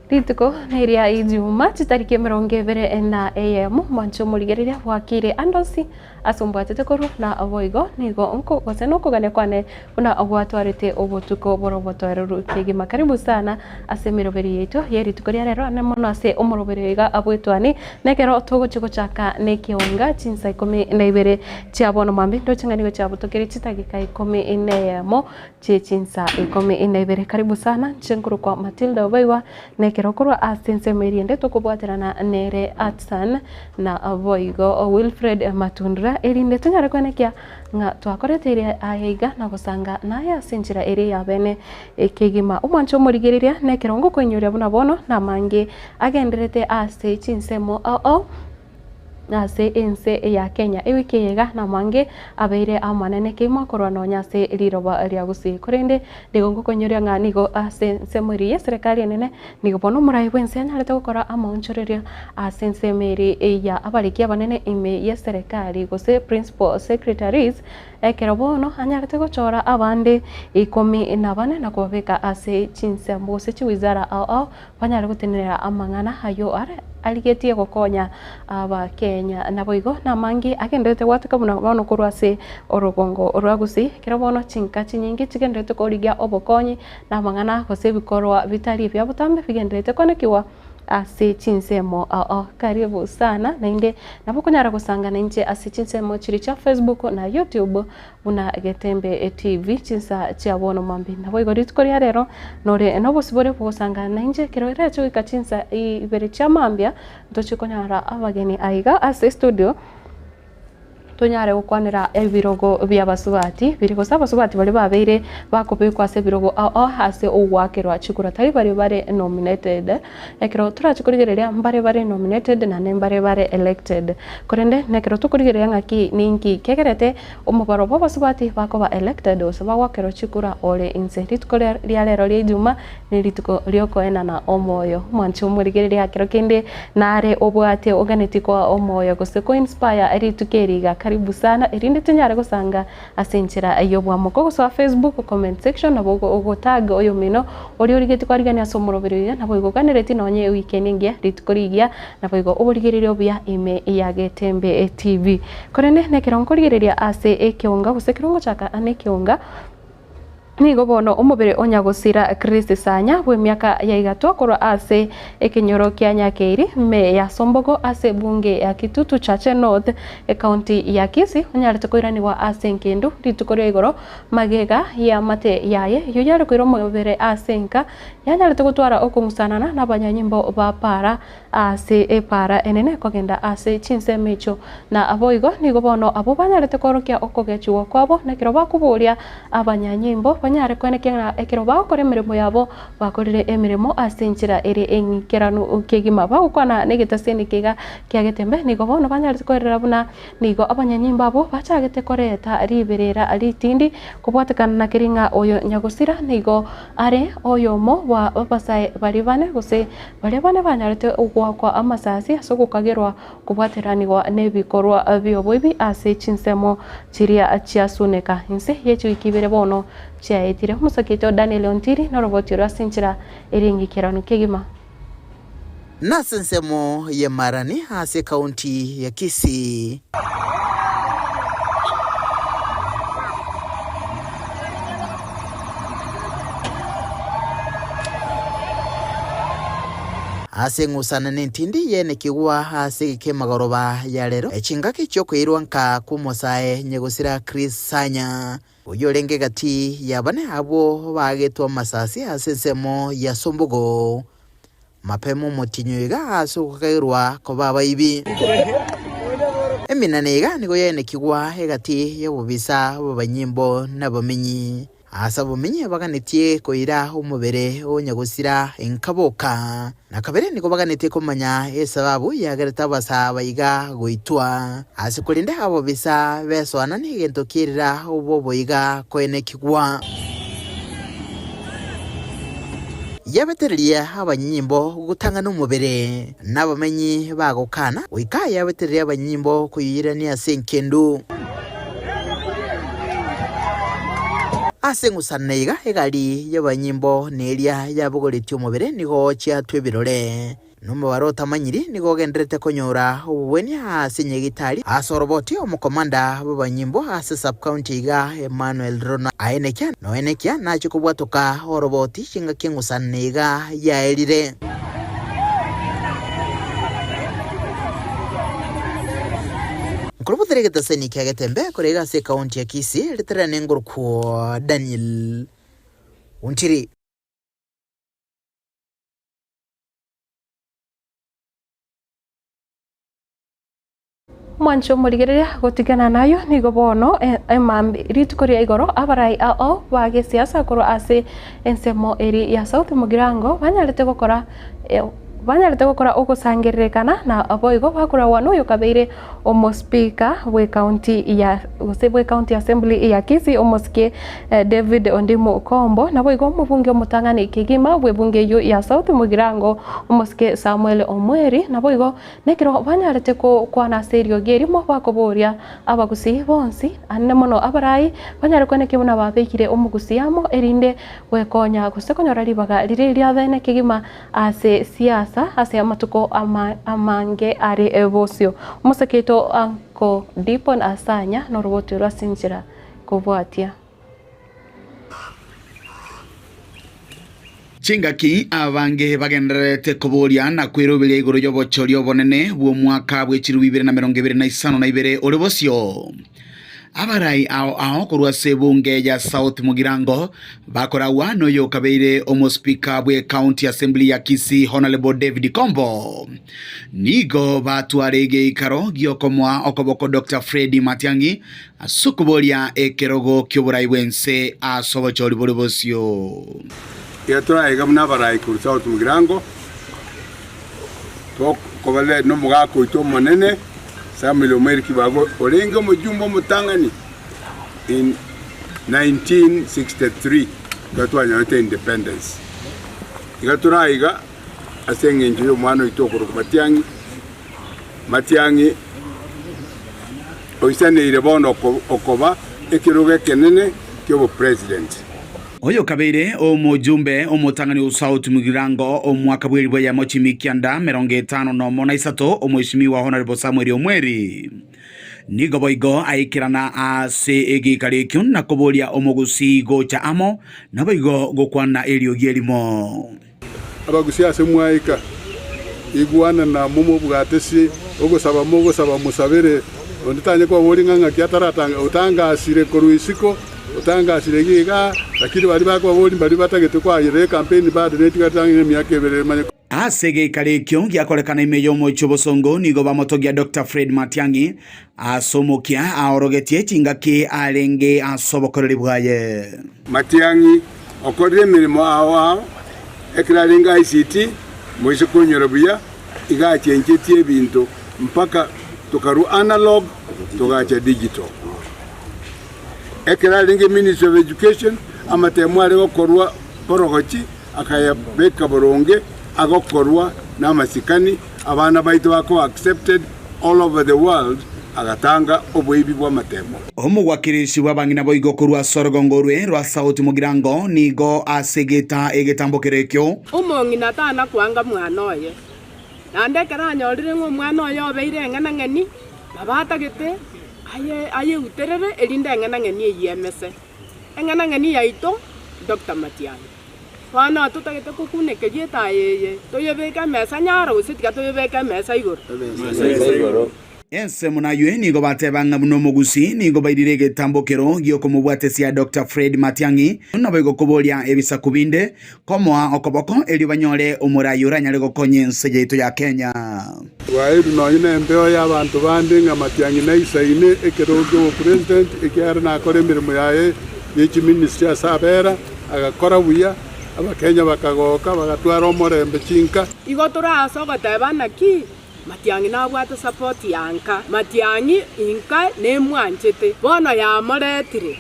Rituko nairia Ijumaa tariki 20 na AM mwancho murigereria wakire andosi asumbwatete koru na avoigo nigo unko goseno kugane kwane una agwatwarite obotuko borobotwero kigima karibu sana asemiroberi yetu yeri tukoria rero ne mono ase omoroberega abwetwani nekero togo chiko chaka nekionga chinsa 12 chiabono mambi ndo changani chiabutokeri chitagika 14 chinsa 12 karibu sana chenkuru kwa Matilda Obaiwa nekero kurwa asense meriende tokobwaterana nere Atsan na avoigo Wilfred Matundra erinde tunyare kwenekia nga twakorete iri ayeiga na gusanga naye asinjira iri yabene ekigima umwancho murigiriria nekerongo kwenyuria buna bono na mange agenderete ase chinsemo ase ense ya Kenya ewiki yega na mange abeire amanene kimwa korwa no nyase riroba ria gusi korende ndigongo kwenyuria nga nigo ase semuri ya serikali nene nigo bono murai bwense anyarete gukora amonchoreria ase semeri ya abariki abanene ime ya serikali gose principal secretaries ekero bono anyarete gochora abande 14 na kubabeka ase chinsembo se chiwizara banyare gutenera amangana hayo are aligetie gokonya aba Kenya na boigo na mangi agendete gwatuka buna bono kurwase orogongo orwagusi kero bono chinka chinyingi chigendete korigia obokonyi na mangana gose bikorwa vitali bya butambe bigendete konekiwa ase chinsemo karibu sana na inde nabukunyara gusangana nje ase chinsemo chiri cha Facebook na YouTube una Getembe TV chinsa chiabono mambi na boigo ritkoria rero nore nobosibore gusangana nje kero recho ikachinsa ibere cha mambia ntochikonyara abageni aiga ase studio tonyare gukwanira ebirogo bya basubati biriko sabasubati bali babeire bakobekwa ase birogo ase ogwakirwa chikura tari bari nominated ekero turachikurigereria mbare nominated na nembare bare elected korende nekero tukurigereria ngaki ninki kegerete omubaro basubati bakoba elected osaba gwakirwa chikura ole inserit kore rialero ria Ijumaa nirituko rioko ena na omoyo mwancho murigereria kero kende nare obwate oganetiko omoyo gose ko inspire eritukeriga karibu sana irinde tunyare gusanga asenchira ayobwa moko so Facebook comment section na bogo tag oyo mino ori origeti kwarigania somorobero na bogo kanereti nonye weekend ngia ritukorigia na bogo oborigeririo bya ime ya Getembe TV korene nekeronkorigereria ase ekionga gusekirongo chaka anekionga nigo bono omubere onyagusira Chris Sanya bwe miaka ya igatwa korwa ase ekinyoro kya Nyakeiri me ya Sombogo ase bunge ya Kitutu Chache North county ya Kisii onyarete koiraniwa ase nkindu ritukorio igoro magega ya mate yaye yoyare koiro omubere ase nka yanyarete gutwara okungusanana na banyanyimbo ba para ase para enene kogenda ase chinsemecho na aboigo nigo bono abo banyarete korokia okogechiwo kwabo nekiro bakuburia abanyanyimbo banyare kwenekia ekero bakore emirimo yabo bakorire emirimo asenchira ere enkeranu ukegima bagukwana negetaseni kega kya Getembe nigo bono banyare korera buna nigo abanyanyimbo abo bachagete koreta riberera alitindi kubwatekana na kiringa oyo nyagusira nigo are oyomo wa basaye bari bane gose bari bane banyarete ugwakwa amasasi asogukagerwa kubwateranirwa nebikorwa byoboibi ase chinsemo chiria chiasuneka inse yechu ikibere bono chiaetire musakito Daniel Ontiri na roboti rasinchira eringikirano kegima nasensemo ye marani ase county ya Kisii ase ngusana nentindi yene kigwa ase kemagoroba ya lero echingaki chokoirwa nka kumosae nyegusira Chris Sanya uyorenge gati yabane abo bagetwa masasi ase semo ya Sombogo mapemo motinyoiga ase kukairwa ko baba ibi eminanega nigo yene kigwa egati yobubisa babanyimbo nabamenyi asa bumenye baganetie koira umubere onyagusira enkaboka nakabere niko baganetie komanya esababu yagareta basa bayiga goitwa ase kulinda abo bisa beswana nigento kirira ubo boyiga koene kigwa yabetereria abanyimbo gutanga n'umubere nabamenyi bagokana wika yabetereria abanyimbo kuyira ni ase nkendu ase ng'usanaiga egari y'abanyimbo neria yabogoretie omobere nigo chiatwa ebirore n'omubare otamanyiri nigo ogenderete konyora obobweni ase nyegitari ase oroboti omokomanda b'abanyimbo ase subcounty iga Emmanuel Rono aenekia nacho kobwatoka oroboti ching'aki eng'usanaiga yaerire Nkorobotere getaseni kia getembe korega se kaunti ya Kisii literane ngorokwo Daniel Unchiri Mwancho murigereria gutigana nayo nigo bono emambi ritukoria igoro abarai ao bage siasa koro ase ensemo eri ya South Mugirango banyarete gukora ogusangiririkana na aboigo bakora wano yokabeire omospika we county ya assembly ya Kisii omoske David Ondimo Kombo na boigo mubunge omutangani kigima we bunge yo ya South Mugirango omoske Samuel Omweri na boigo nekiro banyarete ko kwana serio geri mo bakoboria abagusi bonsi anne mono abarai banyare kweneke bona babekire omugusiamo erinde we konya gusekonyora ribaga riri rya thene kigima ase siasa ase amatuko amange ari ebosio museketo anko Dipon Asanya noroboti rwasinjira kubwatia Chingaki abange bagenderete kuboria na kwirubiria iguru yobochorio bonene bwo mwaka bw'echiru 2025 na ibere oribosio abarai ao korwa sebunge ya South Mugirango bakora wano yokabeire omospika bwe county assembly ya Kisii Honorable David Kombo nigo batwarege ikaro giokomwa okoboko Dr. Fred Matiang'i asukuboria ekerogo kyoburai bwense asobochori boribosio yatora igamna barai ku South Mugirango to kobale no mugako ito monene Samuel Omweri kibago orenga mujumbo mutangani in 1963 gatwanya yote independence igatura iga asenge njiyo mwana itokoro Matiang'i oisane ile bono okoba ekiruge kenene kyo president Oyo kabeire omujumbe omutangani wa South Mugirango omwaka bw'eribo ya mochimikianda 53 omweshimiwa Honorable Samuel Omweri nigo boigo aikirana ase egikarikyo na kuboria omugusi gocha amo na boigo gokwana elio gyerimo abagusi ase mwaika igwana na mumu bwatesi ogosaba musabere onditanye ko boringanga kyataratanga utangasire koruisiko utangasire giga lakini bali bako bali batagete kwa yire campaign bado netigatangire myaka ebere manye asege karekyo gyakorekana imeyo mocho bosongo nigo bamotogia Dr. Fred Matiang'i asomokia aorogetie chingaki alenge asobokoreri bwaye Matiang'i okorire mirimo awa ekiraringa ICT moise kunyorobuya igachenjetie bintu mpaka tukaru analog tugacha digital ekiraringa Ministry of Education amatemware gokorwa borogochi akaya beka boronge agokorwa na masikani abana baitu bako accepted all over the world agatanga obuibi bwa matemo omugwakirishi wabangina boigo kurwa sorogongorwe rwa South Mugirango nigo asegeta egetambokerekyo umongina tana kwanga mwana oye nandekera nyorire ng'omwana oyo obeire ng'enang'eni nabatagete aye uterere erinde ng'enang'eni eyemese eng'enang'eni yaito Dr. Matiang'i wana tutagete kukuneke yetaye toyebeka mesa nyaro usitika toyebeka mesa igoro ense munaywe nigo batebanga muno mugusi nigo bairire getambokero gioko mubwatesia Dr. Fred Matiang'i naboigo kuboria ebisa kubinde komoa okoboko eri banyore omurayura nyale gokonye ense yeito ya Kenya waidu noine mbeo y'abantu bandi nga Matiang'i naisaine ekerogo mu president ekyara nakore mirimo yaye y'iki ministry asabera agakora buya abakenya bakagoka bagatwara omorembe chinka igo turasogotebana ki Matiang'i nabwate support yanka Matiang'i inka nemwanchete bono yamoretire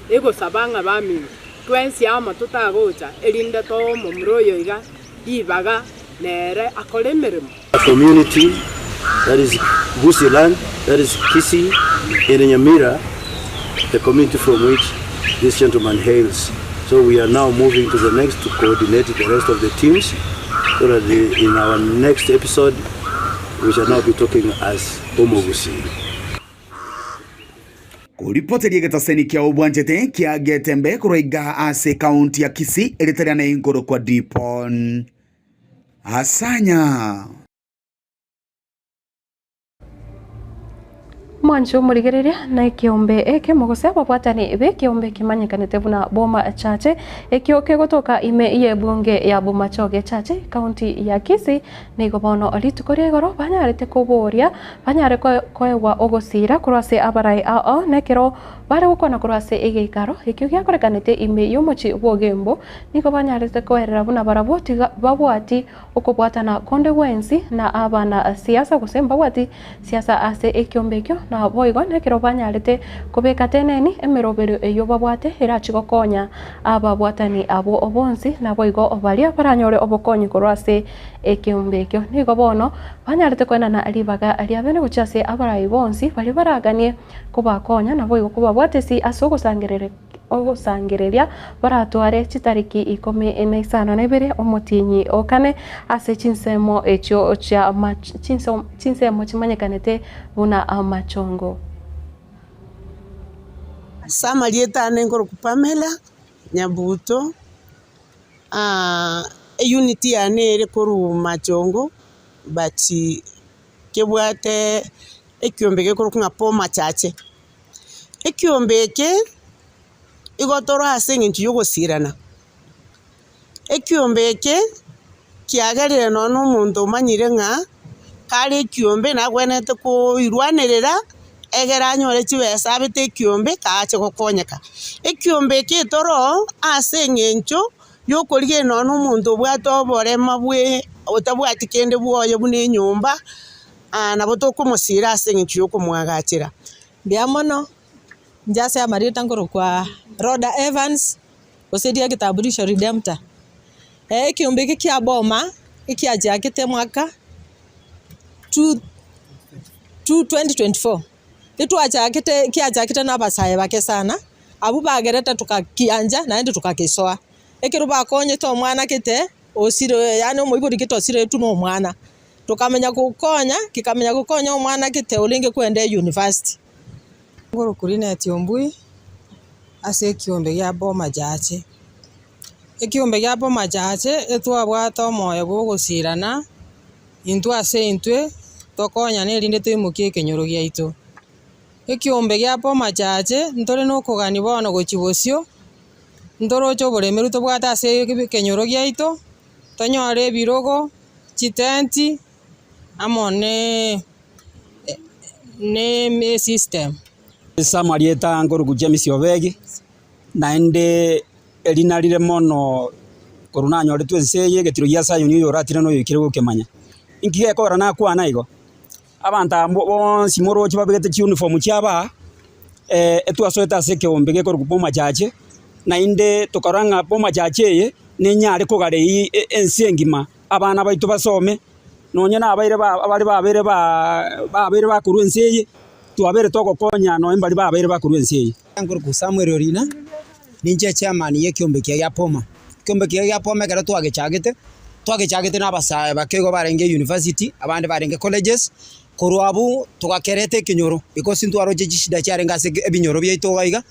egosabanga bami twensi ama tutagocha erinde to mumroyo iga ibaga nere akore mirimo community that is Busiland, that is Kisii, and Nyamira, the community from which this gentleman hails. So we are now moving to the next to coordinate the rest of the teams, so that in our next episode we shall now be talking as Omogusi. Kuripoteri egetaseni kia ubwanjete kia Getembe kuroiga ase kaunti ya Kisii eritariana ingoro kwa Dipon Asanya. Mwancho murigereria na kiombe eke mogose babwatani ebe kiombe kimanyikanite buna Boma Chache ekio kegotoka ime iye bunge ya Bomachoge Chache kaunti ya Kisii nigo bono alitukoria goro banyarete kuboria banyare koewa ogosira kurase abarai ao nekero bare gukona kurase egeikaro ekio giakorekanite ime yomochi bwogembo nigo banyarete koerera buna baraboti babwati okobwatana konde wensi na abana siasa gusemba bwati siasa ase ekiombe ekio na boigo nekero banyarete kubeka teneni emerobero eyo babwate irachigo konya ababwatani abo obonsi na boigo obaria baranyore obokonyi korwase ekiombe ekio nigo bono banyarete kwena na alibaga aliabene guchase abarai bonsi bali baraganie kubakonya na boigo kubabwate si asogo sangereria baratware chitariki 15 omotinyi okane ase chinsemo ekyo cha chinsemo chimanyekanete buna amachongo. Samarieta nengoro Pamela Nyabuto unity ane koru machongo bati kebwate ekiombeke koru kunga Boma Chache ekiombeke igotoro ase ngintu yogosirana ekiombeke kiagerire nono omonto omanyire ng'a kare ekiombe nagwenete koirwanirira egera anyore chibesa abete ekiombe kaache gokonyeka ekiombe toro ase eng'encho yokorigia nono omonto obwate oborema bwe otabwati kende bwoyo buna enyomba nabo tokomosira ase eng'encho yokomwagachera biamono njase amarita ngoro kwa Rhoda Evans osedia kitaburisho Redemptor ekiombe kia Boma ikiajakete mwaka 2024 itwajakete kiajakete nabasaye bake sana abu bagereta tukakianja naende tukakisoa ekero bakonye to mwana kete osire yani omoibori kito osire tu no mwana tukamenya kukonya kikamenya kukonya omwana kete olinge kwende university ngoro kurine Tiombui ase ekiombe gia Boma Chache ekiombe gia Boma Chache etwabwata omoyo bwogosirana intwe ase intwe tokonya nerinde twimukie ekenyoro giaitu ekiombe gia Boma Chache ntore nokogani bono gochibosio ntorocho oboremeru tobwata ase ekenyoro giaitu tonyore ebirogo chitenti amo ne system Samarieta ngoro James Obegi naende elinarire mono koruna nyore twenseye getiro ya sayo ni yoratire no yikire gukemanya inkiye kora na kwana igo abanta bonsi morochi babegete chi uniform chiaba etwasoeta se kiombe ge koru Boma Chache nainde tokaranga Boma Chache ye nenyare kogare ensengima abana baitu basome nonye na abaire babere bakuru enseye tuabere togokonya no imbali babere bakuru enseye ngoro Samuel Orina ninje chairman yekiombe kia Boma kiombe kia Boma kera twagechagete n'abasaye bakego barenge university abandi barenge colleges korwabu tugakerete kinyoro because ntwaroje gishida cyarenga se ebinyoro byaito gaiga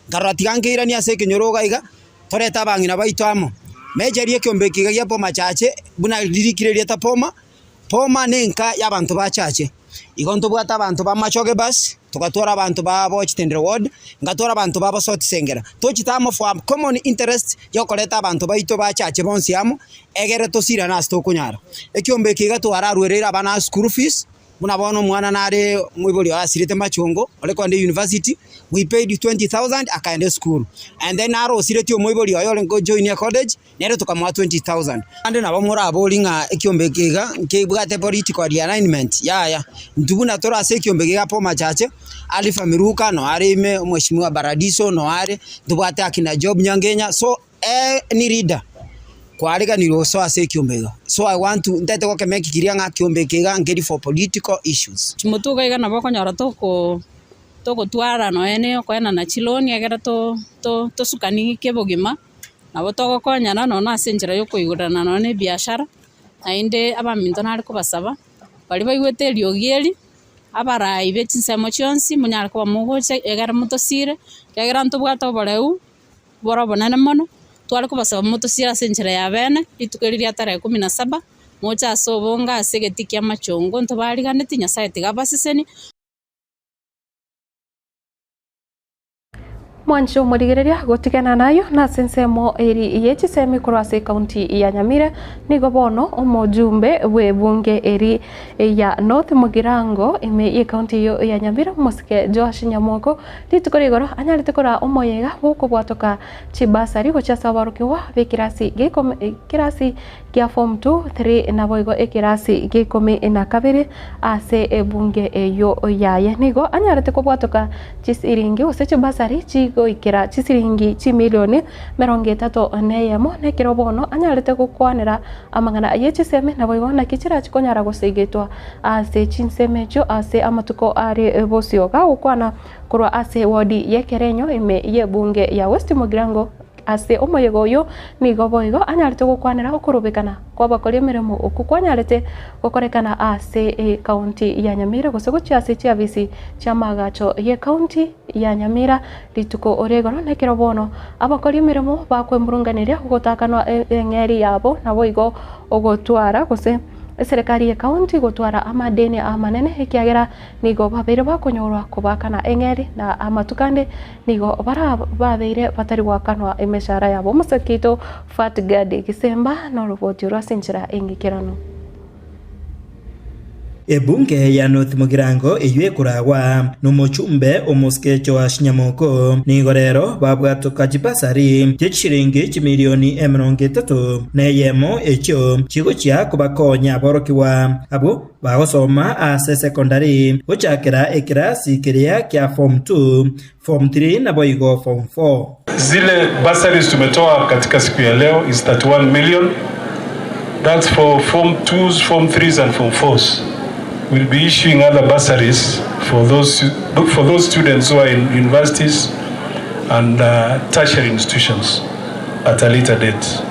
garatigangira ni ase kinyoro gaiga toreta bangina baitamo mejerie yekiombe kia Boma Chache buna lirikireria ta Boma nenka y'abantu ba Chache igonto bwata abantu ba Machoge bus tukatora abantu ba Bochitendere ward ngatora abantu ba Bosoti Sengera tochitamo for common interest yokoreta abantu baito ba Chache bonsi amo egere tosira na sto kunyara ekiombe kiga twararwerera abana school fees muna bono mwana nare mwiboli asirite machongo ole kwande university we paid 20,000 akaende school and then aro sirete mwiboli oyo ngo join college nere tukamwa 20,000 ande nabo mura abolinga ekiombe kiga nkebwate political alignment ya ntubuna tora ase ekiombe kiga Boma Chache alifa miruka no arime mheshimiwa Baradiso no are tubwate akina Job Nyangenya so ni reader kwariga ni roso ase ekiombe so I want to ndete ko kemeki kirianga kiombe kiga ngeri for political issues chimutuga iga nabo konyara toko tugutwara no ene kwena na chiloni agera to sukani ke bogima nabo togokonyana no na senjera yo kuigurana no ne biashara ainde abaminto nari kubasaba bari baigwete riogieri abarai bechinsemo chionsi munyara kuba mugoche egera mutosire egera ntubwata boreu bora bonene mono twari kubasaba mutosira senjera ya bene itukeriria tarehe 17 mocha sobonga segeti kya machongo ntobari ganeti nyasaye tigabasiseni mwancho murigereria gutigana nayo na sensemo eri yechisemi kurase kaunti ya Nyamira nigo bono umujumbe we bunge eri ya North Mugirango ime kaunti ya Nyamira musike Josh Nyamoko litukorigoro anyarite kora umoyega buko bwatoka chibasari gochasa barukiwa bekirasi kirasi kia form 2 3 na boigo ekirasi gikome na kabiri ase bunge yo yaye nigo anyarite ko bwatoka chisiringi useche basari chigo ikira chisiringi chi milioni 30 neyemo nekiro bono anyarite gukwanira amangana yechiseme na boigo na kichira chikonyara gusigetwa ase chinsemecho ase amatuko ari bosioga ukwana kurwa ase wodi yekerenyo ime ye bunge ya West Mugirango ase omoyego yo nigo boigo anyarite gukwanira okurubikana kwa bakori mirimo okukwanyarite gukorekana ase kaunti ya Nyamira gusogocha ase chia visi chia magacho ye kaunti ya Nyamira lituko oregoro nekero bono abakori mirimo bakwemurunganiria gutakana engeri yabo na boigo ogotwara guse serikali ya kaunti gutwara amadeni amanene ikiagera nigo babere bakonyorwa kubakana engeri na amatukande nigo bara babeire batari gwakanwa emeshara yabo musakito Fatgade Kisemba no ruboti rwasinjira engikirano Ebunge ya North Mugirango eywe kuragwa n'umuchumbe umuskecho wa Shinyamoko nigorero babwatoka chipasari cy'ishiringi cy'imiliyoni 30 neyemo ekyo kigo kya kubakonya borokiwa abo bagosoma ase secondary uchakira ekirasi kiria kya form 2 form 3 na boigo form 4 zile bursaries tumetoa katika siku ya leo is 31 million. That's for form 2s, form 3s and form 4s. We'll be issuing other bursaries for those students who are in universities and tertiary institutions at a later date.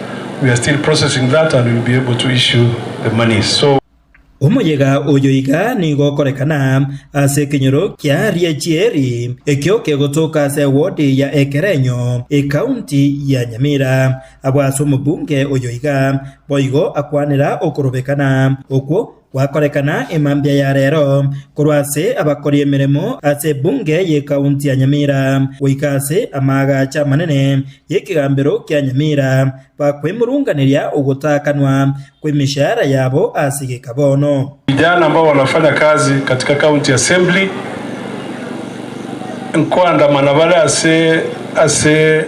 We are still processing that and we'll be able to issue the money. So Omoyega oyoiga nigo korekana ase kinyoro kya riachieri ekyo kegotoka ase wodi ya Ekerenyo kaunti ya Nyamira abwaso mubunge oyoiga boigo akwanira okorobekana okwo wakorekana emambia ya rero kurwase abakori emiremo ase bunge ye kaunti ya Nyamira oikase amaga cha manene yekigambiro kya Nyamira bakwemurunganiria ogutakanwa kwemishara yabo asige kabono. Vijana ambao wanafanya kazi katika county assembly nkwanda manabala ase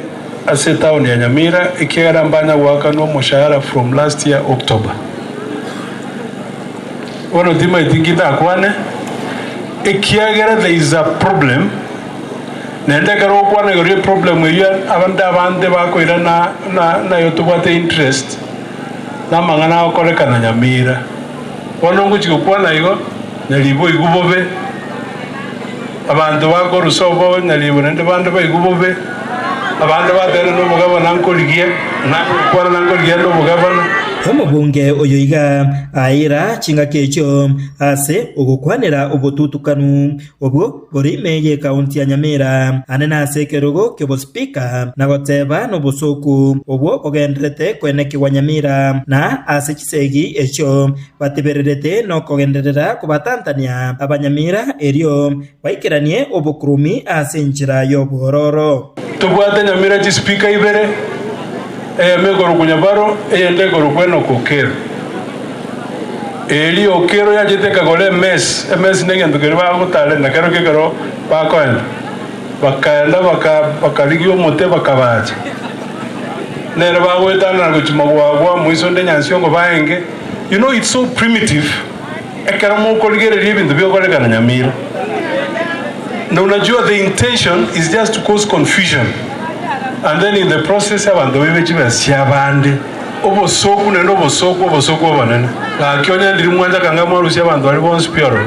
town ya Nyamira ikiara mbanya wakanwa mushahara from last year October. One of them I think akwane ikiagera there is a problem nende karo kwana yori problem iyo abande bakoira na yotubate interest na mangana okoreka na Nyamira wanongo chikukwana igo nalibo igubobe abantu bako rusobo nalibo nende bande baigubobe abantu batera no mugabana nkoligie na kwana nkoligie no mugabana omubunge oyoiga aira chinga kecho ase ogokwanira obotutukanu obwo borimeye kaunti ya Nyamira anena ase kerogo kyobo speaker na goteba no bosoku obwo ogendrete kweneki wa Nyamira na ase chisegi echo batebererete no kogenderera kubatantania abanyamira erio baikiranie obokurumi ase njira yobororo tubwate Nyamira chi speaker ibere megoro kunyabaro ende goro kweno kokero eli okero ya jete kagole ms negendo kerba gutale na kero kero bakoenda bakaenda bakaligio mote bakabaje nere bagwetana guchimagwa mwiso nde nyansiyongo baenge. You know, it's so primitive ekero mo koligere ibintu byokorekana Nyamira na unajua the intention is just to cause confusion. And then in the process abantu bebechiba siabande obosoku nendo obosoku banene la kyonya ndiri mwanja kanga mwarusi abantu ali bonse pioro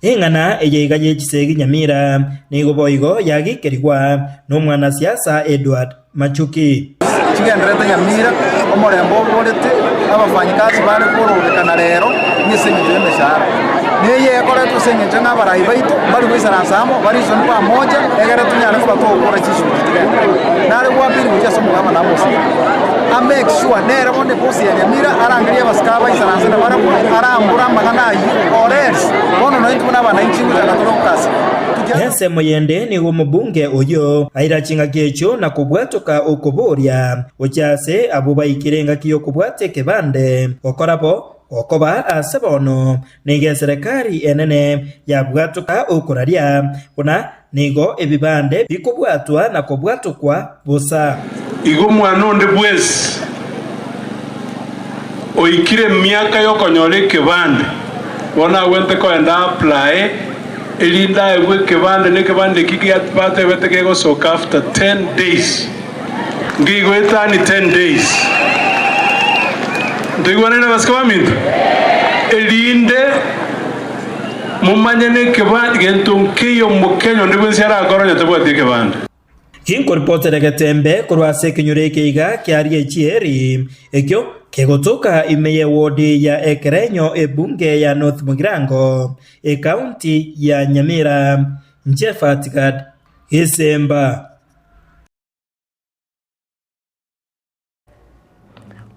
ing'ana eyeiga yechisegi Nyamira nigo boigo yagikerigwa n'omwana siasa Edward Machuki chigenderete Nyamira omorembo oborete abafanyikazi bari korobekana rero nyesenyeje emeshara neye ekoretwo senyeje n'abarai baitu bari kwisaransamo bari iso ni pamoja egere tunyane ko batokora chishu nare gwapiri kuja somo kama na mosi a make sure nere bonde bosi ya Nyamira arangalia basikaba isaransana bara arambura magana yi ores bono no intuna bana inchingu za katolokasi Nese Moyende ni umubunge oyo airachinga kecho na kubwatoka okuboria ochase abuba ikirenga kiyo kubwate kebande okorabo okoba asebono nige serikali enene ya bwatoka okuraria kuna nigo ebibande bikubwatwa na kubwatukwa busa igo mwana onde bwesi oikire miaka yokonyore kebande bona wente ko enda apply elinda ewe kebande ne kebande kiki atpate wete kego soka after 10 days ngigo etani 10 days ndigwane na baskaba minto elinde mumanyene kebande gentonkeyo mukenyo ndibunsiara akoronya tebwate kebande Kinkorpotere getembe kurwase kinyureke iga kiarie chieri ekyo kegotoka imeye wodi ya Ekerenyo ebunge ya North Mugirango county ya Nyamira Njefatikad Isemba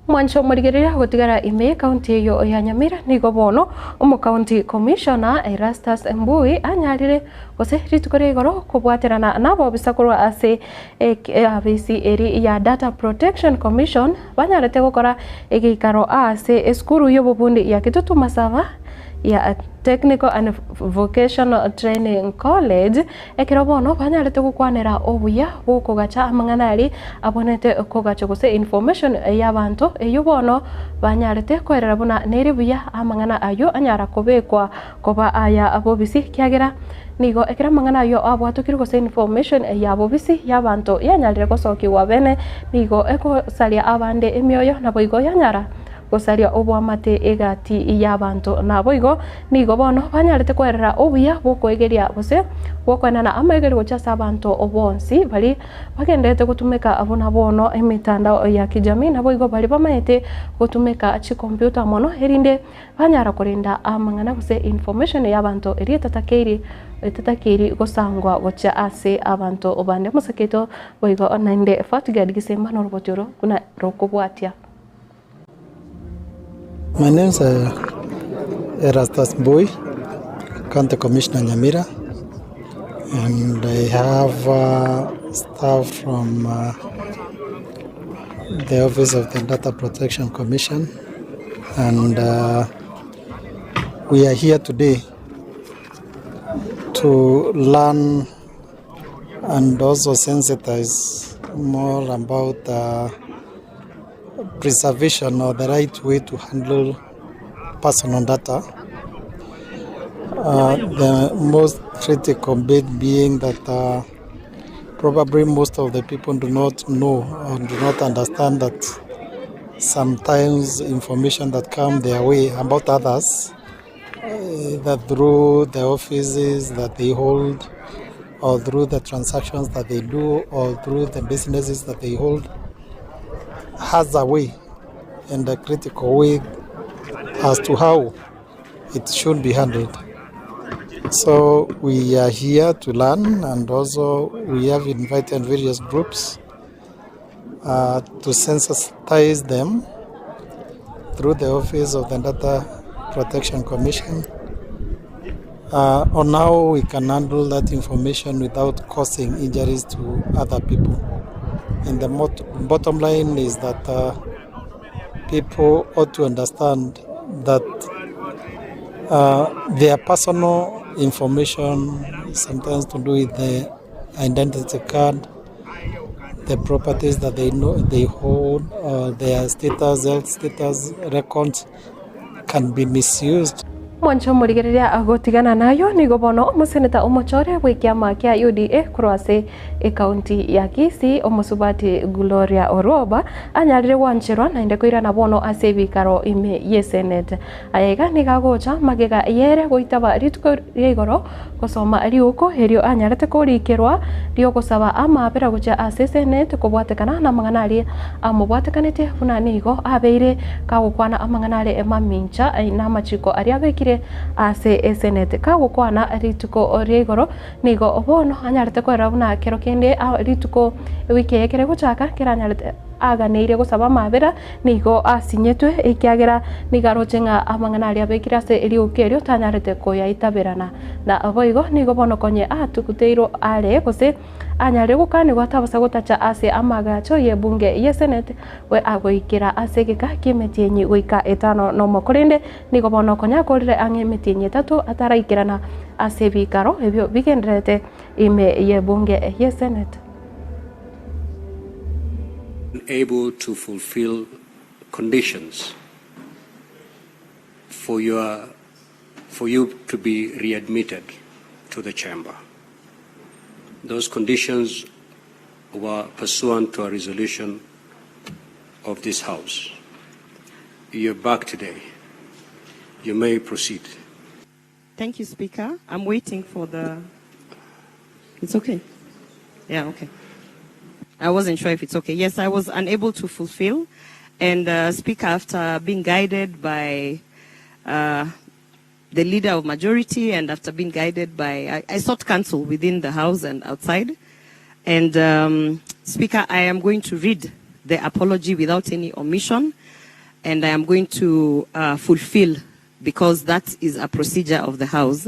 Mwancho murigerera gutigara ime county yo ya Nyamira nigo bono county commissioner Erastus Mbui anyarire gose ritukore igoro kubwaterana nabo bisakurwa ase abisi eri ya Data Protection Commission banyarete gukora igikaro ase eskuru yo bubundi ya Kitutu Masava ya Technical and Vocational Training College ekirobono banyarete gukwanera obuya bukugacha amanganari abonete kugacha gose information y'abantu eyubono banyarete kwerera buna neri buya amangana ayo anyara kubekwa koba aya abobisi kyagera nigo ekira mangana ayo abwatukire gose information y'abobisi y'abantu yanyarire gosokiwa bene nigo ekosalia abande emyoyo nabo igo yanyara gosaria obwamate egati y'abantu nabo igo nigo bono banyarete kwerera obuya bukwegeria gose bukwenana amegeri gochasa abantu obonsi bali bagendete gutumika abona bono emitandao ya kijamii nabo igo bali bamaete gutumika chi computer mono erinde banyara kurinda amangana gose information y'abantu eri tatakiri gosangwa gocha ase abantu obande musaketo boigo nande fatugad gisemba no robotoro kuna rokobwatia. My name is Erastus Mbui, County Commissioner Nyamira, and I have staff from the Office of the Data Protection Commission, and we are here today to learn and also sensitize more about preservation or the right way to handle personal data. The most critical bit being that probably most of the people do not know or do not understand that sometimes information that come their way about others, that through the offices that they hold or through the transactions that they do or through the businesses that they hold, has a way and a critical way as to how it should be handled. So we are here to learn, and also we have invited various groups to sensitize them through the Office of the Data Protection Commission on how we can handle that information without causing injuries to other people. And the bottom line is that people ought to understand that their personal information, sometimes to do with the identity card, the properties that they know they hold, their status, health status records, can be misused. mwancho murigereria agotigana nayo ni gobono umuseneta umuchore bw'ikiama kia UDA kurwase county ya Kisii umusubati Gloria Oroba anyarire wanchirwa na inde kwirana bono ase bikaro ime ye senate ayega ni gagocha magega yere goitaba rituko rigoro gusoma riuko herio anyarete kurikirwa rio gusaba amabera gucha ase senate kubwatekana na manganari amubwatekanete buna nigo abeire kagukwana amanganari emamincha na machiko ariabekire ase senate kagukwana rituko rigoro nigo obono anyarete kwera buna kero kende rituko wiki yekere guchaka kiranyarete aganeire gusaba mabera nigo asinyetwe ikiagera nigarocenga amanganari abekira se eriukerio tanyarete koya itaberana na aboigo nigo bono konye atukuteiro ale gose anyare gukani gwatabasa gutacha ase amagacho ye bunge ye senate we agoikira ase gika kimetienyi goika etano no mokorinde nigo bono konya korire angemetienyi tatu ataraikirana ase bikaro ebyo bigendrete ime ye bunge ye senate able to fulfill conditions for you to be readmitted to the chamber. Those conditions were pursuant to a resolution of this House. You're back today. You may proceed. Thank you, Speaker. I'm waiting for the... It's okay. Yeah, okay. I wasn't sure if it's okay. Yes, I was unable to fulfill. And Speaker, after being guided by the leader of majority and after being guided by, I sought counsel within the House and outside. And Speaker, I am going to read the apology without any omission. And I am going to fulfill because that is a procedure of the House.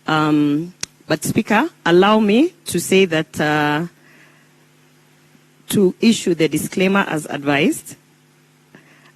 But Speaker, allow me to say that to issue the disclaimer as advised.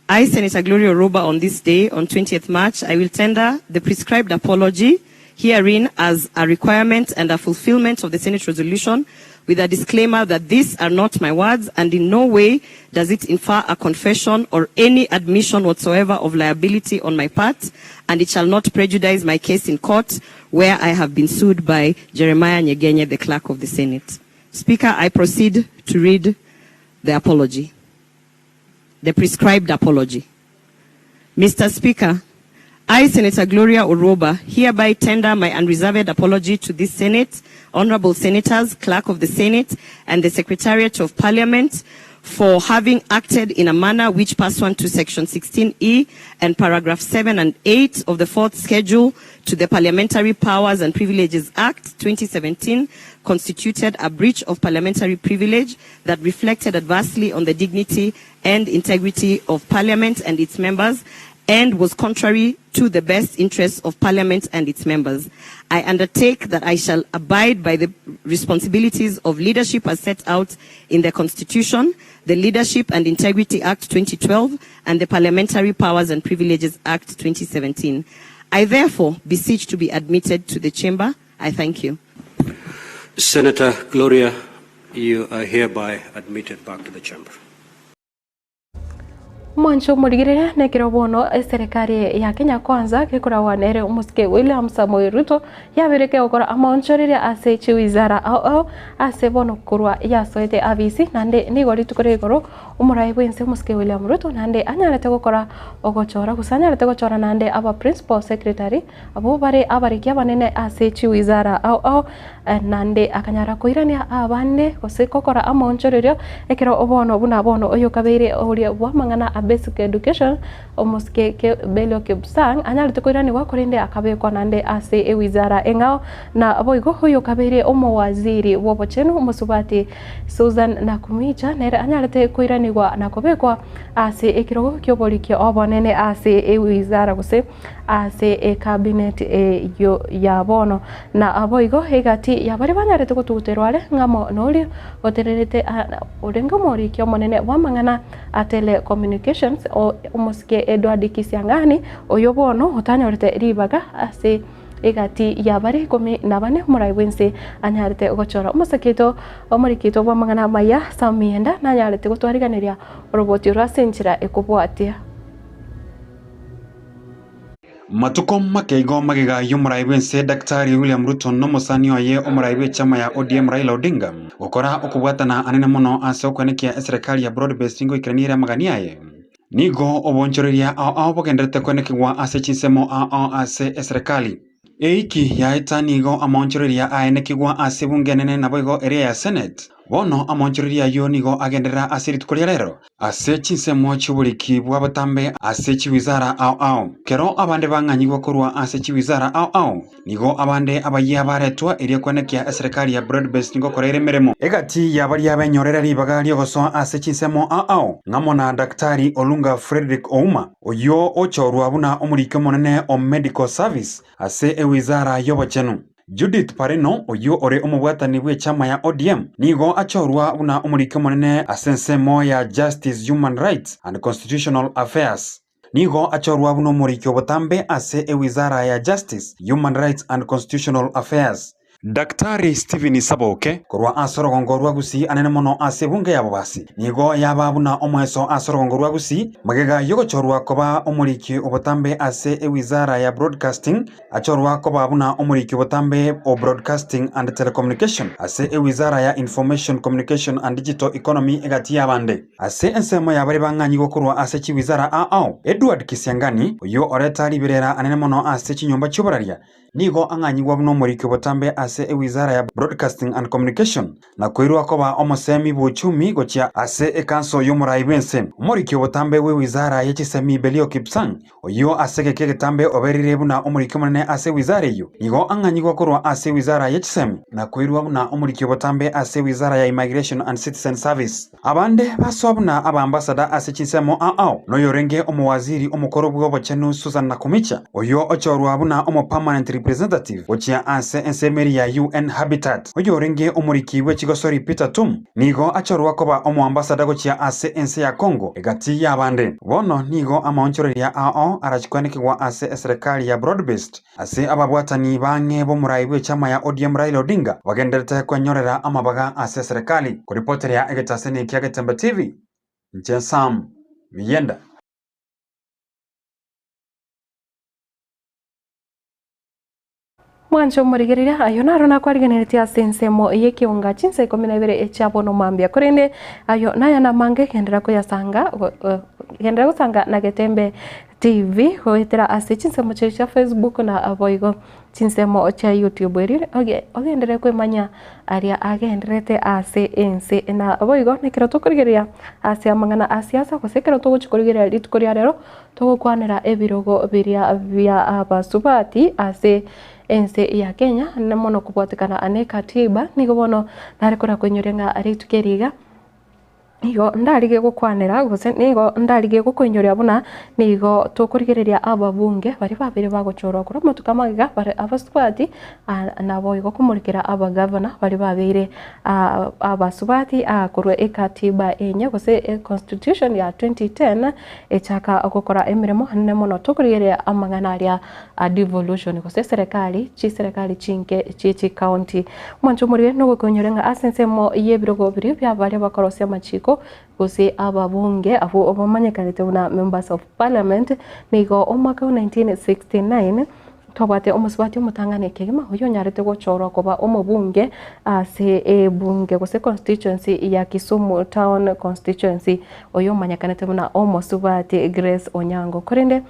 I, Senator Gloria Oroba, on this day, on 20th March, I will tender the prescribed apology herein as a requirement and a fulfillment of the Senate resolution with a disclaimer that these are not my words and in no way does it infer a confession or any admission whatsoever of liability on my part, and it shall not prejudice my case in court where I have been sued by Jeremiah Nyegenye, the clerk of the Senate. Speaker, I proceed to read the apology, the prescribed apology. Mr. Speaker, I, Senator Gloria Oroba, hereby tender my unreserved apology to this Senate, honorable senators, clerk of the Senate, and the Secretariat of Parliament for having acted in a manner which pursuant to Section 16E and paragraph 7 and 8 of the 4th Schedule to the Parliamentary Powers and Privileges Act 2017 constituted a breach of parliamentary privilege that reflected adversely on the dignity and integrity of Parliament and its members and was contrary to the best interests of Parliament and its members. I undertake that I shall abide by the responsibilities of leadership as set out in the Constitution, the Leadership and Integrity Act 2012, and the Parliamentary Powers and Privileges Act 2017. I therefore beseech to be admitted to the chamber. I thank you. Senator Gloria, you are hereby admitted back to the chamber. Mwancho murigereria nekiro bono serikali ya Kenya Kwanza kikora wanere umuske William Samoei Ruto yabereke okora amonchoreria ase chiwizara au ase bono kurwa ya soete avisi nande nigori tukore goro umurai bwense umuske William Ruto nande anyarete gukora ogochora gusanyarete gochora nande aba principal secretary abo bare abarikia banene ase chiwizara au nande akanyara koirania abane gose kokora amonchoreria ekiro obono buna bono oyo kabere oria bwa mangana basic education omoske ke belio ke busang anyal tukoirani wakorinde akabekwa nande ase wizara engao na aboigo hoyo kabere omo waziri wobochenu musubati Susan Nakumicha nere anyal te koirani wa nakobekwa ase ekirogo kyobolikyo obonene ase wizara gose ase cabinet yo ya bono na aboigo hegati yabari banyarete kututerwale ngamo noli otererete orengo mori kyo monene wamangana atele communications o umuske Edward Kisiangani oyobono otanyorete ribaga ase egati yabari komi nabane murai wense anyarete gochora umusakito omurikito wamangana maya samienda nanyarete gutwariganiria roboti rwa senchira ekubwatia matuko makeigo magiga yumuraibe nse Daktari William Ruto no musani oye umuraibe chama ya ODM Raila Odinga ukora ukubwatana anene muno ase okwenekia serikali ya broad based ngo ikiranire maganiaye nigo obonchoreria ao bogendete kwenekwa ase chinsemo ase serikali eiki ya etanigo amonchoreria aenekigwa ase bungenene naboigo area ya Senate bono amonchoreria yo nigo agendera ase ritukoria rero ase chinsemo chubuliki bwa batambe ase chiwizara ao kero abande banganyigwa korwa ase chiwizara ao nigo abande abaye baretwa eria kwenekia serikali ya broad based ngo korere meremo egati ya bari abenyorera ribaga ryogoso ase chinsemo ao ngamona Daktari Olunga Frederick Ouma oyo ochorwa buna omurike monene o medical service ase ewizara yobochenu Judith Pareno oyo ore omubwatani bwe chama ya ODM nigo achorwa buna omurike monene asensemo ya Justice, Human Rights and Constitutional Affairs nigo achorwa buna omurike obotambe ase ewizara ya Justice, Human Rights and Constitutional Affairs Daktari Stephen Saboke korwa asorogongorwa gusi anene mono ase bunge yabo basi nigo yababuna omweso asorogongorwa gusi magega yogochorwa koba omuriki obotambe ase ewizara ya broadcasting achorwa koba buna omuriki obotambe o broadcasting and telecommunication ase ewizara ya information communication and digital economy egati yabande ase ensemo yabari banganyigo korwa ase chiwizara ao Edward Kisiangani oyo oretari birera anene mono ase chinyomba chubararia nigo anganyigwa buno omuriki obotambe ase ewizara ya broadcasting and communication na koirwa koba omosemi buchumi gochia ase ekanso yomuraibense omuriki obotambe we wizara ya chisemi Belio Kipsang oyo ase gekegetambe oberire buna omuriki monene ase wizara yo nigo anganyigwa korwa ase wizara ya chisemi na koirwa buna omuriki obotambe ase wizara ya immigration and citizen service abande basobuna abambasada ase chinsemo ao no yorenge omowaziri omukoro bw'obochenu Susan Nakumicha oyo ochorwa buna omo permanent representative ochia ase ensemeri ya UN Habitat oyo renge omuriki we chigosori Peter Tum nigo achorwa koba omo ambassador gochia ase ense ya Congo egati yabande bono nigo amonchoreria ao arachikwanekwa ase serikali ya broad based ase ababwatani bange bo muraibe chama ya ODM Raila Odinga bagenderete kwenyorera amabaga ase serikali kuripoteria egetaseni kiagetembe TV Nsam Miyenda Mwancho murigerira ayo naro nakwariganirite asensemo yekiunga chinse 12 echabo no mambia kurinde ayo naya na mange kendera kuyasanga kendera gusanga na Getembe TV hoitera ase chinsemo cha Facebook na avoigo chinsemo cha YouTube eri ogendere kwemanya aria agenderete ase ense na avoigo nekero tukurigeria ase amangana asiasa kosekero tuguchikurigeria litukuria rero tugukwanira ebirogo biria bya abasubati ase ense ya Kenya na mono kubwatikana ane katiba nigo bono narikora kwenyorenga aritukeriga nigo ndarige gukwanira gose nigo ndarige gukwenyoria buna nigo tukurigereria ababunge bari babire bagochorwa kura mutukamaga bari abasubati na boigo kumurikira aba governor bari babire abasubati akurwe ekatiba enye gose constitution ya 2010 echaka gukora emiremo hanne mono tukurigereria amangana aria devolution gose serikali chinke chichi county mwancho muri no gukwenyorenga asensemo yebirogo biri bya bari bakorosia machiko gose ababunge abo obamanyekanite na members of parliament nigo omwaka 1969 tobate omusubati omutangane kegima oyo nyarete gochorwa koba omubunge ase bunge gose constituency ya Kisumu town constituency oyo manyekanite na omusubati Grace Onyango kurinde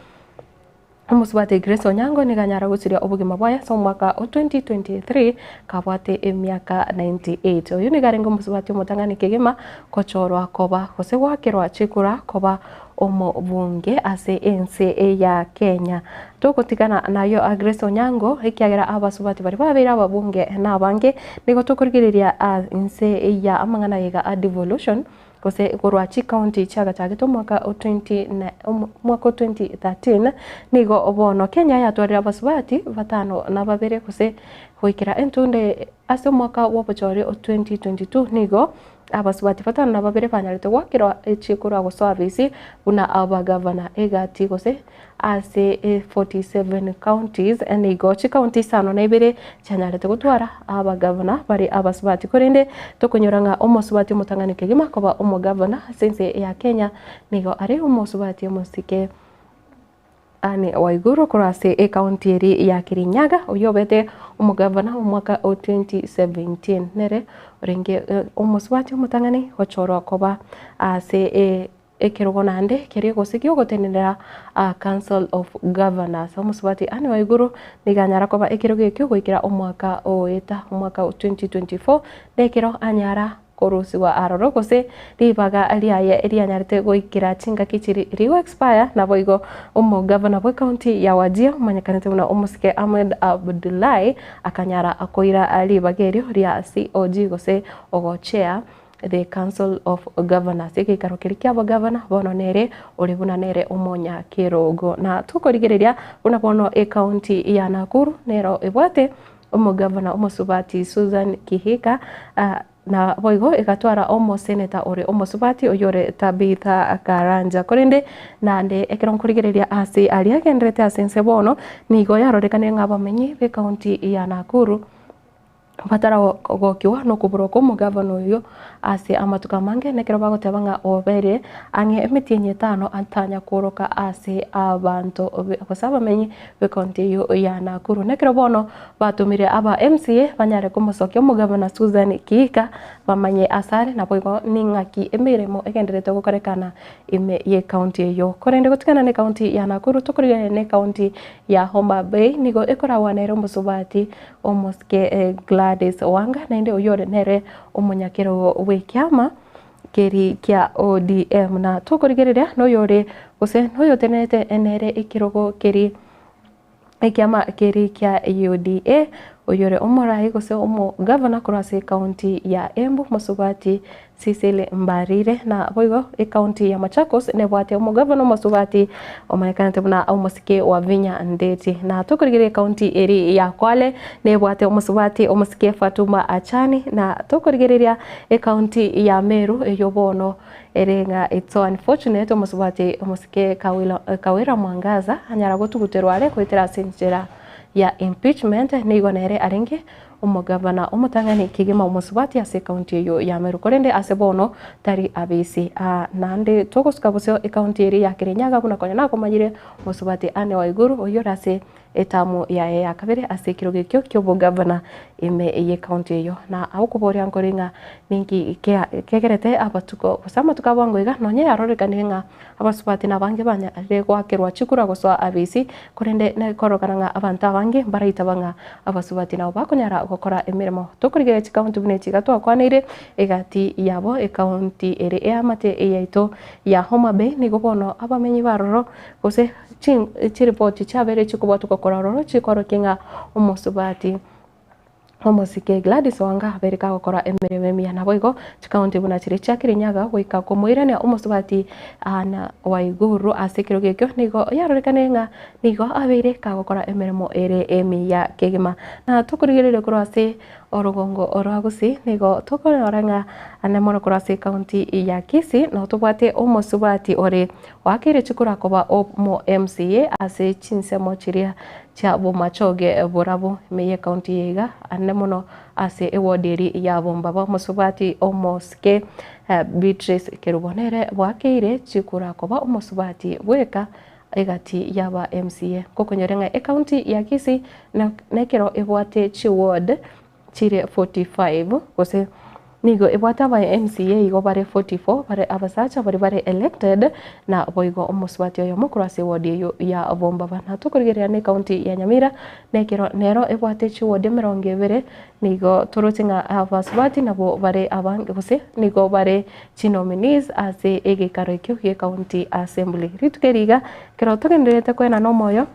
omusubati Grace Onyango ni ganyara gusiria obugima bwaya so mwaka 2023 kabwate emyaka 98 oyo ni garengo omusubati omutangane kegima kochorwa koba gose gwakirwa chikura koba omubunge ase ense ya Kenya tukutikana nayo Grace Onyango ikiagera abasubati bari babira ababunge nabange nigo tukurigereria ense ya amangana yega devolution gose Gorwachi county chaga chageto mwaka 2013 nigo obono Kenya yatwarira abasubati batano na babere gose hoikira entunde ase mwaka wobochori 2022 nigo abasubati batano na babere banyarite gwakirwa echikura go service buna aba governor egati gose ase 47 counties nigo chi county sano na ibere chanyarite gutwara aba governor bari abasubati kurinde tukunyoranga omusubati mutangani kegima koba omo governor sense ya Kenya nigo ari omusubati musike Anne Waiguru kurase county eri ya Kirinyaga uyobete umugavana umwaka 2017 nere renge umuswati umutangani gochoro koba ase ekirogonande kiri gosikio gotenera Council of Governors umuswati Anne Waiguru niganyara koba ekiroge kyo goikira umwaka oeta umwaka 2024 nekiro anyara korusi wa aroro gose ribaga aliaye erianyarite goikira chinga kichiri rigo expire na boigo governor wa county ya Wajir manyakanete muna umuske Ahmed Abdullahi akanyara akoira alibagerio ria COG gose ogochea the Council of Governors ikikaro kirikia ba governor bono nere olibuna nere umonya kirogo na tukorigereria una bono county ya Nakuru nero ebwate governor umusubati Susan Kihika na boigo ikatwara seneta ore subati oyore Tabitha Karanja korende nande ekironkurigereria ase ali agendrete asense bono nigo yarorekane ngabamenyi be county ya Nakuru batara gokiwa no kuburoko mugavano uyo ase amatuka mange nekero bagotebanga obere ange emitienye tano antanya kuroka ase abantu abasaba menyi be county ya Nakuru nekero bono batumire aba MCA banyare kumusokyo mugavana Susan Kihika bamanye asare na boigo ningaki emiremo egenderete gukorekana ime ye county yo korende gutukana ne county ya Nakuru tukurire ne county ya Homa Bay nigo ekorawa nero musubati omoske Gladys Wanga nainde uyore nere umunyakero wekiama keri kia ODM na tukurigereria no yore gose no yotenete enere ikirogo keri ekiama keri kia UDA oyore omorahi gose governor kurase county ya Embu musubati Cecily Mbarire na boigo county ya Machakos ne bwate governor musubati omanekante buna omusike wa Vinya Ndeti na tukurigire county eri ya Kwale ne bwate musubati omusike Fatuma Achani na tukurigireria county ya Meru eyobono erenga it's so unfortunate musubati omusike Kawira Mwangaza anyara gotuguterware kwitira senjera ya impeachment nigonere arenge umugavana umutangani kigima umusubati ase county yo ya Meru korende ase bono tari abisi nande togoskabuseo county eri ya Kirinyaga buna konya nako manyire umusubati Anne Waiguru oyorase etamu ya kabere ase kirogekyo kyo bugavana ime ye county yo na akuboria ngoringa ningi kegerete abatuko kusama tukabangwega nonye yarorekanenga abasubati nabange banya regwa kerwa chikura goswa abisi korende ne korokaranga abanta bange baraita banga abasubati nabo bakonyara gukora emirimo tukurigere county buneti gatwa kwanire egati yabo county ere amate eyaito ya Homa Bay nigo bono abamenyi baroro gose chiripoti chabere chikuba tukokororo chikoro kinga umusubati omusike Gladys Wanga bereka gukora emirimo ya naboigo county bunachire Kirinyaga goika kumwirania umusubati Anne Waiguru asekiro gekyo nigo yarorekanenga nigo abere ka gukora emirimo ere emi ya kegima na tukurigirire kurase orogongo oragusi nigo tukoranga anemono kurase county ya Kisii no tubate umusubati ore wakire chikura koba omo MCA ase chinsemo chiria cha bumachoge borabo meye county yega anemono ase ewoderi ya bombaba musubati omoske Beatrice Kerubonere wakire chikura koba umusubati bweka egati yaba MCA kokonyorenga county ya Kisii nekero ebwate chi ward chire 45 gose nigo ebwata ba MCA igo bare 44 bare abasacha bare elected na boigo umuswati yo mukurase ward yo ya bomba bana tukurigera ne county ya Nyamira nekero nero ebwate chi ward 20 nigo torotinga abaswati nabo bare abange gose nigo bare chi nominees ase ege karekyo ye county assembly ritukeriga kero tugenderete kwena no moyo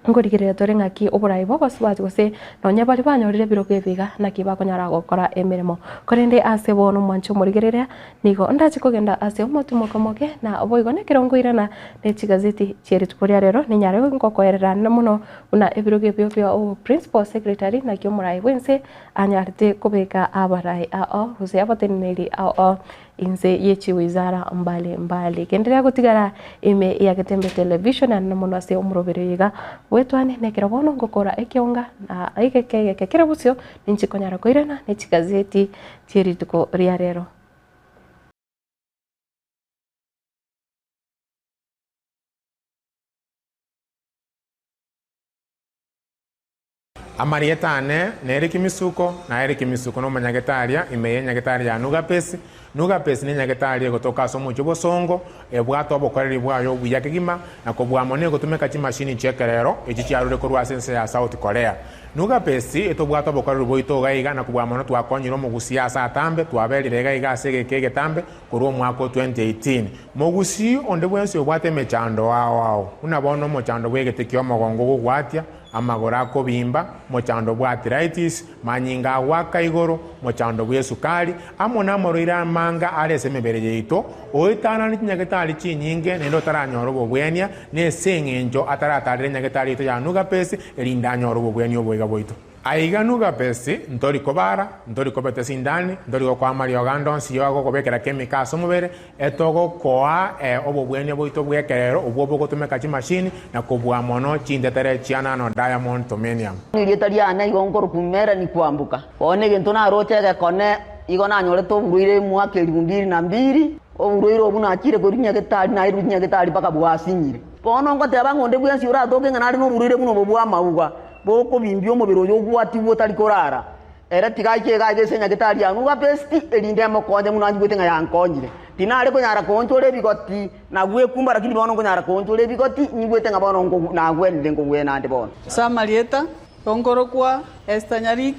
ngorigire torenga ki oburai bo basubati gose nonya bali banyorire biroke biga nakiba konyara gukora emirimo korende ase bono mwancho murigerera nigo ndachi kugenda ase umutumo komoke na oboigo ne kirongwirana ne chigazeti cheri tukoria rero ni nyare ngokoerera na muno una ebiroke byo principal secretary na kyo murai wense anyarte kubeka abarai hose abateneri inze yechi wizara mbali kendelea gutigara ime ya Getembe television na muno ase umuroberiga wetwane nekera bono ngokora ekionga na aikeke kera busio ninchikonyara koirana ne chigazeti cheri tuko ria rero. amarietane nere kimisuko na ere kimisuko no manyagetaria imeye nyagetaria nugapesi nugapesi ni nyagetaria gotoka somo chobosongo ebwato bokoreri bwayo buyakigima na kobwamone gotumeka chimashini chekerero echichiarure korwa sense ya South Korea nugapesi etobwato bokoreri boito gaiga na kobwamone twakonyiro mugusiasa atambe twaberire gaiga asege kegetambe korwa mwako 2018 mugusi onde bwensi obwate mechando wao unabono mochando bwegetekio mogongo gugwatia amagora kobimba mochando bwa arthritis manyinga waka igoro mochando bwa sukari amona moroira manga arese mebere yeito oitana ni nyagetari chinyinge nendo taranyoro bobwenia ne sengenjo ataratarire nyagetari to ya nugapesi elinda nyoro bobwenia obwega boito aiga nugapesi ntori kobara ntori kobete sindani ntori kwa Mario Gandon siyo kobekera chemicals omubere etogo koa obobwenia boito bwekerero obwo bogotumeka chimashini na kobwa mono chindetere chiana no diamond tomenium nilitaliana igongoro kumera ni kwambuka one gento na rochege kone igona nyore to buruire mwaka 2002 oburuire obuna akire korinya getari na irunya getari baka bwasinyire bono ngoteba ngonde bwensi ura toke ngana no buruire buno bobwa mauga boko bimbio mubiro yo gwati botari korara era tigaike gaige senya getari anu gapesti elinde mokonje munanji gwetenga yankonyire tinare ko nyara konchole bigoti na gwe kumbara kini bono ko nyara konchole bigoti nyigwetenga bono ngo na gwende ngo gwe nande bono Samarieta kongoro kwa Estanyarik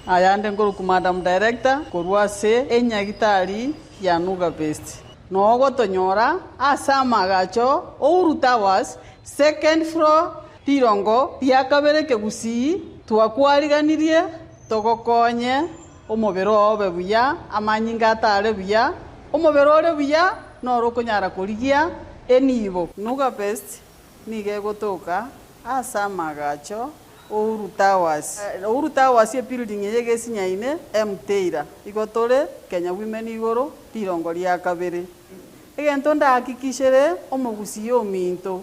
ayande ngoro ku Madam Director korwa se enyagitari ya nuga best nogo tonyora asama gacho Ouru was second floor tirongo tiakabere kegusi twakwariganirie togokonye omobero obe buya amanyinga atare buya omobero ore buya noro konyara kurigia enibo nuga best nige gotoka asama gacho Ouru Towers ye building yege sinyaine mteira igotore Kenya Women igoro tirongo ria kabere egento ndahakikishere omogusi yo minto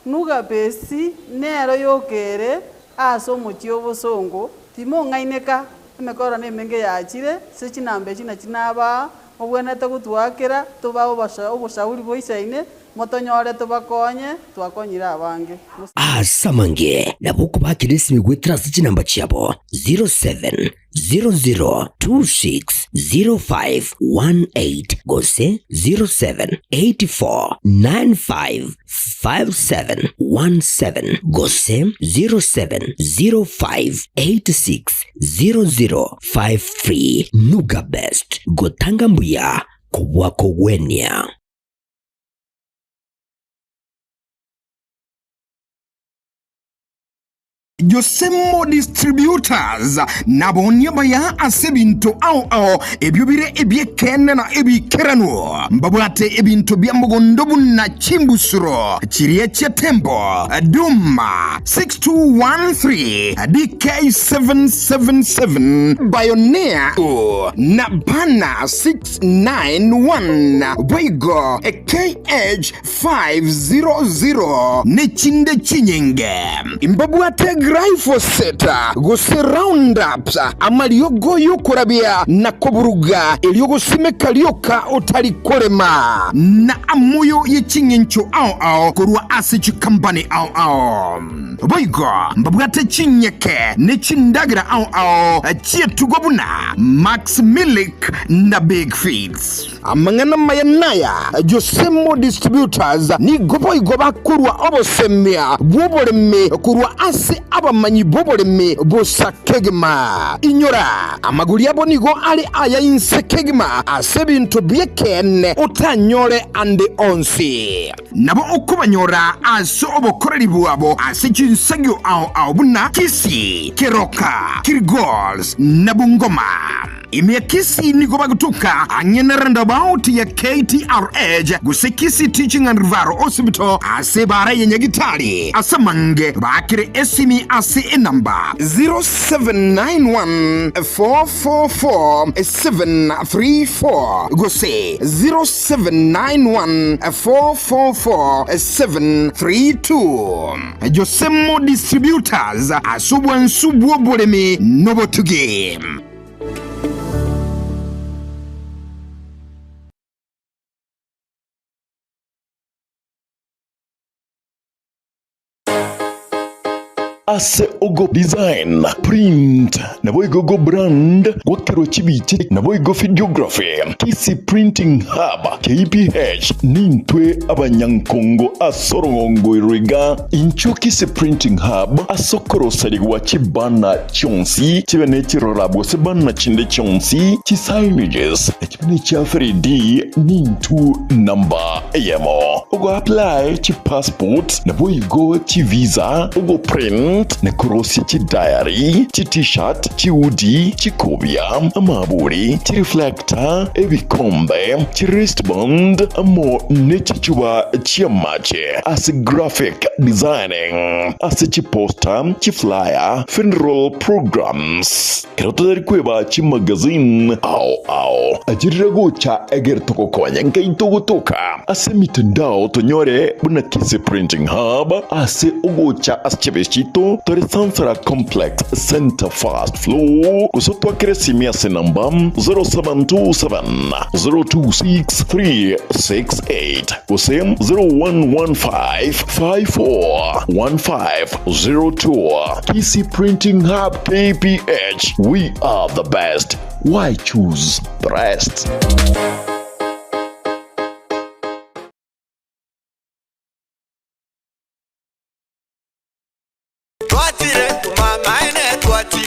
nuga besi nero yokere aso mochio bosongo timo ngaineka emekora nemenge yachire se chinambe chinaba obwenete gutwakera tuba oboshauri boisaine motonyore tubakonye twakonyira abange asamange nabuko bakirisi migwetira chinamba chiabo 0700260518 gose 0784955717 gose 0705860053 Nuga Best gotanga mbuya kubwako gwenia. Josemo Distributors nabonya baya asebinto ao ebyobire ebyekene na ebikerano mbabwate ebinto byambogondobu na chimbusuro chiriye chetembo Duma 6213 DK777 Bioneer na Bana 691 Boigo KH500 nechinde chinyenge mbabwate Glyphosate gose Roundups amaliogo yokurabia na koburuga eliogosimeka lioka otalikolema na amuyo yechinyencho ao korwa asichi kambani ao boigo mbabwate chinyeke nechindagira ao chietugobuna Max Milik na Big Feeds amangana mayanaya Josemo Distributors ni goboigo bakurwa obosemia bwoboleme kurwa asi abamanyi boboleme bosakegma inyora amaguli abo nigo ali aya insekegma asebintu byekene utanyore ande onsi nabo okubanyora aso obokoreri bwabo asichinsagyo ao buna kisi keroka kirgols nabungoma imekisi nigo bagutuka anyene roundabout ya KTRH gusekisi Teaching and Rivaro Hospital asebara yenyagitali asamange bakire esimi ase number 0791444734 gose 0791444732 Josemo Distributors asubwansubu boleme nobotuge. ase ogo design print nabo igogo brand gwakero chibiche nabo igo videography Kisi Printing Hub KPH nintwe abanyankongo asorongo iriga incho Kisi Printing Hub asokoro saligwa chibana chonsi chibene chirora bose bana chinde chonsi chi signages chibene cha 3D nintu number AMO ogo apply chi passport nabo igo chi visa ogo print na korosi chi diary chi t-shirt chi hoodie chi kobia amaburi chi reflector ebikombe chi wristband amo nechichuba chi amache as graphic designing as chi poster chi flyer funeral programs kerotari kweba chi magazine au ajirago cha eger toko kwanya nkai toka ase mitandao tonyore buna Kisi Printing Hub ase ogocha aschebeshito tore Sansara Complex Center Fast Flow kusotwa kresimi ase namba 0727 026 368 kusem 0115 541502 Kisi Printing Hub KPH. We are the best. Why choose the rest?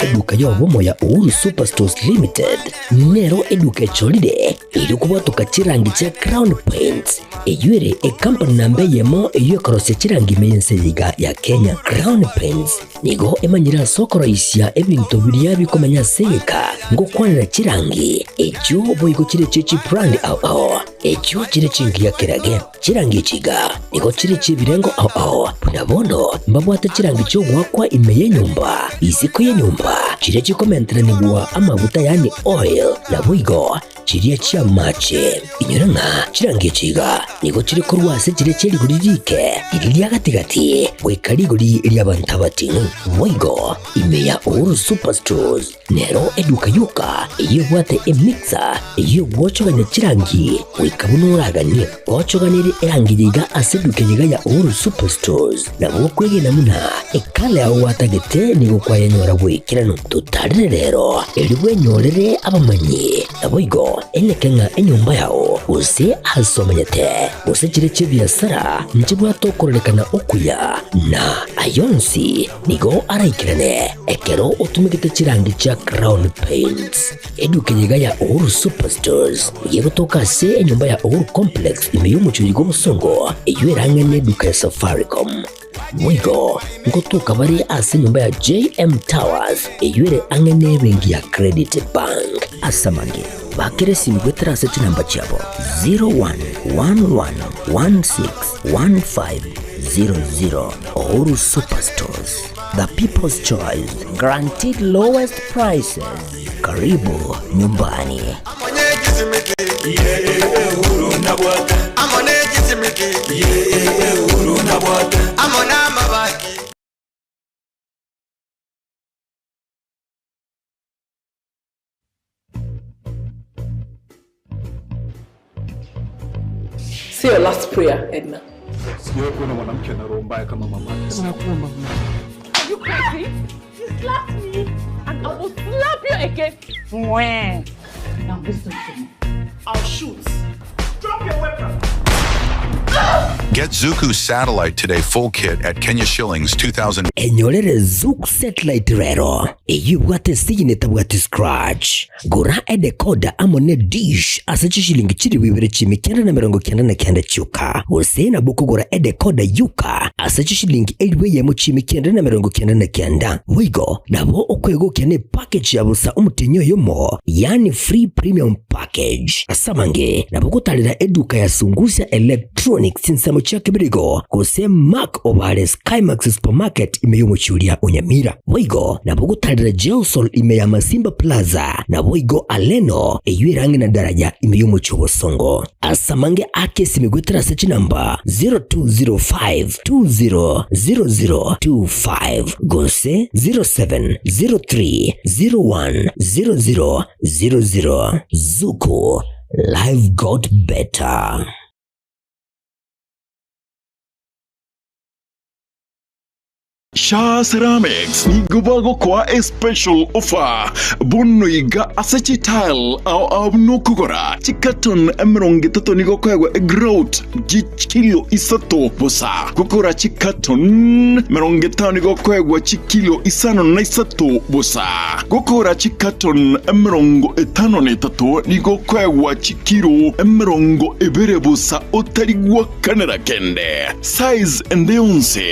Eduka yobomo ya Uhuru Superstores Limited nero eduka cholide ili kubwatuka chirangi cha Crown Paints eyure company nambe yemo eyo korose chirangi meyense ya Kenya. Crown Paints nigo emanyira sokoro isya ebintu biriya bikomanya seka ngo kwanira chirangi echo boyiko chire chichi brand au echo chire chingi ya kerage chirangi chiga nigo chire chibirengo au punabono mbabwata chirangi cyo gwakwa imeye nyumba iziko ye nyumba chire chikomentera nigwa amavuta yani oil na buigo chiriya chia mache inyuranga chirangi chiga nigo chire korwase chire chiri guririke iriya gatigati wekarigori lyabantabati buigo imeya Uhuru Superstores nero eduka yuka iyo bwate emixer iyo gwochoganya chirangi wekabunuragani gwochoganire erangiyiga aseduke yiga ya Uhuru Superstores nabo kwegena muna ekale aho watagete nigo kwayanyora gwikirano tutarire rero eliwe nyorere abamanyi naboigo enekenga enyumba yao use asomanyete use chire chibiasara nchibwa tokorekana okuya na ayonsi nigo araikirane ekero utumikite chirangi cha Crown Paints eduke yiga ya Uhuru Superstores yego toka se enyumba ya Uhuru Complex imeyumucho yigo musongo eyoerangane duka ya Safaricom Mwigo ngotuka bari ase nyumba ya JM Towers eyure angene bengi ya Credit Bank asamange bakere simgwetera seti namba chabo 0111161500 Uhuru Superstores, the people's choice, guaranteed lowest prices. Karibu nyumbani. Say your last prayer, Edna. Are you crazy? You slapped me and I will slap you again. Now listen to me. I'll shoot. Drop your weapon. Get Zuku Satellite Today full kit at Kenya shillings 2,000. Enyorere Zuku Satellite rero. Eyubwate sigine tabwate scratch. Gura decoder amone dish asachi shilingi chiri wibere chimi kenda na mirongo kenda na kenda chuka. Usena buku gura decoder yuka asachi shilingi eliwe yemo chimi kenda na mirongo kenda na kenda. Wigo nabo okwego kene package ya busa umutinyo yomo yani free premium package. Asamange nabo kutalira eduka ya Sungusia Electronics sinsamo chake birigo kuse Mark Ovale Skymax Supermarket imeyumo chulia Unyamira. Wigo nabo kutalira Gelsol imeya Masimba Plaza na Wigo Aleno eyue rangi na daraja imeyumo chubo songo. Asamange ake simigwetera sechi namba 0205200025 gose 0703010000. Zuku, life got better. Sha Ceramics ni gubago kwa a special offer bono iga asachi tile au no kugora chikaton emeronge tato ni gokwegwa growth kilo isato bosa gukora chikaton meronge tani gokwegwa kilo isano na isato bosa gukora chikaton emerongo etano ne tato ni gokwegwa kilo emerongo ebere bosa otarigwa kanera kende size endeonse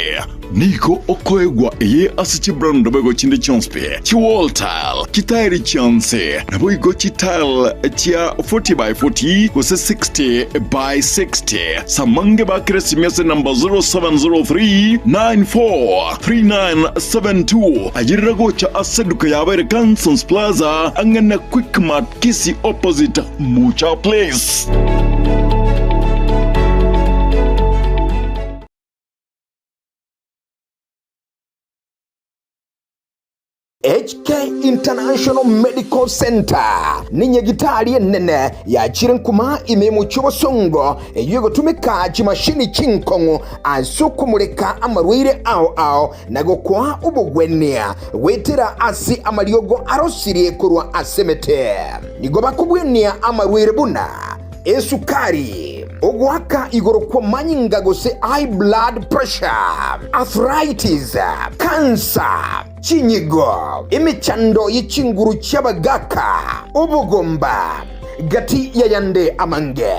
Niko okoegwa eye asichi brand bego chinde chonspe chi wall tile kitairi chance na boigo chi tile chia 40 by 40 kose 60 by 60 samange ba kresi mese number 0703 943972 ajira gocha aseduka yabere Kansons Plaza angana Quick Mart Kisi opposite Mucha Place. HK International Medical Center ni nyagitari nene ya chirenkuma imemu chobosongo yugo tumika chimashini chinkongo ansukumuleka amarwire ao nago kwa ubugwenia wetera asi amariogo arosirie kurwa asemete nigoba kubwenia amarwire buna esukari ogwaka igoro kwa manyinga gose high blood pressure, arthritis, cancer, chinyigo, imichando yichinguru chabagaka, ubugomba, gati yayande amange.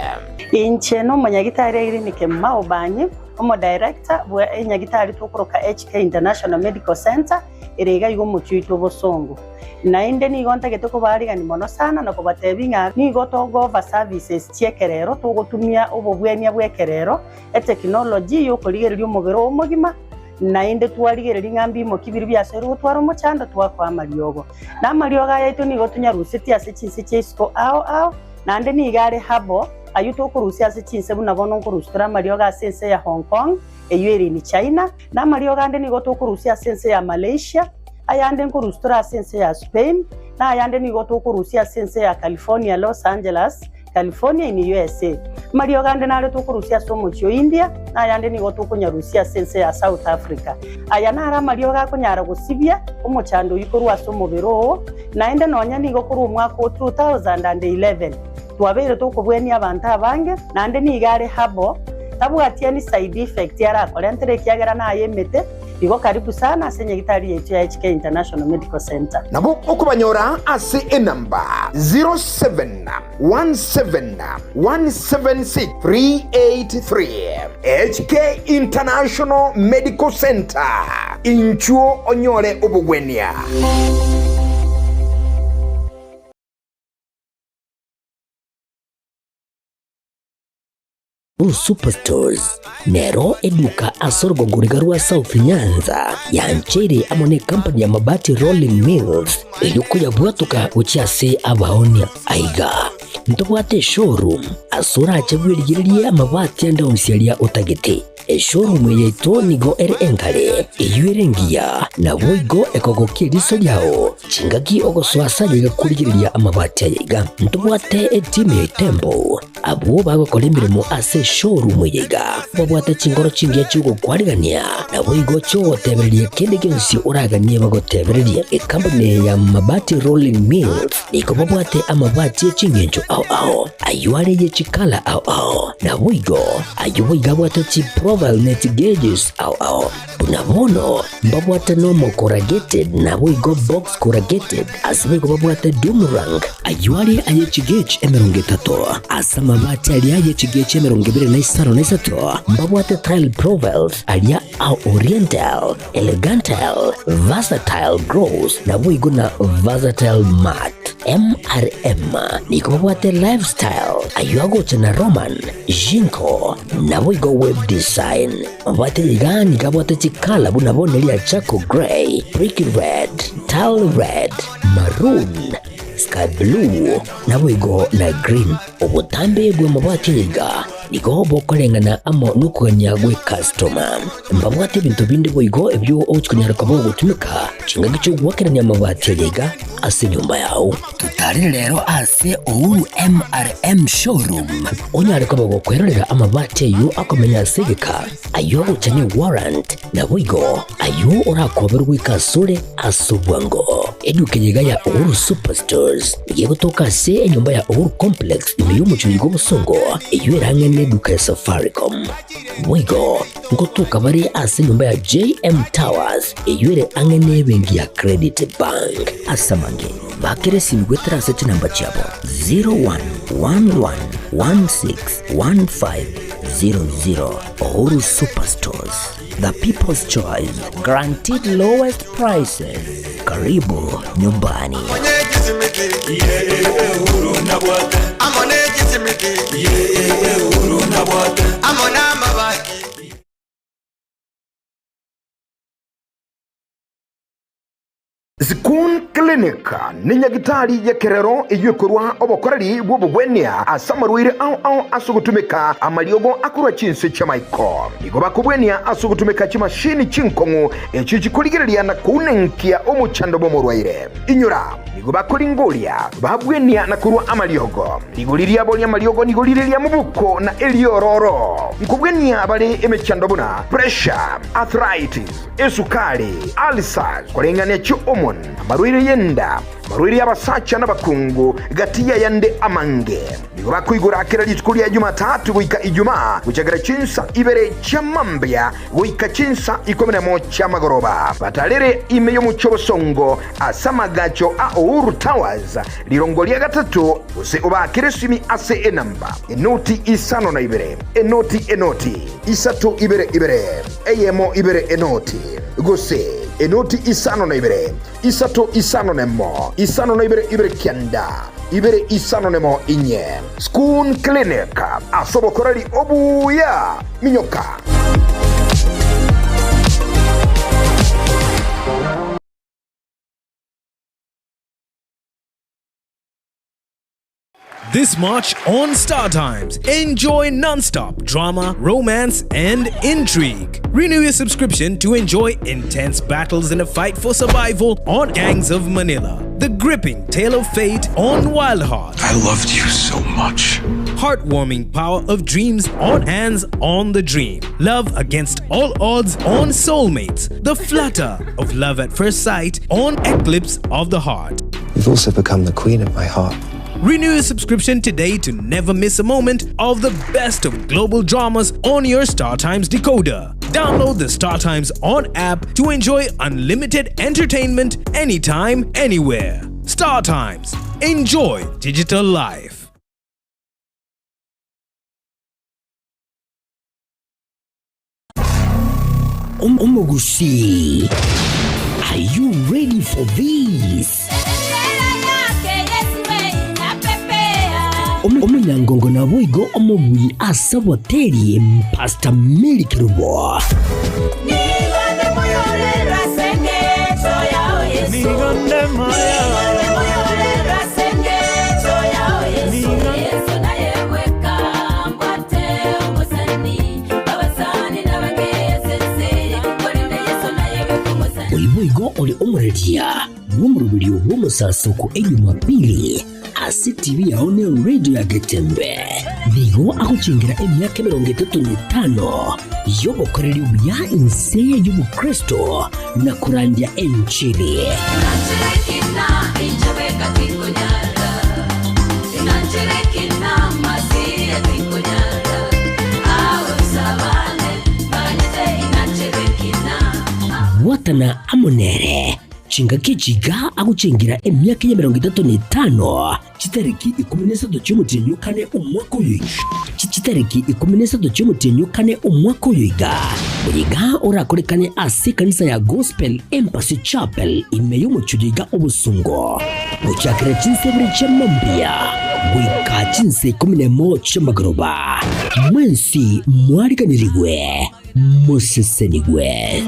Inche no manyagitari irinike maobanyi, omo director bwa nyagitari tukoroka HK International Medical Center irega yugo muchuito bosongo. Na inde ni gonta getoko bariga ni mono sana na kubatebinga ni goto gova services chiekerero tugotumia obobwenia bwekerero technology yo kuligererio mubero omugima na inde twarigereria ngambi mo kibiru byasero twaro muchanda twakwa amariogo na amariogo yaitu ni gotunya rusiti ase chinse chesko ao na inde ni gare habo ayuto kurusia ase chinse buna bono kurustura amariogo asense ya Hong Kong eyeri ni China na amariogo ande ni goto kurusia asense ya Malaysia ayande nkurustura sense ya Spain na ayande ni goto kurusia sense ya California, Los Angeles, California in USA. Mario gande na leto kurusia somo chio India na ayande ni goto kunyarusia sense ya South Africa. Ayana ara Mario ga kunyara gusibia umuchando yikorwa somo bero na ende nonya ni gokuru mwaka 2011. Twabere to kubweni abantu abange na ande ni gare habo tabuatia ni side effect yara kolentere kiagera na ayemete Igo karibu sana asenye gitari yetu ya HK International Medical Center. Nabo okubanyora ase enamba 0717176383 HK International Medical Center inchuo onyore obugwenia. Superstores Nero eduka asorgo gurigarua South Nyanza yanchere amone company ya mabati Rolling Mills eluku ya buatuka uchiase abaonia aiga ntobwate showroom asura achagwirigiria amabati anda umsialia utagete showroom yeto nigo ere engale eyuerengia na boigo ekogokie riso yao chingaki ogoswasa yiga kurigiriria amabati aiga ntobwate team tempo abo bago kolemiremo ase showroom yiga babwate chingoro chingia chugo kwarigania na boigo cho tebereria kende gensi uraganie bago tebereria company ya mabati Rolling Mills niko babwate amabati chingencho ao ayuare ye chikala ao na boigo ayuiga bwate chi profile net gauges ao unabono babwate normal corrugated na boigo box corrugated asbego babwate Dumerang ayuare aye chigage emeronge tato asama mabati alia ye chigage emeronge bere na isaro na isato babwate tile profiles alia au oriental elegantal versatile gross na boigo na versatile mat MRM niko babwate lifestyle ayuago chana Roman Jinko na boigo web design babwate ligani kabwate chikala buna bonelia Chaco Grey, Brick Red, Tile Red, Maroon, Sky Blue na boigo na Green obutambe bwe mabati liga nigo bokorengana amo nukuganya gwe customer mbabwate bintu bindi boigo ebyo ochikunyara kabo gutumika chinga gicho gwakeranya amabati yega ase nyumba yao tutari rero ase Uhuru MRM showroom onyare kabo gukwerera amabati yo akomenya asegeka ayo uchanye warrant na boigo ayo urakoberwa ikasure asubwango edukanyega ya Uhuru Superstores yego toka se nyumba ya Uhuru Complex imiyo muchuligo busongo iyo erangene duka ya Safaricom boigo ngotuka bari ase nyumba ya JM Towers iyo ere angene bengi ya Credit Bank asamange bakere simgwetra ase namba chabo 0111161500 Uhuru Superstores, the people's choice, guaranteed lowest prices. Karibu nyumbani. Zikun Clinic ni nyagitari ya kerero iyukurwa obokorari bw'obugwenia asamarwire au asugutumika amaliogo akurwa chinse cha maiko nigo bakubwenia asugutumika chimashini chinkongu echi chikuligiriria na kunenkia omuchando bomorwaire inyura nigo bakulingolia babwenia na kurwa amaliogo nigoliria bolia amaliogo nigoliria mubuko na eliororo nkubwenia bali emechando buna pressure arthritis esukari ulcers kolengania chuomon amarwire yenda marwiri abasacha n'abakungu gatiya yande amange nigo bakwigura akira litukulia Jumatatu guika Ijumaa guchagara chinsa ibere chamambya guika chinsa 11 chamagoroba batalere imeyo muchobosongo asamagacho a Uhuru Towers lirongolia gatatu use ubakire simi ase enamba enoti isano na ibere enoti isato ibere eyemo ibere enoti gose enoti isano na ibere isato isano nemo isano na ibere kianda ibere isano nemo inye Zikun Clinic asobokorari obuya minyoka. This March on Star Times, enjoy non-stop drama, romance, and intrigue. Renew your subscription to enjoy intense battles in a fight for survival on Gangs of Manila. The gripping tale of fate on Wild Heart. I loved you so much. Heartwarming power of dreams on Hands on the Dream. Love against all odds on Soulmates. The flutter of love at first sight on Eclipse of the Heart. You've also become the queen of my heart. Renew your subscription today to never miss a moment of the best of global dramas on your Star Times decoder. Download the Star Times On app to enjoy unlimited entertainment anytime, anywhere. Star Times. Enjoy digital life. Omogusi, are you ready for this? Omunyangongo na boigo omobui asaboteri Pastor Mary Kirubo. Boigo oli omuredia bumurubiri obumusasuku enyumapili ase TV yaone radio ya Getembe nigo akuchingira emyaka 35 yobokoreri ubuya inseye y'ubukristo na kurandia enchili watana amonere chinga kichiga akuchingira emyaka ya 35 chitariki 13 cy'umutenyukane umwaka uyu chitariki 13 cy'umutenyukane umwaka uyiga buyiga urakorekane ase kanisa ya Gospel Embassy Chapel imeyo mucyugiga ubusungo bucyakira chinsebiri cy'amambia bwika chinse 11 cy'amagoroba mwensi mwariganirigwe musesenigwe.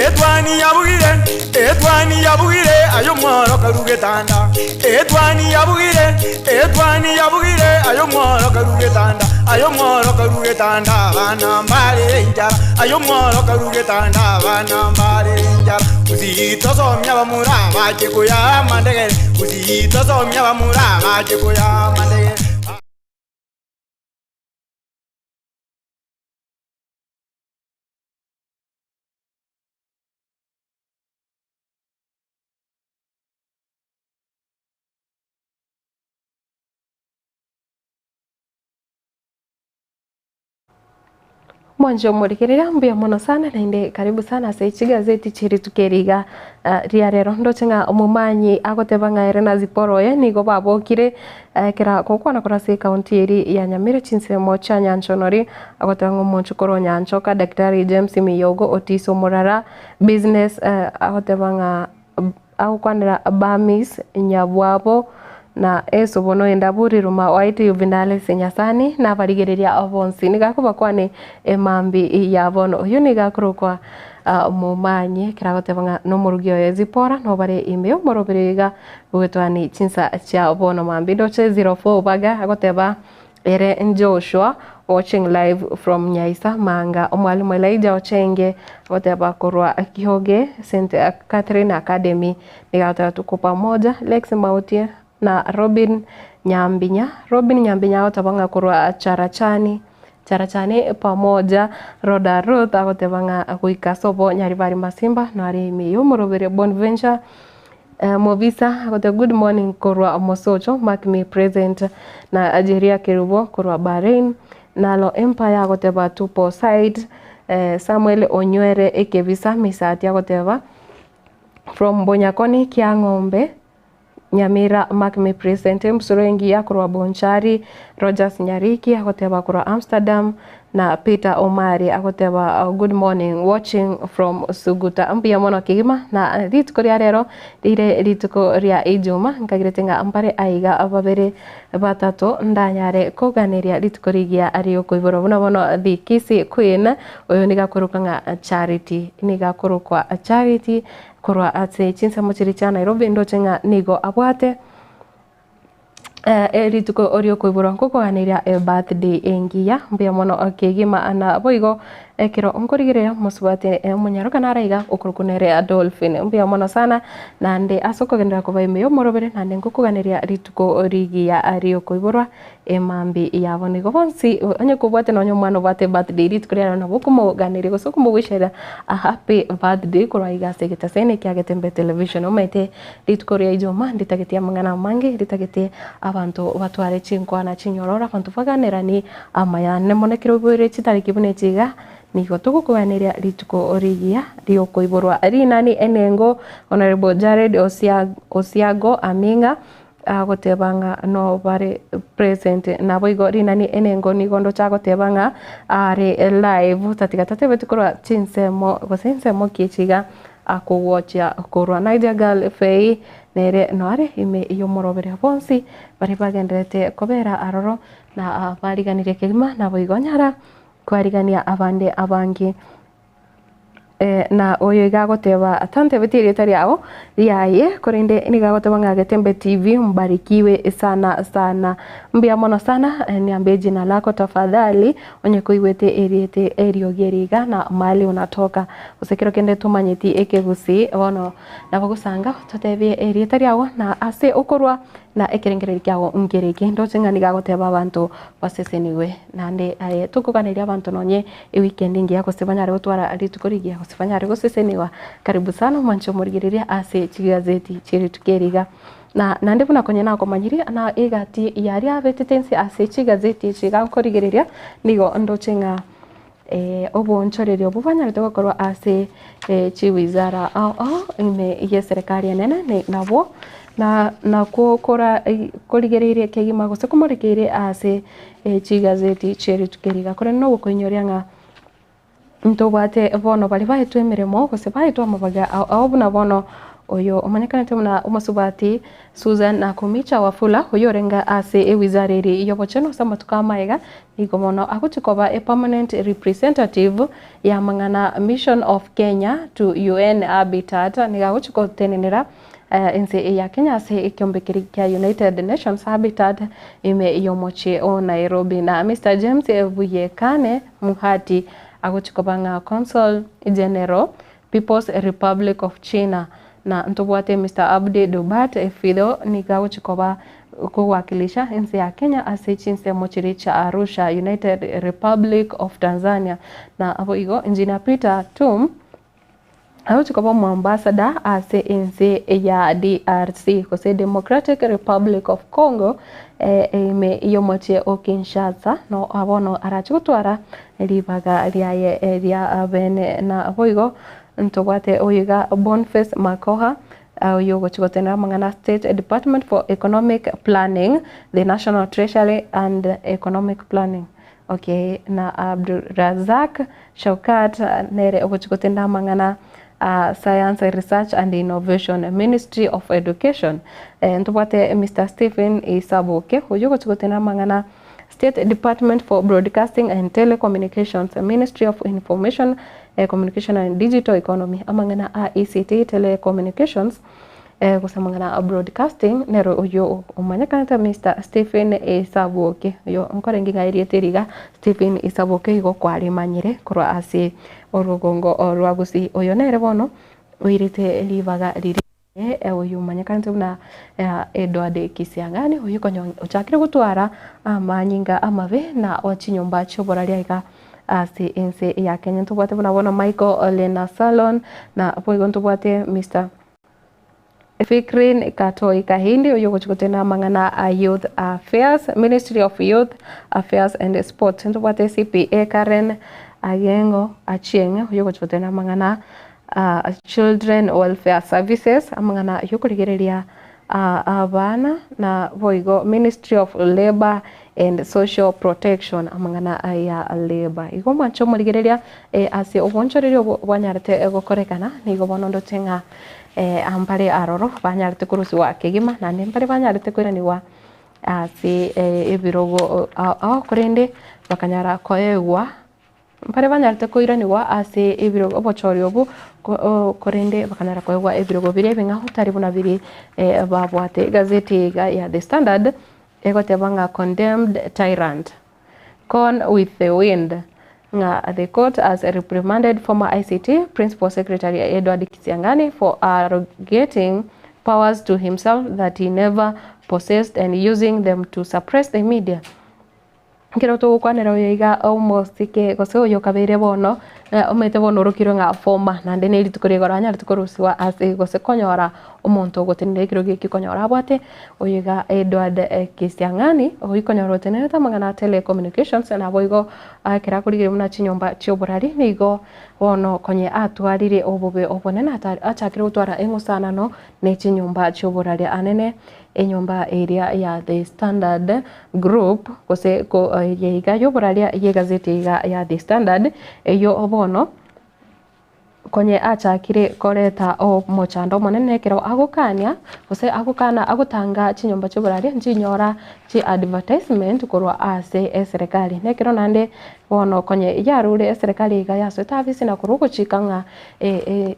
etwani yabugire ayo mworo karugetanda etwani yabugire ayo mworo karugetanda bana mbare njara ayo mworo karugetanda bana mbare njara uzito somya bamura baje kuya mandegere uzito somya bamura baje kuya mandegere. Mwanjo murikirira mbia mono sana na inde karibu sana saichi gazeti chiri tukeriga ria rero ndocenga umumanyi agotebanga erena ziporoye nigo babokire kira kokwana kurase county eri ya Nyamira chinsemo cha Nyanchonori agotanga umunchukoro Nyanchoka Daktari James Miyogo Otiso Murara business agotebanga agokwanira Bamis Nyabwabo na eso bono endaburi ruma waiti yuvinale senyasani na barigereria avonsi nigakuba kwane emambi ya bono yuni gakurukwa mumanyi kiragotebanga no murugio yezipora no bare imeo moroberiga bugetwani chinsa cha bono mambi doche 04 baga agoteba ere Joshua watching live from Nyaisa Manga omwalimu Elijah Ochenge agoteba korwa Kihoge St Catherine Academy nigatatu tuko moja Lex Mautie na Robin Nyambinya otabanga kurwa Charachani pamoja Roda Ruth agotebanga kuika sobo Nyaribari Masimba na ari miyo morobere Bonventure Movisa agote good morning kurwa Mosocho mark me present na Ajeria Kerubo kurwa Bahrain nalo Empire agoteba tupo side Samuel Onywere ekebisa misati agoteba from Bonyakoni Kiang'ombe Nyamira mark me present msurengi ya kurwa Bonchari Rogers Nyariki agoteba kurwa Amsterdam na Peter Omari agoteba good morning watching from Suguta ambia mono kigima na ritko ria rero rire ritko ria ijuma nkagiretenga ampare aiga ababere batatu ndanyare koganiria ritko rigia ario kuiboro bono thikisi kwina oyo nigakurukanga charity kurwa ate chinsa mochiri cha Nairobi ndocenga nigo abwate rituko orio kuibura nkukoganiria birthday engia mbia mono akigima ana boigo ekiro onkorigireya musubate munyaruka naraiga okurukunere Adolphine mbia mono sana nande asokogendera kuba imeyo morobere nande nkukoganiria rituko rigia ario kuibura emambi yabo nigo bonsi onye kubwate nonyo mwana bate birthday rituko ria na bokumoganiria gosokumo wishera a happy birthday kuraiga segeta sene kyagetembe television omete rituko ria ijoma nditagetia mangana mange nditagetia abantu batware chinkwana chinyorora abantu baganira ni amayane monekiro bwire chitariki bune chiga nigo tugukuganiria rituko origia rio kuiborwa rinani enengo Honorable Jared Osiago Aminga agotebanga no bare present na boigo rinani enengo nigondo chagotebanga are live tatigatate betukura chinsemo kichiga akuwatcha korwa Niger Girl Fei nere noare ime iyo morobere bonsi bari bagendrete kobera aroro na bariganire kegima na boigo nyara kwarigania abande abangi na oyo igagoteba atante betiri tari aho riaye korinde nigagoteba ngagetembe TV mbarikiwe sana mbia mono sana niambie jina lako tafadhali onye kuiwete eriete eriogeriga na mali unatoka usekiro kende tumanyiti ekegusi wono nabagusanga totebie eriete tari aho na ase okorwa na ekerengereri kyago ngereke ndocenga nigagoteba abantu baseseniwe nande tukuganiria abantu nonye weekend ngia kosebanyare gutwara ritukorigia kosebanyare goseseniwa karibu sana mwancho murigiriria ase chigazeti chiri tukeriga na nande buna konye na komanyiria na egati yari avetetensi ase chigazeti chiga korigiriria nigo ndocenga obonchoreri obubanyare tokorwa ase chiwizara ime ye serikali nene nabo na kukora korigereire kegima gose kumurikire ase chigazeti cheri tukeriga kore no gukonyoria nga ntobate bono bali baitwe miremo gose baitwa mabaga abuna bono oyo omanyakanete muna umasubati Susan Nakumicha Wafula oyo renga ase wizariri yobocheno sama tukamaega igomono akuchikoba a permanent representative ya mangana Mission of Kenya to UN Habitat nigaguchiko tenenera nse ya Kenya ase ikiombekeri kya United Nations Habitat ime yomoche o Nairobi na Mr. James Buyekane Muhati aguchikobanga Consul General People's Republic of China na ntobwate Mr. Abdi Dubat Fido nigaguchikoba kuwakilisha nchi ya Kenya ase chinse mochiri cha Arusha United Republic of Tanzania na hapo igo Engineer Peter Tum aguchikoba Mombasa ase nchi ya DRC kose Democratic Republic of Congo ime yomoche o Kinshasa no abono arachigutwara ribaga ria bene na hapo igo ntobwate oyiga Boniface Makoha yogo chigotena mangana State Department for Economic Planning, the National Treasury and Economic Planning. Okay, na Abdurazak Shaukat nere ogo chigotena mangana Science Research and Innovation Ministry of Education. Ntobwate Mr. Stephen Isaboke yogo chigotena mangana State Department for Broadcasting and Telecommunications, Ministry of Information, Communication and Digital Economy, amangana ICT Telecommunications, kusamangana Broadcasting, nero uyo umanyakanta Mr. Stephen Isaboke, yo nkorengi ngairie teriga Stephen Isaboke igo kwari manyire kurwa ase orugongo orwagusi oyo nere bono uirite livaga riri uyu manyakante na Edward Kisiangani uyu konyo uchakire gutwara amanyinga amave na wachinyomba choboralia iga ase ense ya Kenya ntubwate bona Michael Lena Salon na poigo ntubwate Mr. Fikrin Katoi Kahindi uyu gochikotena mangana Youth Affairs, Ministry of Youth Affairs and Sport ntubwate CPA Karen Agengo Achieng uyu gochikotena mangana Children Welfare Services amangana yukurigereria abana na boigo Ministry of Labor and Social Protection amangana ya labor igo mancho murigereria ase obonchoreri obwanyarete gokorekana nigo bonondo tenga ampare aroro banyarete kurusi wa kegima na nempare banyarete kwiraniwa ase ebirogo akorende bakanyara koegwa mpare banyarete koiraniwa ase ebirogo obochori obu korende bakanara koegwa ebirogo bire benga hutari buna biri babwate gazeti ya The Standard egotebanga condemned tyrant con with the wind nga the court has reprimanded former ICT Principal Secretary Edward Kisiangani for arrogating powers to himself that he never possessed and using them to suppress the media. Kero to kwanera yoiga almost ke goso yo kabere bono omete bono rukiro nga forma na ndene litukore goranya litukorusiwa ase gose konyora omonto gotenere kiro giki konyora bwate oyiga Edward Kisiangani oyikonyora tenere tamangana telecommunications na boigo akira kurigire muna chinyomba chioborari nigo bono konye atwarire obobe obonena achakire utwara engusana no ne chinyomba chioborari anene enyomba area ya The Standard Group kose ko yeiga yoboraria ye gazeti ya The Standard eyo obono konye achakire koreta o mochando monene kero agukania kose agukana agutanga chinyomba choboraria njinyora chi advertisement korwa ase serikali nekero nande bono konye yarure serikali ga yaso tabisi na kuruko chikanga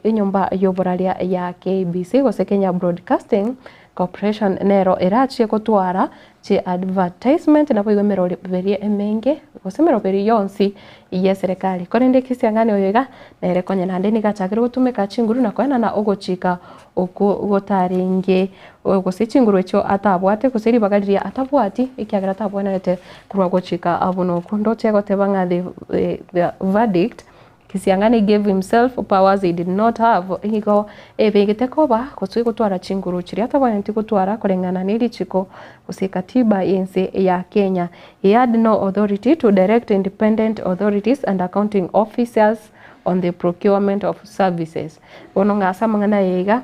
enyomba yoboraria ya KBC kose Kenya Broadcasting Corporation nero erachie kotwara chi advertisement na boigo mero berie emenge gosemero beri yonsi ya serikali korende Kisiangani oyoga nere konye nande nigachakire gutumika chinguru na kwana na ogochika oko gotaringe ogose chinguru echo atabwate kuseri bagaliria atabwati ikiagira tabwanete kurwa gochika abuno kundo chego tebanga the verdict Kisiangani gave himself powers he did not have. Higo ebegete koba kutui kutwara chinguru chiri atabwaneti kutwara kurengana nili chiko kusikatiba yense ya Kenya. He had no authority to direct independent authorities and accounting officers on the procurement of services. Bononga samangana yega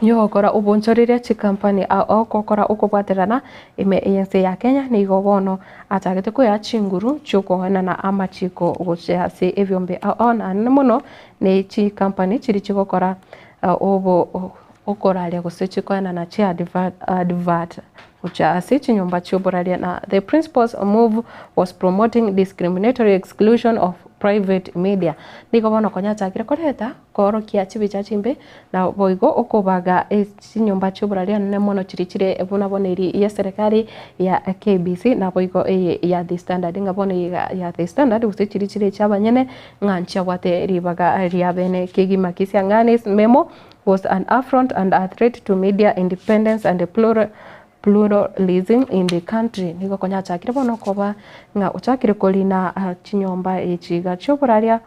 yo kora ubonchorire chi company au kokora ukobwaterana ime yense ya Kenya ni gobono atagete ko ya chinguru chuko na amachiko goche ase evyombe on muno ne chi company chiri chikokora obo okoralia kusichikwana na chia advert ucha asichi nyumba chioboralia na the principal's move was promoting discriminatory exclusion of private media niko bono konyata kire koreta koro kia chibicha chimbe na boigo okobaga nyumba chioboralia ne mono chirichire ebuna boneri ya serikali ya KBC na boigo ya the standard ngabone ya the standard usichirichire chabanyene ngancha wate ribaga riabene kigima kisianganis memo was an affront and a threat to media independence and pluralism in the country. Niko konya chakire bono koba nga uchakire kolina chinyomba echiga choboraria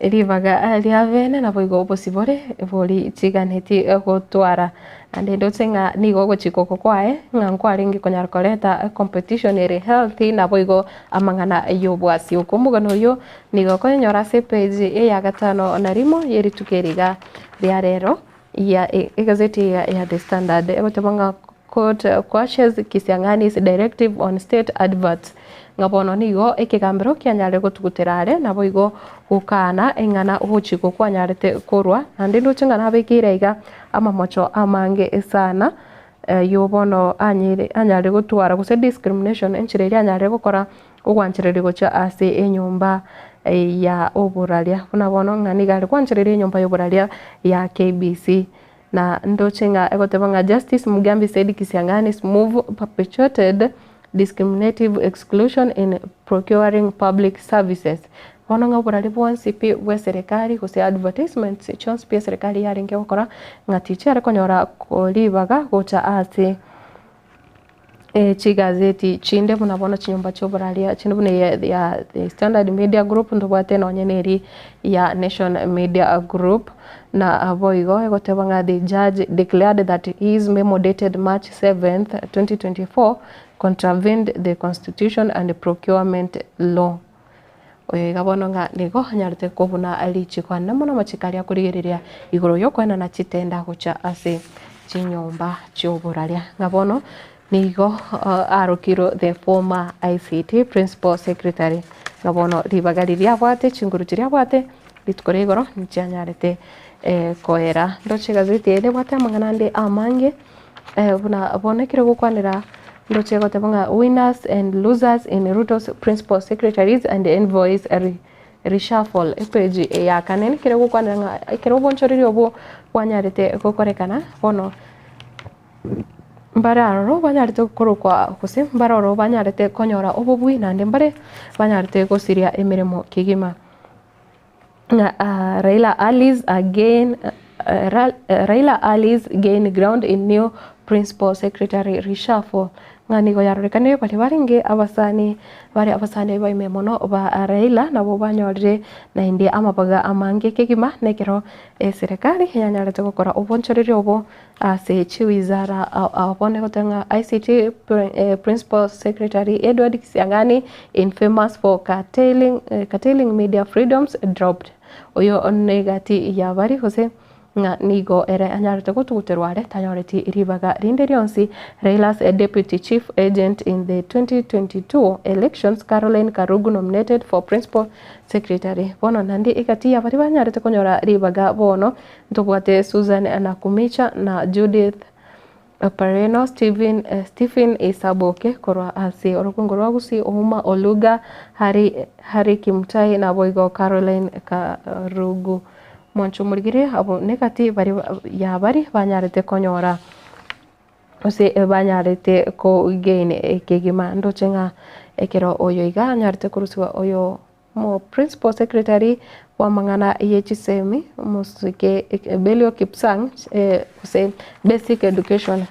rivaga riavene na boigo posibore boli chiganeti gotwara ande ndotsenga nigo gochikoko kwae nga nkwaringi konya koleta competition ere healthy na boigo amangana yobwasi ukomugano yo nigo konyora se page ya gatano na rimo yeri tukeriga ria rero ya gazeti ya The Standard ebotebanga court quashes Kisiang'ani's directive on state adverts ngabono nigo ekigambiro kianyare gotuguterare nabo igo gukana engana ubuchiko kwanyarete korwa andi nduchinga nabekire iga amamocho amange sana yobono anyare gutwara guse discrimination enchireri anyare gukora ugwanchireri gocha ase enyumba ya oburalia unabono ngani gari kwanchireri enyumba yoburalia ya KBC na ndochenga egotebanga Justice Mugambi said Kisiang'ani's move perpetuated discriminative exclusion in procuring public services. Wananga burali bwansi pi we serikali kuse advertisements chons pi serikali yaringe okora ngatiche arekonyora kolibaga gocha ase chigazeti chinde munabona chinyumba choboralia chinde bune ya The Standard Media Group ndobwate nonyeneri ya Nation Media Group na avoigo egotebanga the judge declared that his memo dated March 7th 2024 contravened the constitution and the procurement law. Oyo gabono nga nigo nyarite kubuna alichi kwa namono machikalia kurigiriria igoro yokwena na chitenda gucha ase chinyomba choboralia ngabono nigo arokiro the former ICT principal secretary ngabono ribagariria bwate chinguruchiria bwate litukore igoro nichanyarite koera ndoche gazeti ede bwate manganande amange buna bonekire gukwanira ndoche gotebanga winners and losers in Ruto's principal secretaries and envoys reshuffle page ya kanene kire gukwanira kire bonchoriri obo wanyarite gokorekana bono mbararo banyarite korokwa kuse mbararo banyarite konyora obobui nande mbare banyarite gosiria emiremo kigima Raila Allies gain ground in new principal secretary reshuffle ngani go yarekane bali baringe abasani ba imemono ba Raila nabo banyorire na indi amabaga amange kegima nekero serikali yanyarete gukora obonchorere obo ase chiwizara abone gotanga ICT principal secretary Edward Kisiang'ani, infamous for curtailing media freedoms, dropped. Oyo negati ya bari hose nga nigo ere anyarete gotuguterware tanyoreti iribaga rinderionsi Raila's deputy chief agent in the 2022 elections Caroline Karugu nominated for principal secretary. Bono nandi ikati ya bari banyarete konyora ribaga bono ntobwate Susan Nakumicha na Judith Pareno Stephen Isaboke korwa ase orokungorwa gusi Ouma Oluga Hari Kimtai na boigo Caroline Karugu Moncho murigire abo nekati bari banyarete konyora ose banyarete ko gain ekegima ndochenga ekero oyo iga nyarete kuruswa oyo mo principal secretary wa mangana yechisemi musike Belio Kipsang ose basic education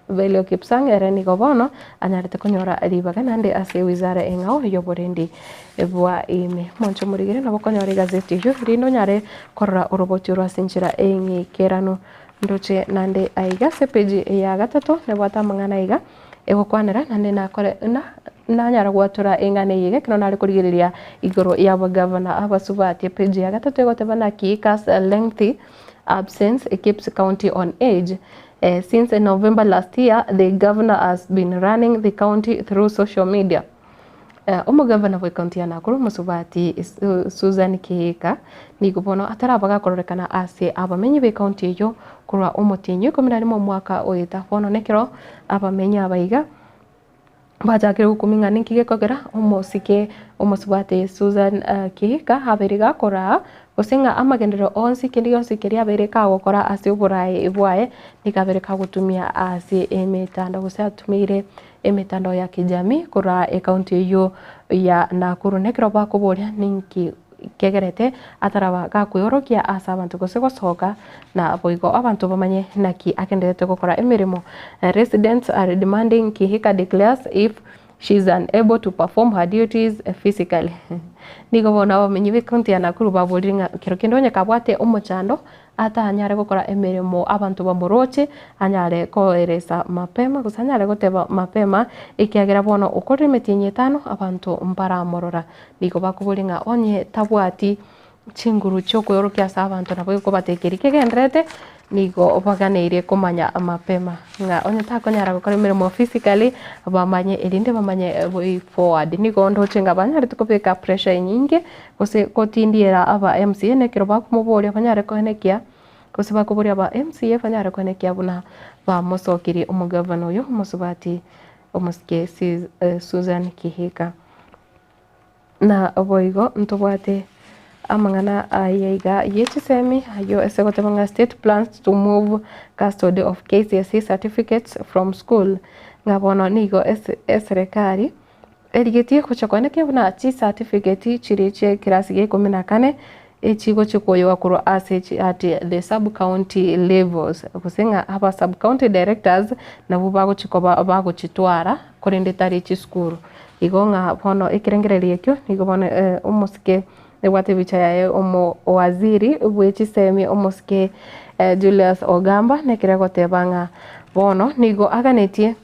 Belio Kipsang ereni gobono anyarete konyora ribaga nande ase wizara engao yoborendi ebwa ime moncho murigire nabo konyora gazeti yo rino nyare korra oroboti rwasinchira engi kerano ndoche nande aiga sepeji ya gatato nebwata mangana iga egokwanera nande nakore na nyara gwatura engane yige kino nari kurigiriria igoro yabo governor abasubati peji ya gatato egotebana kikas lengthy absence keeps county on edge. Since November last year, the governor has been running the county through social media. umugavana wa kaunti ya Nakuru musubati Susan Kihika nigo bono atarabaga kororekana ase abamenyi be kaunti yo kurwa umutinyu 11 mwaka oyita bono nekero abamenyi abaiga bajakire gukuminga ninkige kogera umusubati Susan Kihika haberiga kora usenga amagendero onsi kindi yonsi kiria bereka gukora ase uburaye ibwaye nikabereka gutumia ase emetanda gusatumire emetando ya kijamii kura akaunti yo ya Nakuru nekero bakuboria ninki kegerete ataraba gakwiyorokia asa abantu gose gosoka na boigo abantu bamanye naki akenderete gukora emirimo. Residents are demanding Kihika declares if she is unable to perform her duties physically. Nigo bona bamenyi be kaunti ya Nakuru baburinga kiro kindonya kabwate umuchando ata anyare gukora emirimo abantu bamoroche anyare koeresa mapema gusanyare goteba mapema ikiagera bono ukore metinye 5 abantu mbara morora nigo bakuburinga onye tabwati chinguru choko yorokia sa abantu nabo ko batekeri kegendrete nigo baganire kumanya mapema nga onye takonyara gukora emirimo physically bamanye elinde bamanye way forward nigo ndo chenga banyare tukopeka pressure nyingi kose kotindiera aba MCA nekiro bakumuboria banyare kohenekia kose bakuboria aba MCA banyare kohenekia buna ba musokiri umugavana uyo musubati umuske Susan Kihika na boigo ntobwate amangana ayaiga yechisemi ayo esegotebanga state plans to move custody of KCSE certificates from school ngabono nigo serikali erigetie kuchakwaneke buna chi certificate chiriche kirasi ge 14 echigo chikoyo akuru ase at the sub county levels kusenga aba sub county directors nabo bago chikoba bago chitwara korende tari chiskuru igonga bono ekirengererie kyo nigo bono umuske wate bicha yae waziri bwechisemi umuske Julius Ogamba nekire gotebanga bono nigo aganetie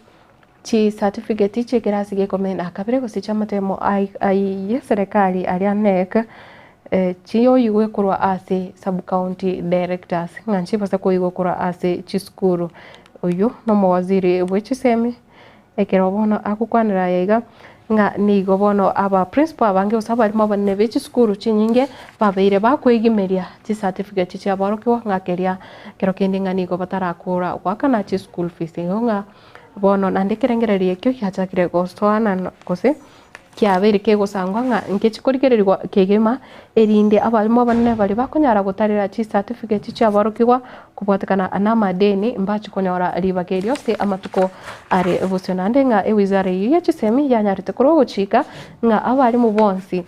chi certificate chi kirasi ge komenda akabire gusicha matemo ai serikali aria nek chiyo yiwe kurwa ase sub county directors nganchi basa ko yiwe kurwa ase chiskuru uyu no mawaziri wechisemi ekero bono akukwanira yega nga nigo bono aba principal abange usaba ari mabane bechi skuru chinyinge babeire bakwegimeria chi certificate chi abarokiwa ngakeria kero kendinga nigo batarakura gwakana chi school fees nga bono nandikerengererie kyo kyachakire gostwana kose kyabere kegosangwa nga nkechikorigererwa kegema erinde abalimo banne bali bakonyara gutarira chi certificate chi abarokiwa kubwatikana anamadeni mbachi konyora ribagerio se amatuko are busonande nga ewizara yiye chisemi yanyarite kuro guchika nga abali mu bonsi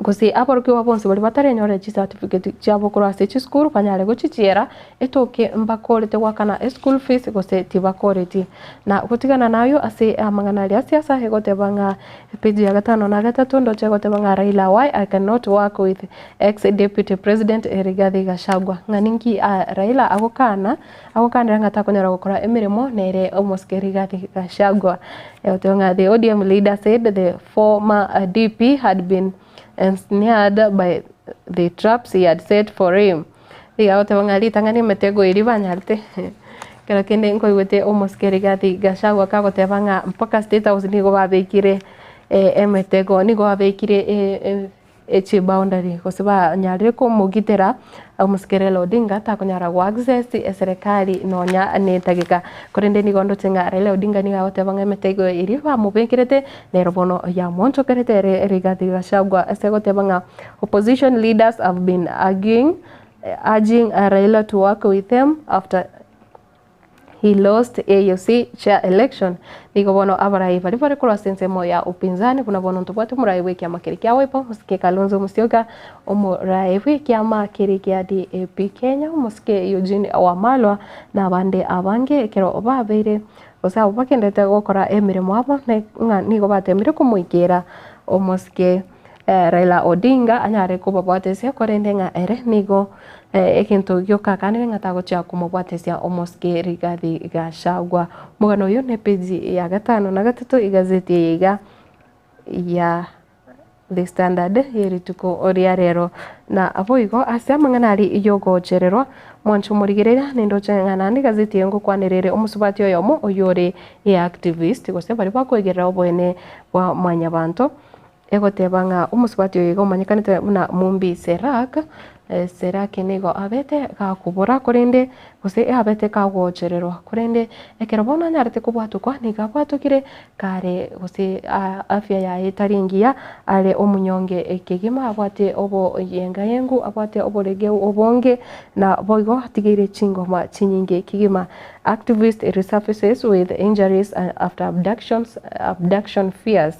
gosi abarokiwa bonsi bali batarenyora chi certificate chabo kuro se chiskuru panyare guchichera etoke mbakorete wakana school fees gose tibakoreti na kutigana nayo ase amangana ya siasa hegotebanga page ya 5 na 3 ndo chegotebanga Raila why I cannot work with ex deputy president Rigathi Gachagua nganinki Raila agokana ngata konyara gukora emirimo nere umuske Rigathi Gachagua yotonga the ODM leader said the former DP had been ensnared by the traps he had set for him. Igotebanga litangani metego iribanyarte kero kende nkoigwete umuske Rigathi Gachagua kagotebanga mpaka state house nigo babekire emetego nigo babekire echi boundary kosiba nyarire ko mugitera umuskere Odinga takonyara gwa access serikali nonya netagika korende nigo ndo tenga Raila Odinga niga gotebanga emetego iri bamubekirete nerobono ya monto kerete Rigathi Gachagua esegotebanga opposition leaders have been urging Raila to work with them after he lost AUC chair election. Nigo bono abarai bari kura sense moya upinzani kuna bono ntobwate murai wiki amakiri kya wepo musike Kalonzo Musyoka umurai wiki amakiri kya DAP Kenya musike Eugene Wamalwa na bande abange kero babeire osa bakendete gukora emirimo abo nigo batemire kumuikira omusike Raila Odinga anyare kubabwatesia korendenga ere nigo ekintu gyoka kanire ngatago cha kumubwatesia omuske Rigathi Gachagua mugano yo ne page ya 5 na 3 igazeti yiga ya The Standard yerituko oria rero na aboigo ase amanganari iyogochererwa mwancho murigerera nindo chengana ndi gazeti yengo kwanirere omusubati oyomo oyore ya activist gose bari bakwegerera obwene bwa manyabanto egotebanga omusubati oyigo manyikanite na Mumbi Serak Serak nigo abete gakubura kurinde gose abete kagochererwa kurinde ekerobona nyarete kubwatukwa nigabwatukire kare gose afya ya etaringia ale omunyonge ekegima abwate obo yenga yengu abwate oborege obonge na boigo tigire chingoma chinyinge kigima. Activist resurfaces with injuries after abduction fears.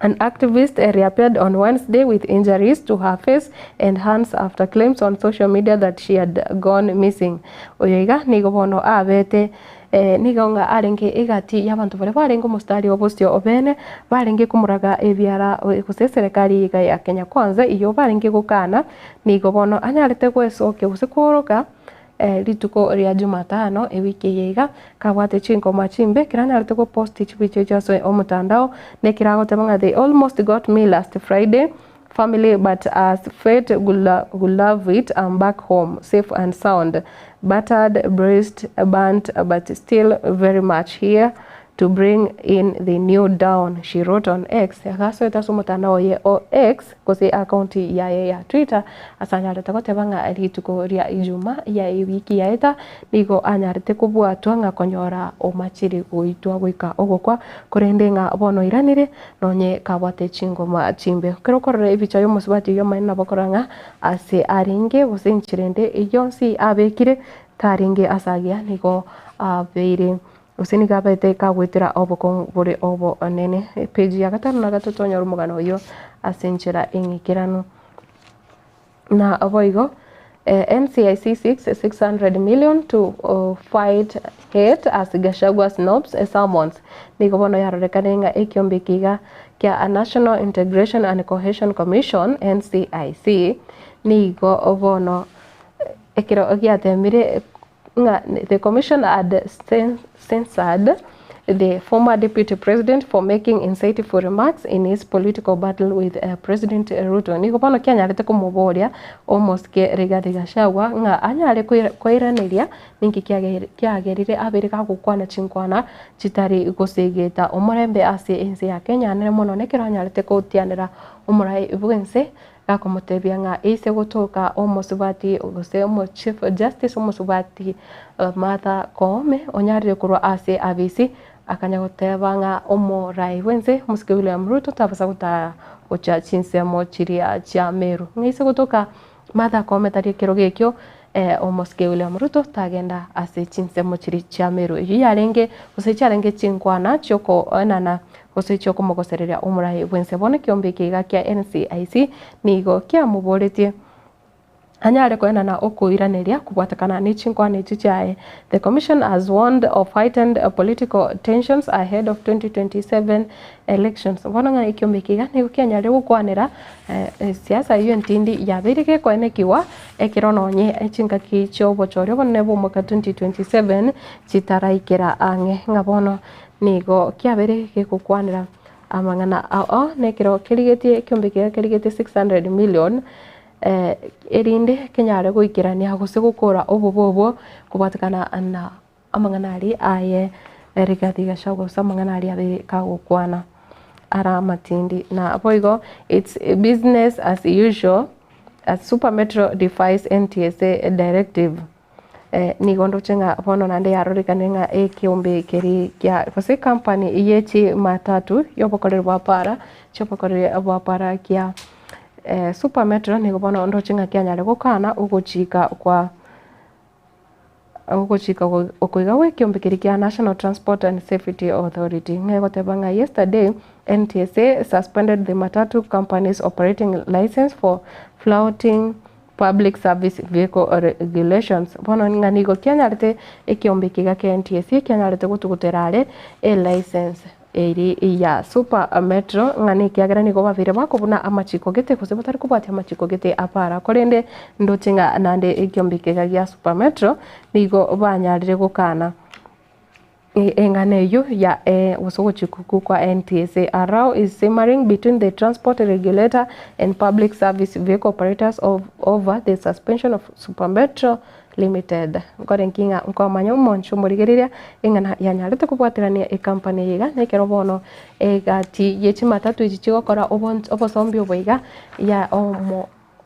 An activist reappeared on Wednesday with injuries to her face and hands after claims on social media that she had gone missing. Oyiga nigo bono abete nigonga arenge igati y'abantu bari barenga mustari obustyo obene barenge kumuraga ebyara kuse serikali ya Kenya Kwanza iyo barenge gukana nigo bono anyarete kwesoke usikoroka rituko ria Jumatano ewiki yega kabwate chinko machimbe kirana rituko post chibicho chaso omutandao ne kiragotebanga they almost got me last Friday family but as fate will love it I'm back home safe and sound battered bruised burnt but still very much here to bring in the new down, she wrote on X. Akaso itaso mutandao ye o X kose akaunti ya Twitter asanyarete gotebanga rituko ria Ijuma ya wiki yaeta nigo anyarete kubwatwa ngakonyora omachiri goitwa goika ogokwa kurendenga bono iranire nonye kabwate chingoma chimbe kerokorere ibicha yo musubati yo manina bokoranga ase aringe gose nchirende iyonsi abekire taringe asagia nigo abeire usini gabete kagwitira oboko buri obo nene page ya gatano na gatatu nyorumugano yo asenchera ingikirano na aboigo NCIC 600 million to fight hate as Gachagua snobs summons nigo bono yarorekanenga ekyombikiga kya a National Integration and Cohesion Commission NCIC nigo bono ekiro ogyatemire the commission had censored the former deputy president for making insightful remarks in his political battle with President Ruto. Niko pano kyanyarete kumuboria almost ke Rigathi Gachagua nga anyare kwiraniria ninki kyagerire abere gukwana chinkwana chitari gusegeta omurembe ase ense ya Kenya nere muno nekero anyarete kutianira omurai bwense gakomutebia nga ise gutoka omusubati gose omo chief justice omusubati Martha Koome onyarire kurwa ase abisi akanyagoteba nga omurai wenze musike William Ruto tabasa guta ocha chinsemo chiria cha Meru ngise gutoka Martha Koome tari kirogekyo omusike William Ruto tagenda ase chinsemo chiri cha Meru iyo yarenge gose charenge chinkwana choko onana gose choko mogosereria omurai wense bone kyombeke kya NCIC nigo kya muboretie anyare kwena na okuiraniria kubwatakana ni chinkwane chichae. The commission has warned of heightened political tensions ahead of 2027 elections. Bonanga ikyombekega ni kukyanyare gukwanira siasa iyo ntindi yabirike kwanekiwa ekirononye echinga kicho bochorio bonne bo mwaka 2027 chitaraikira ange ngabono nigo kyabere gekukwanira amangana nekiro kirigetie kyombekega kirigetie 600 million erinde kenyare goikirania gose gukora obobobo kubatakana na amanganari aye Rigathi Gachagua samanganari abe kagukwana ara matindi na boigo it's business as usual as Super Metro defies NTSA directive nigondo chenga bono nande yarorikanenga ekiombe keri kya kose company iyechi matatu yobokorerwa para chobokorerwa para kya Super Metro nigo bono ndo chinga kyanyare gukana uguchika okuiga wekyombekeri kya National Transport and Safety Authority ngegotebanga yesterday NTSA suspended the matatu company's operating license for flouting public service vehicle regulations. Bono nganigo kyanyarete ekyombekega kya NTSA kyanyarete gutuguterare license eri ya Super Metro ngani kiagera nigo bavire bakobuna amachiko gete kose batari kubati amachiko gete apara korende ndotinga nande ekyombekega ya Super Metro nigo banyarire gukana enganeyo ya usogochikuku kwa NTSA. A row is simmering between the transport regulator and public service vehicle operators over the suspension of Supermetro Limited. Ngore nkinga nkomanya umoncho murigeriria ingana yanyarete kubwatirania company yiga nekero bono gati yechi matatu ichi chigokora obosombi oboiga ya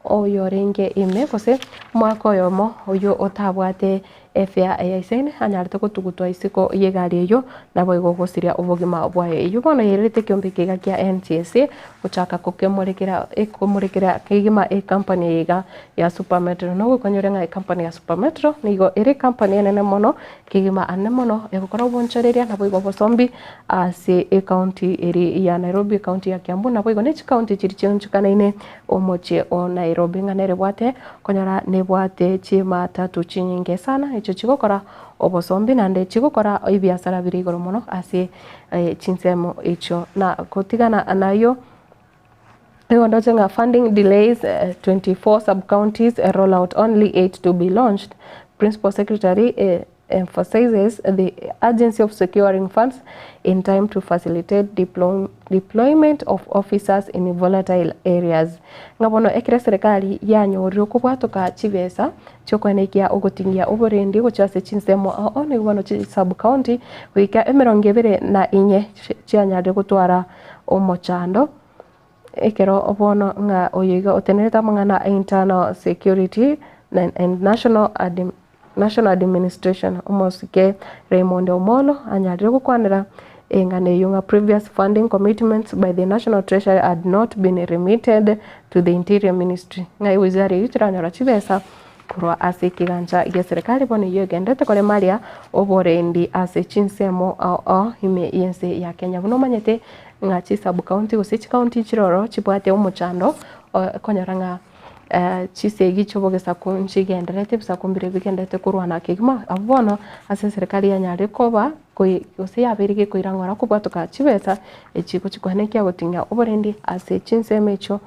oyo renge ime kose mwako yomo oyo otabwate efya yaisene anyarete kutugutwa isiko yegari eyo nabo igogosiria ubugima bwaye iyo bono yerete kyombikega kya NTSA guchaka komurekera kigima company yiga ya Supermetro no gukonyorenga company ya Supermetro nigo ere company nene mono kigima ane mono egokora bonchoreria nabo igobosombi ase county eri ya Nairobi county ya Kiambu nabo igonechi county chirichunchukanaine omoche o Nairobi nganere bwate konyora nebwate chima tatu chinyinge sana icho chigokora obosombi nande chigokora ibiasara biri igoro mono ase chinsemo icho na kotigana nayo Egondojenga funding delays 24 sub-counties rollout only 8 to be launched. Principal Secretary emphasizes the urgency of securing funds in time to facilitate deployment of officers in volatile areas. Ngabono ekire serikali yanyorio kubwatoka chibesa chokwanekia ogotingia oborendi gochase chinsemo one gbono chi sub county wika 24 chianyade gutwara omochando ekero obono nga oyiga otenereta mangana internal security and national administration omosike Raymond Omolo anyadire gukwanira engane yunga previous funding commitments by the National Treasury had not been remitted to the Interior Ministry. Ngai wizara yitiranyora chibesa kurwa ase kiganja ya serikali bono yogendete kole maria oborendi ase chinsemo hime yense ya Kenya buno manyete ngachi sub county usichi county chiroro chibwate omuchando konyoranga chisegi chobogesa kunchigenderete bisakumbire bigendete kurwana kigima abono ase serikali yanyare koba ose yabirige koirangora kubwatoka chibesa echiko chikwanekia gotinga oborendi ase chinsemo echo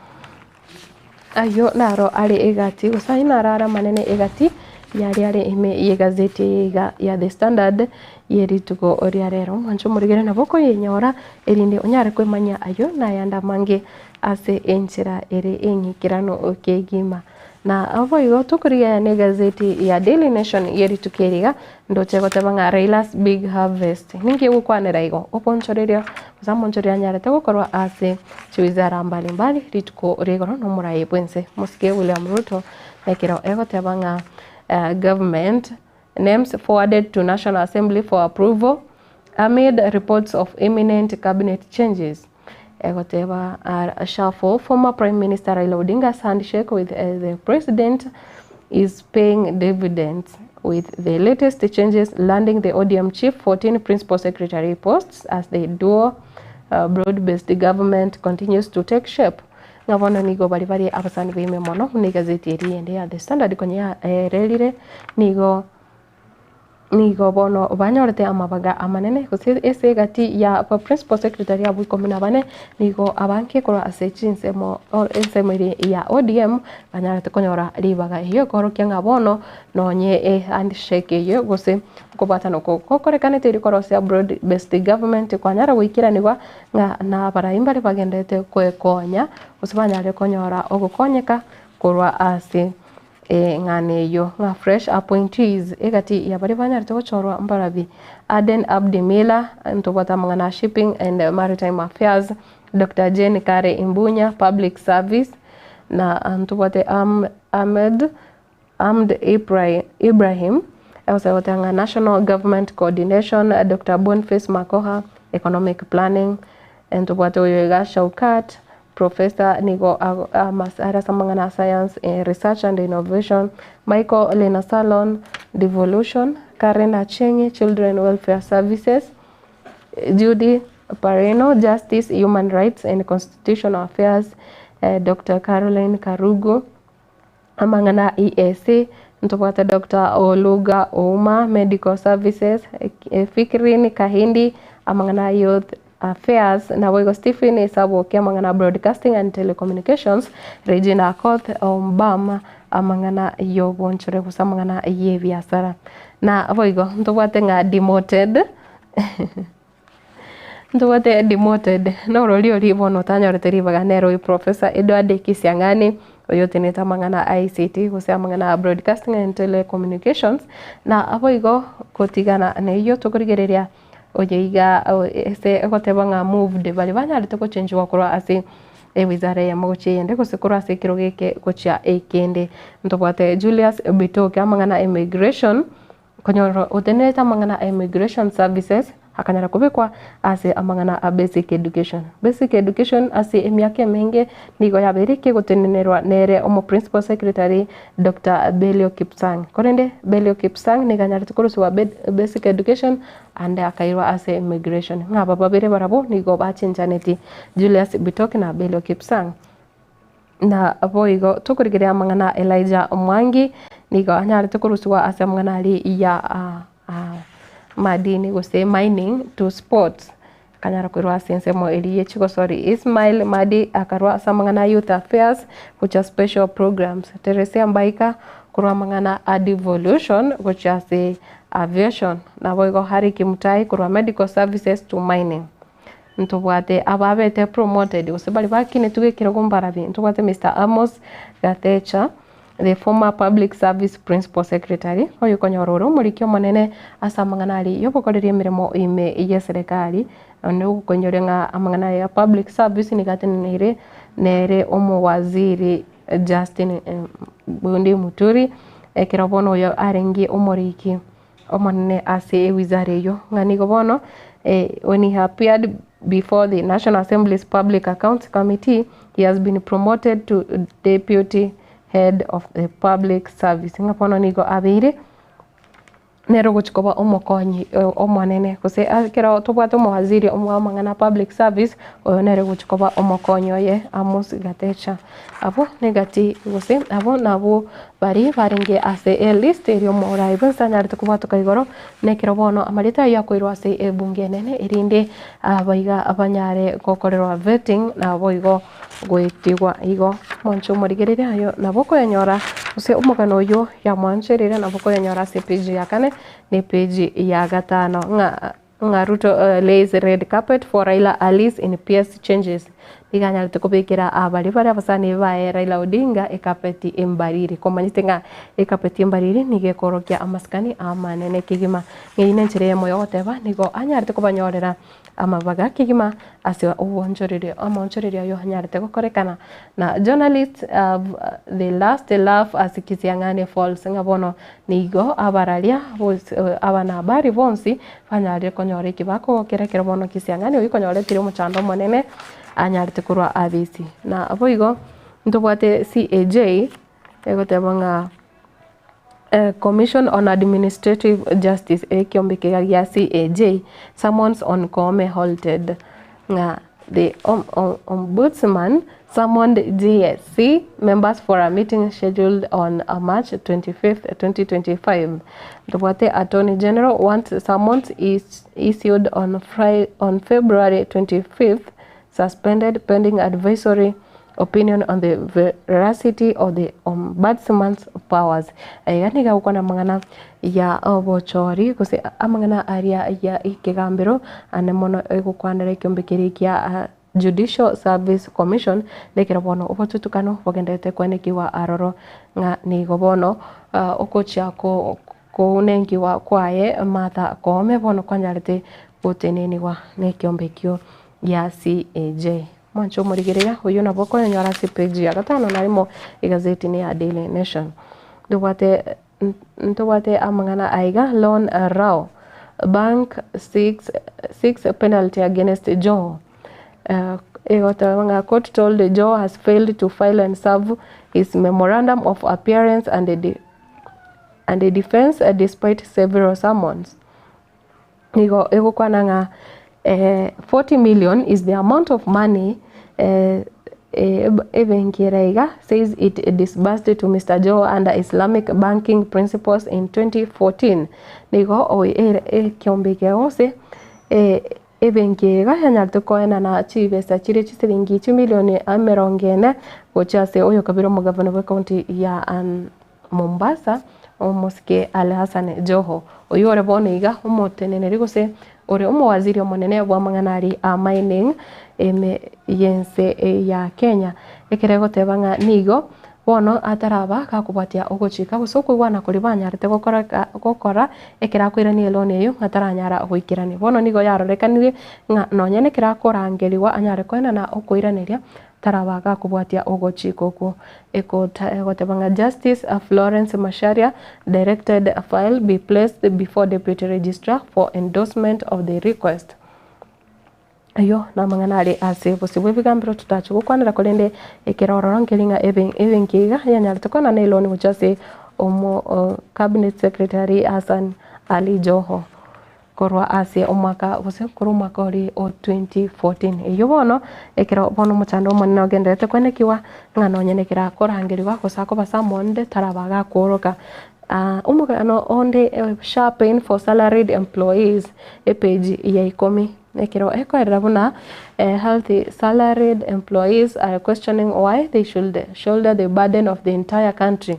ayo naro ari egati usaina rara manene egati yari ime yegazeti ya The Standard yeri tugo oriarero mancho murigere naboko yenyora erinde onyare kwemanya ayo na yanda mange ase enchira ere enyikirano okegima na avo yo tukuriya ne gazeti ya Daily Nation yeri tukeriga ndoche gotebanga Raila's Big Harvest ninge gukwanira igo oponchoreria zamonchoria nyarete gukorwa ase chiwizara mbalimbali rituko regoro no muraye bwense musike William Ruto ekero egotebanga government names forwarded to National Assembly for approval amid reports of imminent cabinet changes. Egoteba shuffle former Prime Minister Raila Odinga's handshake with the president is paying dividends, with the latest changes landing the ODM chief 14 principal secretary posts as the dual broad-based government continues to take shape. Ngabona nigo bari abasani bime mono ni gazeti eri ya The Standard konya relire nigo bono banyorete amabaga amanene kose ese gati ya principal secretary abu komina bane nigo abanke kora asechinsemo ensemere ya ODM banyarete konyora ribaga iyo koro kyanga bono nonye handshake yo gose kubatano kokorekane teri korose broad based government kwanyara wikiranirwa na baraimba bagendete kwekonya usibanyare konyora ogukonyeka korwa ase ngane yo nga fresh appointees egati ya bari banyarite gochorwa mbarabi Aden Abdi Mila ntobata mangana shipping and maritime affairs, Dr. Jane Kare Imbunya public service na ntobate Ahmed Ibrahim Ewasawatanga national government coordination, Dr. Boniface Makoha economic planning ntobate Oyega Shaukat Professor Nigo Masara Samangana Science Research and Innovation, Michael Lena Salon Devolution, Karen Achengi Children Welfare Services, Judy Pareno Justice, Human Rights and Constitutional Affairs, Dr. Caroline Karugu Amangana EAC, Ntobata Dr. Oluga Ouma Medical Services, Fikrini Kahindi Amangana Youth Affairs na wego Stephen Esabo kiamangana Broadcasting and Telecommunications, Regina Akoth Ombama amangana yobo nchore kusamangana ye biasara na wego ntobwate nga demoted Nduwate demoted no roli oli bono tanyorete ribaga nero Professor Edward Kisiang'ani oyote neta mangana ICT kusema mangana broadcasting and telecommunications na aboigo kotigana ne iyo tokorigereria oyiga ese gotebanga moved bali banyarite ko change wakora ase wizara ya mochende kusikora ase kirogeke kocha ekende ntobwate Julius Bitoke amangana immigration konyoro uteneta mangana immigration services hakanyara kubikwa ase amangana a basic education ase emyake menge nigo yabereke gutenenerwa nere omo principal secretary Dr. Belio Kipsang korende Belio Kipsang ni ganyara tukurusu wa basic education ande akairwa ase immigration ngaba babere barabo nigo bachenjaneti Julius Bitoke na Belio Kipsang na aboigo tukurigerea amangana Elijah Mwangi nigo anyara tukurusu wa ase amangana ali ya madini gose mining to sports kanyara kwirwa sense mo eliye chiko Ismail Madi akarwa samangana youth affairs which are special programs Teresa Mbaika kurwa mangana a devolution which is aviation na boigo Hari Kimutai kurwa medical services to mining ntobwate ababete promoted usibali bakine tugekira gombarabi ntobwate Mr. Amos Gatecha the former public service principal secretary oyo konyororo murikyo monene asa manganali yobokorerie mirimo ime ya serikali no konyorenga amangana ya public service ni gatenere nere omo waziri Justin Bundi Muturi ekirabono yo arengi omoriki omonene ase wizara yo ngani gobono when he appeared before the National Assembly's Public Accounts Committee he has been promoted to deputy head of the public service ngapono nigo abire nero guchikoba omokonyi omonene kose akira tobwato muwaziri omwamangana public service oyo nero guchikoba omokonyo ye Amos Gatecha abo negati gose abo nabo bari barenge ase a list ero morai bensanyar tukubato kaigoro nekiro bono amarita yakoirwa ase ebunge nene irinde abaiga abanyare kokorerwa vetting na boigo gwetigwa igo moncho morigerere ayo naboko yanyora use umugano yo ya mwancherere naboko yanyora ase page ya kane ni page ya gatano nga Ruto lays red carpet for Raila Alice in PS changes iganya tukubikira abali bari abasani bae Raila Odinga ekapeti embariri komanyitenga ekapeti embariri nigekorokia amaskani amanene kigima ngine nchere moyo oteba nigo anyarite kubanyorera amabaga kigima aswa uwonjorere amonjorere yo anyarite gukorekana na journalist the last laugh asikisiangane false ngabono nigo abaralia abana habari bonsi fanyare konyore kibako kerekero bono kisiangane uyikonyore tire muchando monene anyarite kurwa abisi na aboigo ntobwate CAJ egotebanga Commission on Administrative Justice ekiombeke ya CAJ summons on Koome halted nga the ombudsman summoned JSC members for a meeting scheduled on March 25th 2025 the Attorney General wants summons is issued on February 25th suspended pending advisory opinion on the veracity of the ombudsman's powers. Yani ga ukona mangana ya obochori kuse amangana aria ya ikigambiro anemono ekukwandere kyombekerikia Judicial Service Commission lekera bono obotutukano bogendete kwanekiwa aroro nga nigobono okocha ko unengiwa kwaye Martha Koome bono kwanyarite guteneniwa nekyombekio ya CAJ mwancho murigereya uyu naboko nyara si page ya gatano narimo igazeti ni ya Daily Nation ntobate amangana aiga loan rao bank 6 penalty against Joe court told Joe has failed to file and serve his memorandum of appearance and the defense despite several summons ego kwananga 40 million is the amount of money Even Kiraiga says it disbursed to Mr. Joe under Islamic banking principles in 2014. Nigo o kiombeke ose Even Kiraiga hanyartu koena na chibesa chiri chisiringi 2 milioni amerongene gochase oyo kabiro mugavana wa county ya Mombasa omoske Ali Hassan Joho oyo reboniga umotenene rigose ore umwaziri omonene bwa mang'anari a mining yense ya Kenya ekere gotebanga nigo bono ataraba kakubwatia ogochika gusoko gwana kuri banyarete gokora ekera kwirania loan eyo ataranyara goikirani bono nigo yarorekanire nga nonyene kira korangeriwa anyare kwena na okoiraniria tarabaga kubwatia ogochika oku egotebanga Justice Florence Masharia directed a file be placed before Deputy Registrar for endorsement of the request. Ayo na mang'anari ase bosibwe bigambiro tutacho gukwanira kolende ekirororo nkelinga ebenkiga yanyarete kona na loan gochase omo cabinet secretary Hassan Ali Joho korwa ase omwaka bose kuru mwaka ori o 2014 iyo bono ekero bono muchando monene ogendete kwenekiwa ng'ano nyenekera korangeriwa gosako basamonde tarabaga koroka umugano onde sharpen for salaried employees page ya 10 ekero ekoerera buna healthy salaried employees are questioning why they should shoulder the burden of the entire country.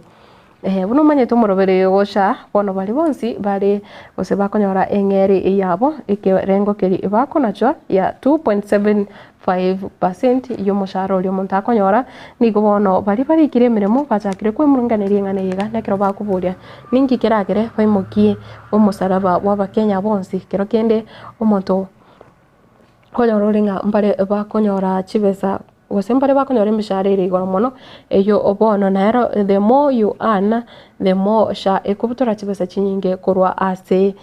Buno manye tumurobere gosha bono bali bonsi bali ose bakonyora engeri yabo ikirengo kiri bako nacho ya 2.75% y'umushahara uri umuntu akonyora nigo bono bali kire mirimo bachakire kwemurunganira ngane yiga nekero bakuburia ningi kiragere baimukie umusaraba w'abakenya bonsi kero kende umuntu konyororinga mbare bakonyora chibesa wasembare bakonyora emishahara iri igoro mono eyo obono naero the more you earn the more sha ekubutora chibesa chinyinge korwa ase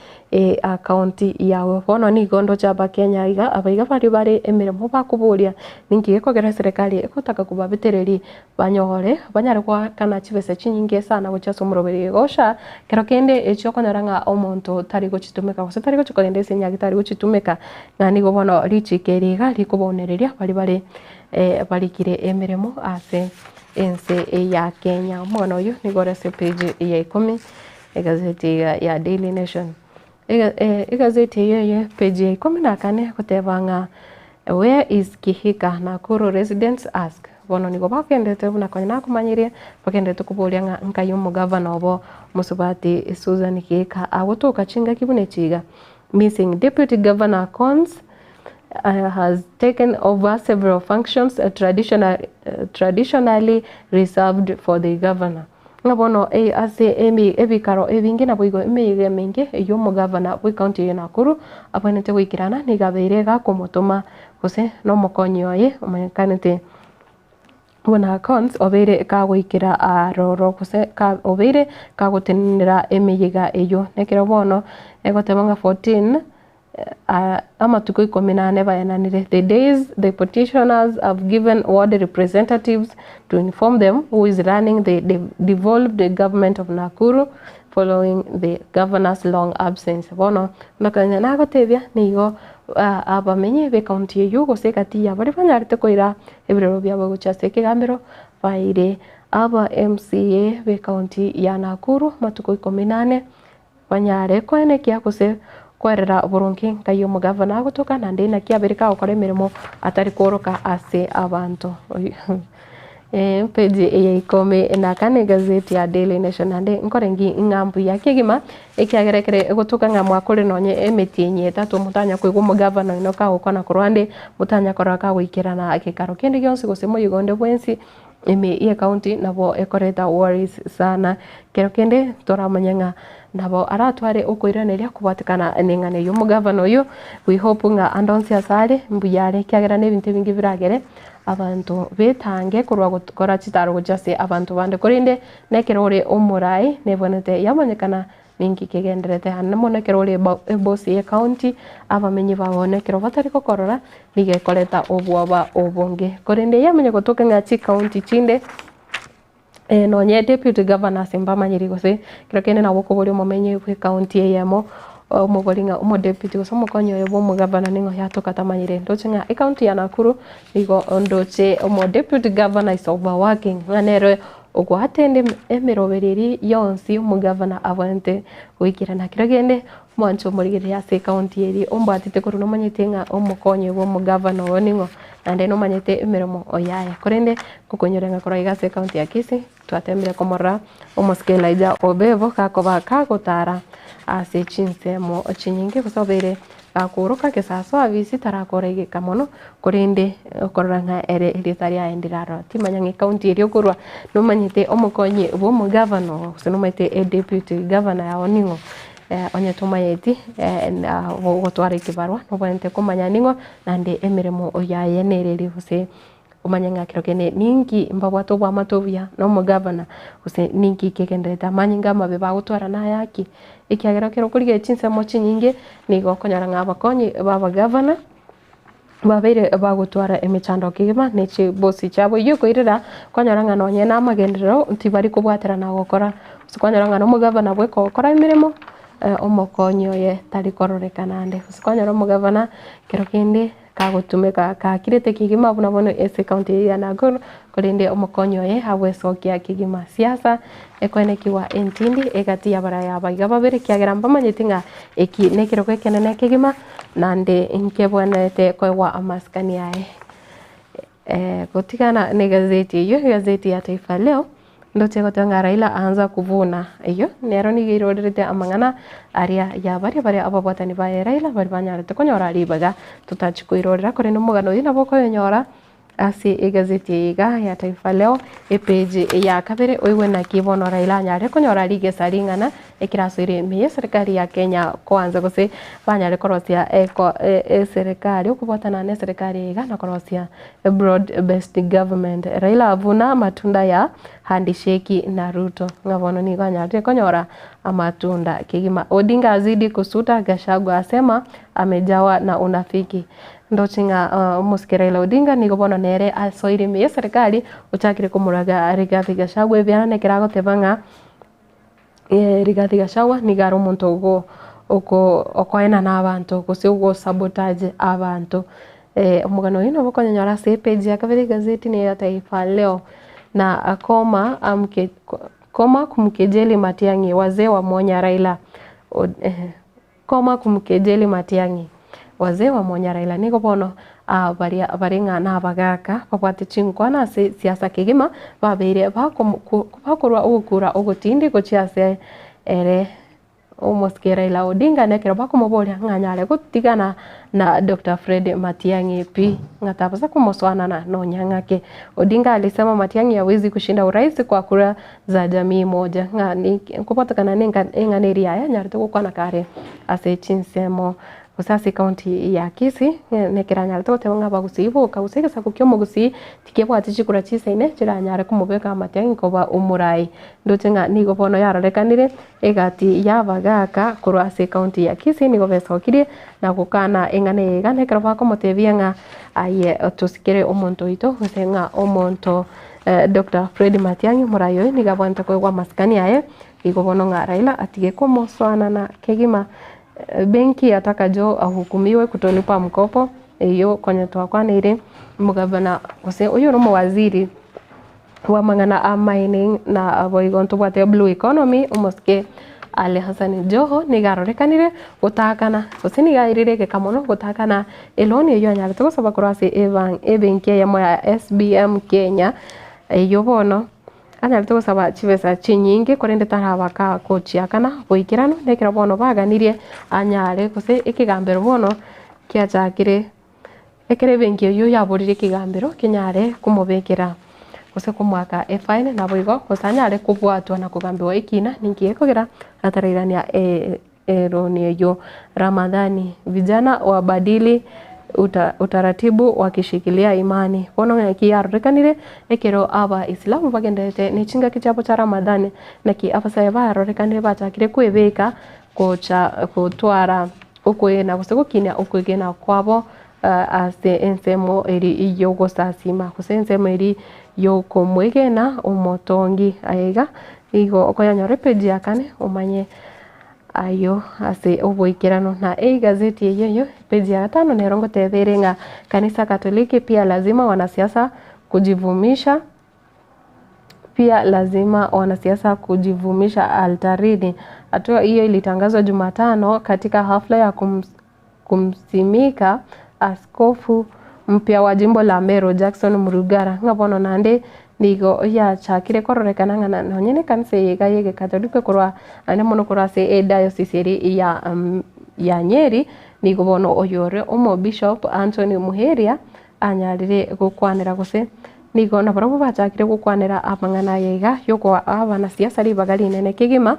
account yawe bono ni gondo cha bakenya iga abaiga bari emirimo bakuburia ningi ekogera serikali ekotaka kubabitereri banyore banyare kwa kana chibesa chinyinge sana gochaso muroberi gosha kero kende echo konyoranga omonto tari gochitumeka gose tari gochikorende senya gitari gochitumeka ngani go bono richikeriga likubonereria bari balikire emirimo ase ense ya Kenya mwana uyu nigorese page ya 10 egazeti ya Daily Nation egazeti ya page ya 14 kutebanga where is Kihika Nakuru residents ask bono nigo bakendete buna konyana kumanyirie bakendete kuburia nga nkayumu governor obo musubati Susan Kihika agotoka chinga kibune chiga missing deputy governor Cons has taken over several functions traditionally reserved for the governor. Ngabono ase ebikaro ebingi na boigo emeyege mingi yo mu governor we county ya Nakuru apanete wikirana ni gabeirega komotoma gose no mokonyo ye omanyankanete bona Cons obere kagwikira aroro gose ka obere kagotenera emeyega eyo nekero bono egotebanga 14 amatuko 18 bayananire the days the petitioners have given ward representatives to inform them who is running the devolved government of Nakuru following the governor's long absence bono nakanya nagotebia nigo abamenye be county yugo sekati ya bari banyarite koira ebirero byabo guchase kigambiro baire aba MCA be county ya Nakuru matuko 18 banyare kwene kya kose kwerera burungi kayo mu governor gutoka nande na kiaberika okore mirimo atari koroka ase abantu page ya 10 na kane gazeti ya Daily Nation nande nkorengi ngambu ya kigima ekiagerekere gutoka ngamwa kuri nonye emetinye tatu mutanya kwigwo mu governor inoka ukona kurwande mutanya koraka gwikirana akikaro kende gyonse gosemo yugonde bwensi ime county nabo ekoreta worries sana kero kende toramanyanga nabo aratware ukoiraneria kubatikana nengane yo mu governor yo we hope nga andonsi asale mbuyare kyagera nebintu bingi biragere abantu betange kurwa gukora kitaro gujase abantu bande korinde nekerore umurai nebonete yamanyekana ningi kegenderete hanamo nekerore boss ya county abamenyi babone kero batari kokorora nige koleta obwaba obonge korinde yamenye gotoka ngachi county chinde nonye deputy governor simba manyiri gose kero kene na woko boli mumenye kwe county yemo umubolinga umo deputy gose mukonyo yebo mu governor ningo yatoka tamanyire ndochenga county ya Nakuru nigo ondoche umo deputy governor is overworking nganero ogwa atende emerobereri yonsi mu governor avante wikirana kiragende mwancho murigere ya county eri ombatite koruno manyetenga omukonyo wo mu governor woningo nande no manyete emeromo oyaya korende kukonyorenga koraiga county ya Kisii twatembere komora omoskela ija obevo kakoba kakotara ase chinsemo chinyinge kusobere gakuruka kisaso avisi tarakore kamono kurinde koranga ere ritaria endiraro timanyange county iri okurwa numanyite omukonyi bo mu governor sinumete deputy governor ya Oningo onye tumayeti na gotwara kibarwa nobwente kumanya ningo nande emiremo oyayenereri huse umanyanga kirokene ningi mbabwato bwa matovia no mu governor huse ningi kekendeta manyinga mabe bagutwara na yaki ikiagera kero kurige chinse mochi nyinge nigo konyara ngabakonyi baba governor babere bagutwara emichando kigima nechi bosi chabo yuko irira konyara ngano nye na magendero ntibari kubwatira na gukora sikonyara ngano mu governor bwe kokora imirimo omokonyo ye tari kororekana nde sikonyara mu governor kero kindi kagutumika kakirete kigima buna bono ese county ya Nakuru kurinde omokonyo ye habwesokia kigima siasa ekonekiwa entindi egati ya baraya bagiga babere kiagera mbamanyitinga eki nekiro kwekenene kigima nande inkebwanete kwa amaskani yae kutikana ne gazeti ya Taifa Leo ndote gotanga Raila aanza kuvuna iyo nero nigirorete amangana aria ya bari ababwatani ba Raila bari banyarete konyora ribaga tutachikuirorera kore no mugano ina boko yonyora ase egazeti ya Taifa Leo page ya kabere oiwe na kibono Raila nyare konyora lige saringana ekirasire miye serikali ya Kenya kwanza gose banyare korosia serikali ukubotana na serikali na korosia broad based government Raila avuna matunda ya handisheki na Ruto ngabono ni banyare konyora amatunda kigima Odinga azidi kusuta Gachagua asema amejawa na unafiki ndochinga muskirela Odinga nigobona nere asoire miye serikali uchakire kumuraga Rigathi Gachagua byana kirago tebanga Rigathi Gachagua nigaro omuntu okoena n'abantu kose ugo sabotage abantu omugano yino bokonyora se page yakabere gazeti ne ya Taifa Leo na koma kumkejeli Matiang'i wazee wa Monya Raila koma kumkejeli Matiang'i wazee wa Monya Raila niko bono baringa na bagaka babwate chinkwana siasa kigima babere bakorwa ugukura ugutindi gochiase ere omoske Raila Odinga nekero bakomoboria nganyale gutigana na Dr. Fred Matiang'i pi ngatabaza kumoswana na nonyangake Odinga alisema Matiang'i hawezi kushinda urais kwa kura za jamii moja ngani kupatikana nenganeria ya nyarito kukwana kare ase chinsemo usasi county ya Kisii nekiranya tote nga bagusibo kawusegesa kukyomo gusi tikebwa tichikura chiseine kiranyare kumubeka Matiang'i koba umurai ndotenga nigo bono yarorekanire egati yabagaka kurwase county ya Kisii nigo besokire na gukana engane egane kero bakomotebia nga aye tusikire omonto ito gusenga omonto Dr. Fred Matiang'i murayo niga bwanta kwa maskani aye igo bono nga Raila atige komoswana na kegima benki yataka jo ahukumiwe kutolipa mkopo iyo kwenye twakwanire mugabana kose uyo no waziri wa mangana mining na aboigonto bwate blue economy umoske Ale Hassan Joho nigarorekanire gutakana kose nigairire kamono gutakana eloni iyo nyale to saba kurase benki ya moya SBM Kenya iyo bono ana lito saba chivesa chinyinge korende tarabaka kochiakana boikirano nekira bono baganirie anyare kose ikigambero bono kiachakire ekere benki yo yaborire kigambero kinyare kumubekera kose kumwaka fine na boigo kosanyare kubwatwa na kugambiwa ikina ningiye kogera atarirania eroni yo Ramadhani vijana wabadili utaratibu wakishikilia imani bono yakiyarorekanire ekero aba Islamu bagendete nichinga kichapo cha Ramadhani naki afasa barorekanire bachakire kwebeka kutwara ukwena gusegukinya ukwegena kwabo ase ensemo eri iyo gosasima kusensemo eri yo komwegena umotongi aiga igo okoyanyore page yakane umanye ayo ase oboikirano na gazeti yeyo page ya 5 nerongo tetherenga kanisa Katoliki pia lazima wanasiasa kujivumisha altarini. Hatua hiyo ilitangazwa Jumatano katika hafla ya kumsimika askofu mpya wa jimbo la Meru Jackson Murugara ngabono nande nigo ya chakire kororekana ngana nonyene kanse yega Katolika kurwa ane mono kurwa se diocese ya ya Nyeri nigo bono oyore omo Bishop Anthony Muheria anyarire gukwanira gose nigo na barabo bachakire gukwanira amang'ana yega yoko abana siasa ribagari nene kigima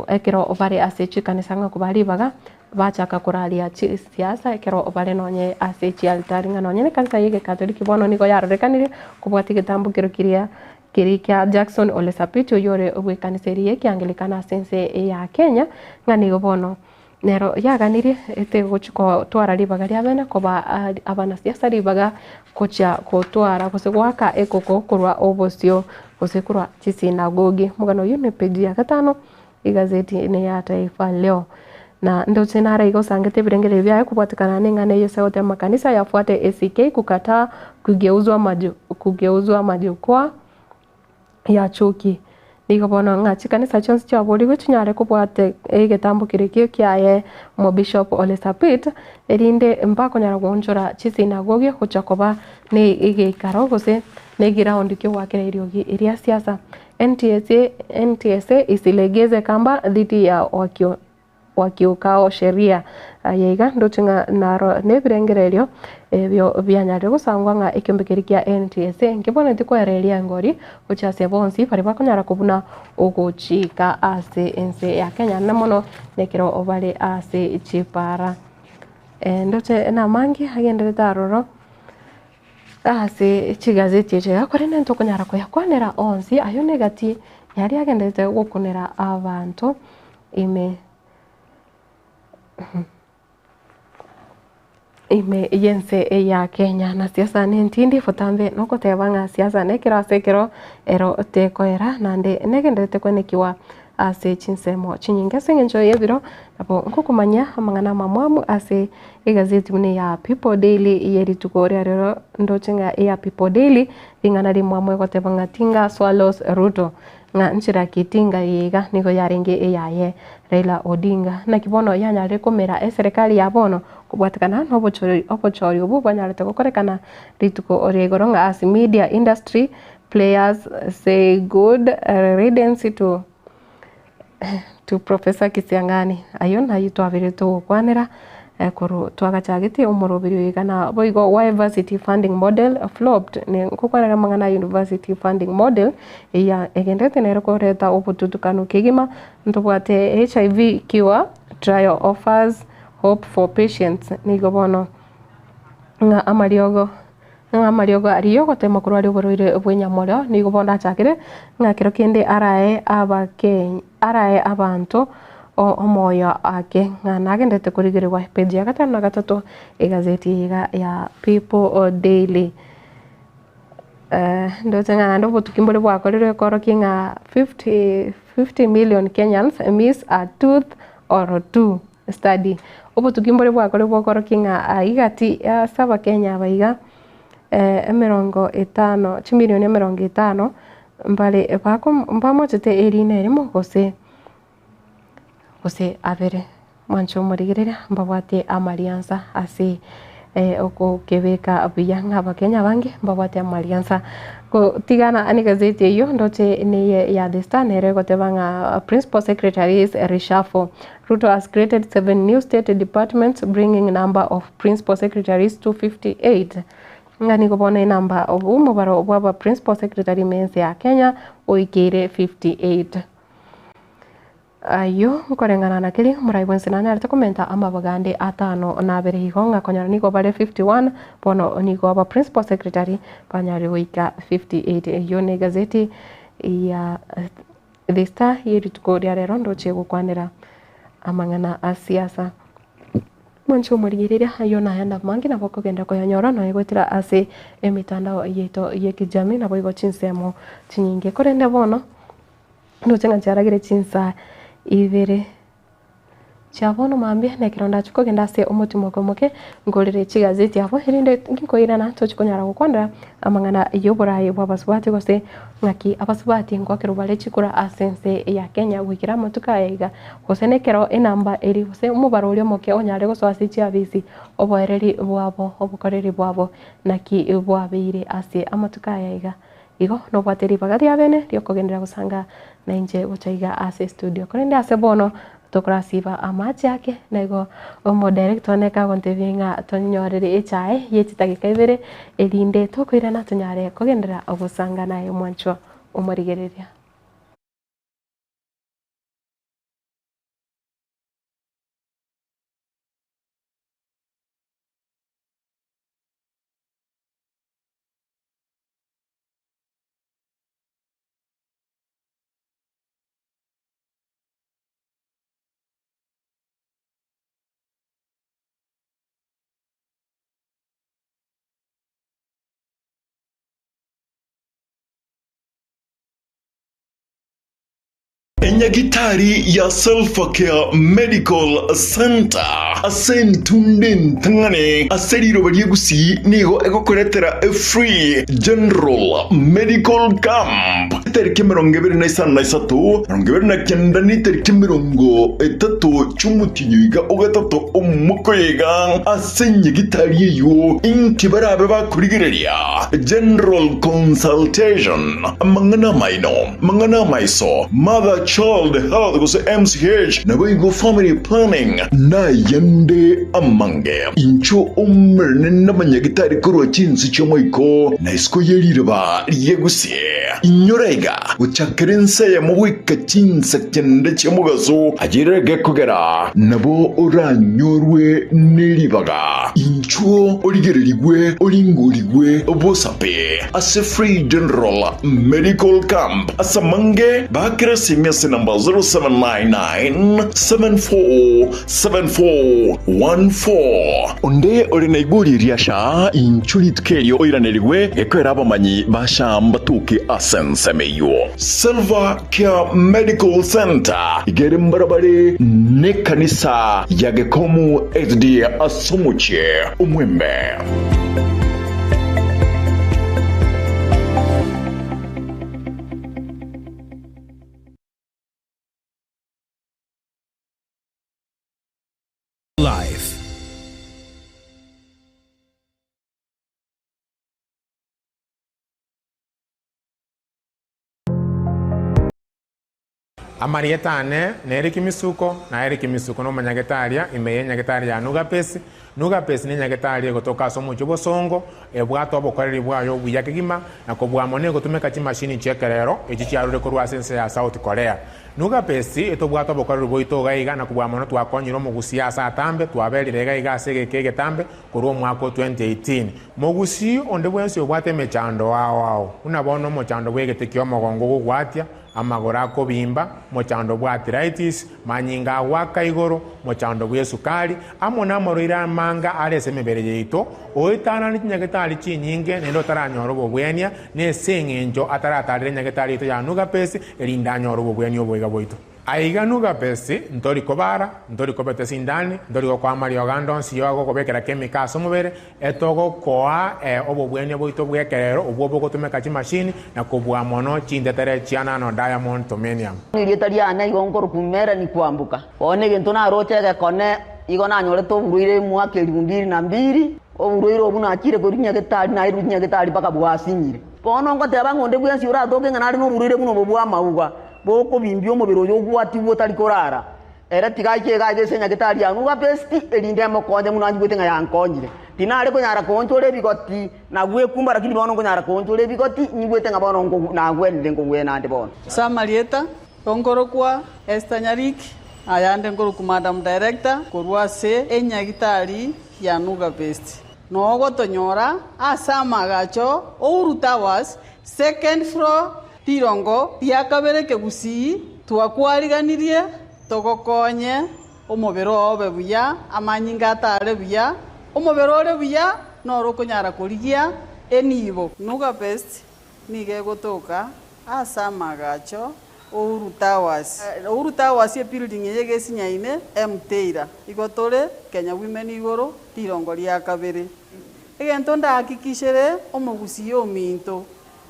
ekero obare asechi kanisa nga kubari baga bachaka kuralia siasa ekero obare nonye asechi altari nga nonye kanisa yege katoliki bono nigo yarorekanire kubwati gitambo kirukiria kirikia Jackson Ole Sapit oyore obwe kanisa rie kiangelikana sense ya Kenya nga nigo bono nero yaganire ete gochiko twara ribaga ria bene koba abana siasa ribaga kocha kotwara gose gwaka ekoko kurwa obosio gose kurwa chisinagogi mugano yune page ya 5 igazeti ne ya Taifa Leo na ndo tena igo sangete birengere bya kupatikana ningane yese yote makanisa yafuate ACK kukataa kugeuzwa majukwaa ya chuki nigo bono ngachi kanisa chonse cha bori guchinyare kubwate egetambo kirikio kiaye mo Bishop Ole Sapit erinde mbako nyara gonjora chisinagogi kuchakoba ne igekaro gose ne ground kyo wakireirio iria siasa NTSA isilegeze kamba dhidi ya wakiukao sheria yaiga ndotinga naro nebirengererio ebyo byanyare gusangwa nga ikyombekeri kya NTSA nkibona tikwereria ngori uchase bonsi pari bakonyara kubuna oguchika ase ense ya Kenya namono nekero obale ase chipara ndote na mangi hagendere taroro ase chigazeti chega korene ntokonyara kuyakwanera onsi ayo negati yari agendete gukunera abantu ime yense ya Kenya na siasa nintindi futambe noko tebanga siasa nekira sekero ero tekoera nande negendete kwenekiwa ase chinsemo chinyinga sengenjo yebiro apo nkukumanya amangana mamwamu ase igazeti mune ya People Daily yeri tukore rero ndochenga ya People Daily ingana rimwamwe kotebanga tinga swallows Ruto nga nchira kitinga yega niko yarenge yaye Raila Odinga na kibono yanyare komera serikali ya bono kubwatikana obochori obu banyarete gukorekana rituko oregoronga as media industry players say good riddance to Professor Kisiang'ani ayo nayo twabire tukwanira kuru twagachagite umurubiri igana boigo university funding model flopped ne kukwanira mangana university funding model ya egendete nero koreta obututukanu kigima ntubwate HIV cure trial offers hope for patients nigo bono nga amariogo ariyo gotema kurwari uburuire bwenyamoro nigo bono achakire nga kiro kende arae abantu omoyo ake nga nagendete kurigirirwa page ya 5 na 3 igazeti ya People Daily ndotenga ndo butukimbole bwakorere koroki nga 50 million Kenyans miss a tooth or two study obutukimbole bwakoroki nga igati ya saba Kenya baiga 50 chimilioni 50 mbale bako mpamochete erine erimo gose abere mancho murigerera mbabwate amalianza ase okukebeka abiyanga abakenya bange mbabwate amalianza ko tigana ani gazeti iyo ndote ni ya The Star nere gotebanga principal secretaries reshuffle. Ruto has created 7 new state departments bringing number of principal secretaries to 58. Ngani kubona number of umubaro bwa principal secretary mense ya Kenya oikire 58. Ayo nkorengana na kiri muraibwense nanya arita komenta amabagande atano na bere higonga konyara niko bale 51 bono niko aba principal secretary banyari wika 58 yo ne gazeti ya The Star yeri tukoria rero ndoche gukwanira amangana asiasa mwancho murigerera ayo na yanda mangi na boko genda ko yanyora no yegotira ase emitandao yeto yekijami na boigo chinsemo chinyinge korende bono ndocenga cyaragire chinsa ibere chabono mambye nekironda chuko genda se umutima gomoke ngorere chigazeti abo herinde ngikoira na tochikonyara gukwanda amangana yoboraye bwabasubati gose ngaki abasubati ngwakero bale chikura asense ya Kenya gwikira motuka yaiga gose nekero enamba eri gose umubaro uri moke onyare gose asichi abisi oboereri bwabo obukoreri bwabo naki bwabire ase amatuka yaiga igo no bateri bagati abene ryo kogendera gusanga na nje guchaiga ase studio korende ase bono tukurasiba amache yake nego omo director neka kontevinga tonyorere echae yetitagika ibere elinde tokwirana tunyare kogendera ogusangana emwancho omorigereria. Enyagitari ya Self-Care Medical Center asentunden tangane aseriro bariegusi nigo egokoretera a free general medical camp terike merongebere na isana isatu merongebere na kenda ni terike merongo etatu chumutinyiga ogatatu umukoyega asenyagitari yo inkibarabe bakurigereria general consultation mangana maino mangana maiso mother child health goes MCH na go family planning na yande amange incho umerne na manyagitari kuro chinsi chomoiko na isko yerirba yegusie inyorega uchakerense ya mwika chinsa kende chemugaso ajirege kugera nabo oranyorwe neribaga incho origererigwe oringurigwe obosape as a free general medical camp asamange bakira simia number 0799-747414 onde orinaiguri riasha inchuri tukerio oiranerigwe ekwera abamanyi bashamba tuke asensemeyo Silver Care Medical Center igere mbarabare ne kanisa yagekomu SD Asumuche umwembe. Life. Amarietane neri kimisuko na eri kimisuko no manyagetaria imeye nyagetaria ya nugapesi ni nyagetaria gotoka somo chobosongo ebwato obokoreri bwayo buyakigima na kobwamone gotumeka chimashini chekerero echichiarure korwa sense ya South Korea nugapesi etobwato obokoreri boito gaiga na kobwamone twakonyiro mugusia asa atambe twaberire gaiga segeke tambe korwa mwaka 2018 mugusi onde bwensi obwate mechando wao unabono mochando bwegetekio mogongo gugwatia amagora kobimba mochando bwa arthritis manyinga waka igoro mochando bwa sukari amona moroira manga arese mebere yeito oitana ni nyagetali chinyinge nendo taranyoro bobwenia ne sengenjo ataratarire nyagetali to yanuga pesi elinda nyoro bobwenia obwega boito aiga nuga pesi ntori kobara ntori kobete sindani ntori kwa Mario Gandon siyo kobekera chemical somubere etogo koa obobwenia boito bwekerero obwo gotumeka chi machine na kobwa mono chindetere chiana no diamond tomenium nirietaria ana igongoro kumera ni kwambuka one gento na rochege kone igona nyore to buruire mwaka 2002 oburuire obuna akire korinya getari na irunya getari paka bwasinyire pono ngoteba ngonde bwensi ura toke ngana no buruire buno bobwa mauga boko bimbio mubiro yo gwati wotari korara era tigaike gaje senya getari anu ga besti elinde mo konje munanji gwetenga yankonjire tinare ko nyara konjore bigoti na gwe kumba lakini bono ko nyara konjore bigoti nyigwetenga bono ngo na gwende ngo gwe nande bono Samarieta ongoro kwa Estanyarik ayande ngoro ku madam director korwa se enyagitari ya nuga besti nogo tonyora asama gacho Ourutawas second floor tirongo tiakabere kegusi twakwariganirie togokonye omobero obe buya amanyinga atare buya omobero ore buya noro konyara korigia enibo nuga best nige gotoka asama gacho Ourutawas ye building yege sinyaine mteira igotore Kenya Women igoro tirongo ria kabere egento ndahakikishere omogusi ominto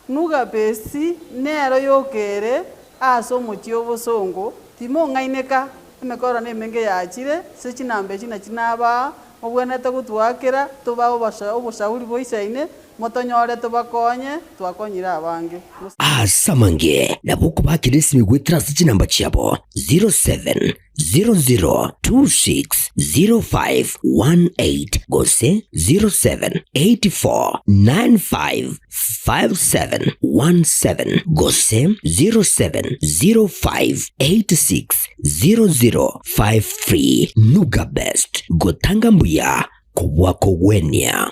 nuga besi nero yokere aso mochio bosongo timo ngaineka emekora nemenge yachire se chinambe china chinaba obwenete gutwakira tuba oboshauri boisaine motonyore tubakonye twakonyira abange asamange nabuko bakirisi migwe trust chinamba chiabo 07 00260518 gose 0784955717 gose 0705860053 Nuga Best gotanga mbuya kubwa kogwenia.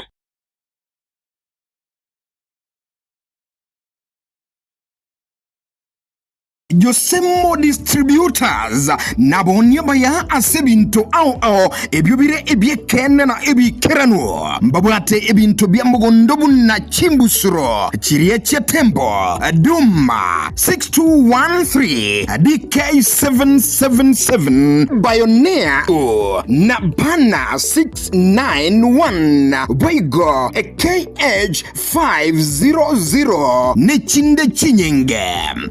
Josemo Distributors nabonya baya asebinto ao ebyobire ebyekene na ebikerano mbabwate ebinto byambogondobu na chimbusuro chirie chetembo Duma 6213 DK777 Pioneer na Bana 691 Boigo KH500 nechinde chinyenge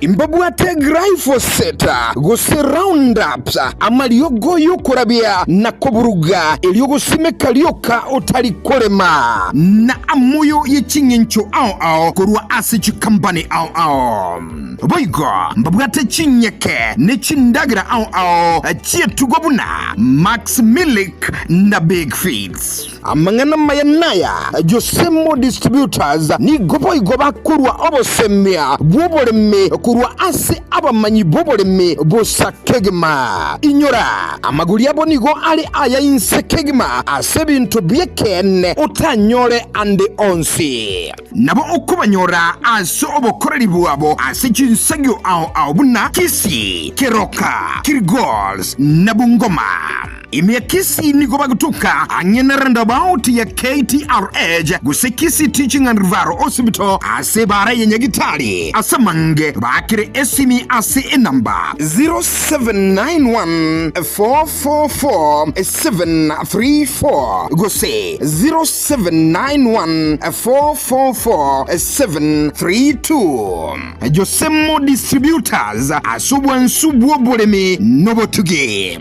mbabwate Glyphosate gose Roundup amaliogo yokurabia na koburuga eliogosimeka lioka otalikolema na amoyo yechinyencho ao kurwa asichi company ao boigo mbabwate chinyeke nechindagira ao chietugobuna Max Milk na Big Feeds amangana mayanaya Josemo Distributors ni goboigo bakurwa obosemia bwoboleme kurwa asi abamanyi boboleme bosakegema inyora amaguli yabo nigo ali aya insekegema asebintu byekene utanyore ande onsi nabo okubanyora aso obokoreri bwabo asichinsagyo ao buna Kisi Keroka Kirgols na Bungoma imya Kisi nigo bagutuka anyena roundabout ya KTRH guse Kisi Teaching and Referral Hospital asebara yenyegitali asamange bakire esimi ase number 0791444734 gose 0791444732 Josemo Distributors asubwansubu bolemi nobotuge.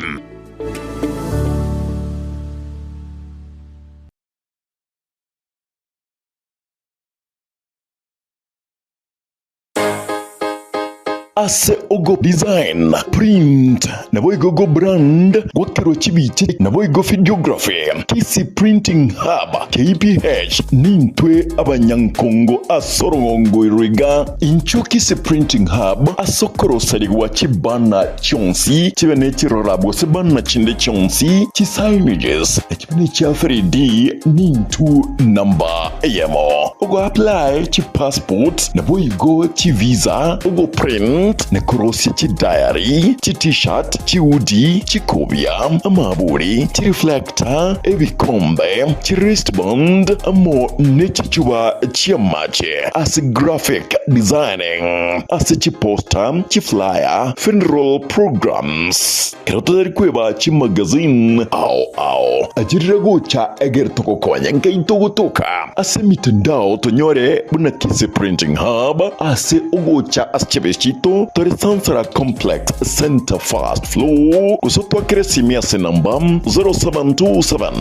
Ase Ogo Design, Print, na Boigo Brand, Gwakero Chibiche, na Boigo Videography, Kisi Printing Hub, KPH, Nintwe Abanyankongo, Asorongo Iriga, Incho Kisi Printing Hub, Asokoro Saligwa Chibana Chonsi, Chivenechi Rorabo Sebana Chinde Chonsi, Chisignages, Chivenechi 3D, Nintu Number AMO. Ogo apply Chi Passport, na Boigo Chi Visa, Ogo Print, na korosi chi diary, chi t-shirt, chi hoodie, chi kobia, amaburi, chi reflector, ebikombe, chi wristband, amo nechichuba chi amache, as graphic designing, as chi poster, chi flyer, funeral programs. Kerotadari kweba chi magazine, ajirago cha egertoko kwanya nkaitogo toka, ase mitandao tonyore buna Kisi Printing Hub, ase ogo cha aschebeshito, Tori Sansara Complex Center Fast Flow kusotwa kresimia senamba 0727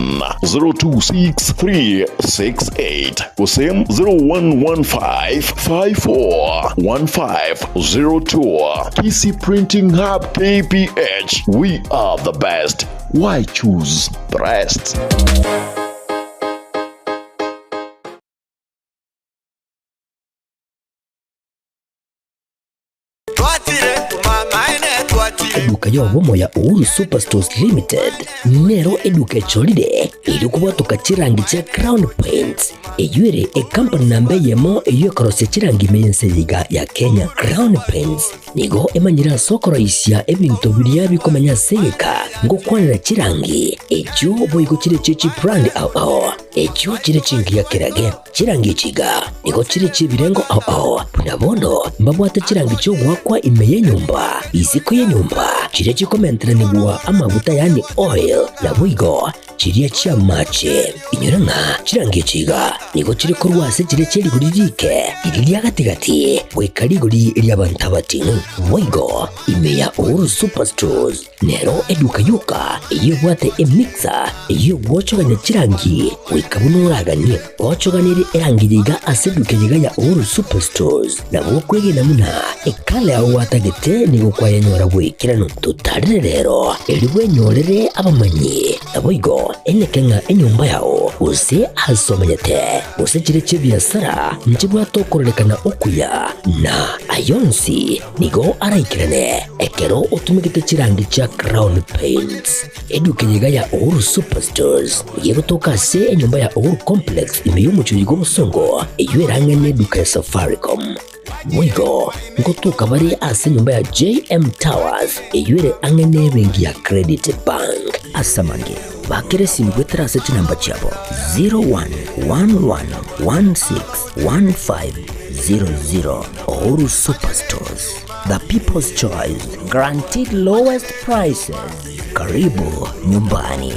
026368 kusem 0115541502 Kisi Printing Hub KPH. We are the best. Why choose the rest? Eduka yobomo ya Uhuru Superstores Limited nero eduka cholide ili kubwatuka chirangi cha Crown Paints eyure company nambe yemo eyo korose chirangi mense liga ya Kenya. Crown Paints nigo emanyira sokoro isya ebintu biliya bikomanya seka ngo kwanira chirangi echo boyiko chire chichi brand ao echo chire chingi ya kirage chirangi chiga nigo chire chibirengo ao punabono mbabwata chirangi cyo gwakwa imeye nyumba iziko ye nyumba chire chikomentera nigwa amavuta yani oil na bwigo chiriya chia mache inyoranga chirangi chiga nigo chire korwase chire cheri guririke iriya gatigati wekarigori lyabantabati bwigo imeya Uhuru Superstores nero eduka yuka iyo bwate emixer iyo gwochoganya chirangi wekabunuraganye gwochoganire erangiriga aseduke yiga ya Uhuru Superstores na bwokwege namuna ekale aho watagete nigo kwayanyora bwekirano tutarire rero eliwe nyorere abamanyi aboigo enekenga enyumba yao use asomanyete use chireche biasara njibwa tokorekana okuya na ayonsi nigo araikirane ekero otumikite chirangi cha Crown Paints eduke nyega ya Uhuru Superstores yego toka se enyumba ya Uhuru Complex imeyumu chuyigo musongo eyuerangene duka ya Safaricom Mwigo ngotuka bari ase nyumba ya JM Towers eyuere angene bengi ya Credit Bank asamange bakere simgwetera sechi namba chabo 0111161500 Uhuru Superstores, the people's choice, guaranteed lowest prices. Karibu nyumbani.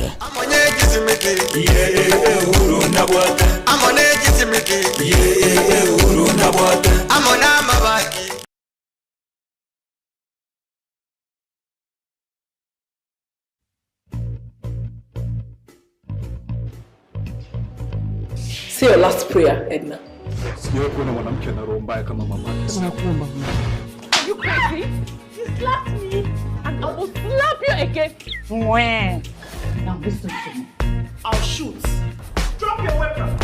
Say your last prayer, Edna. Are you crazy? You slapped me, and I will slap you again. Now listen to me. I'll shoot. Drop your weapon.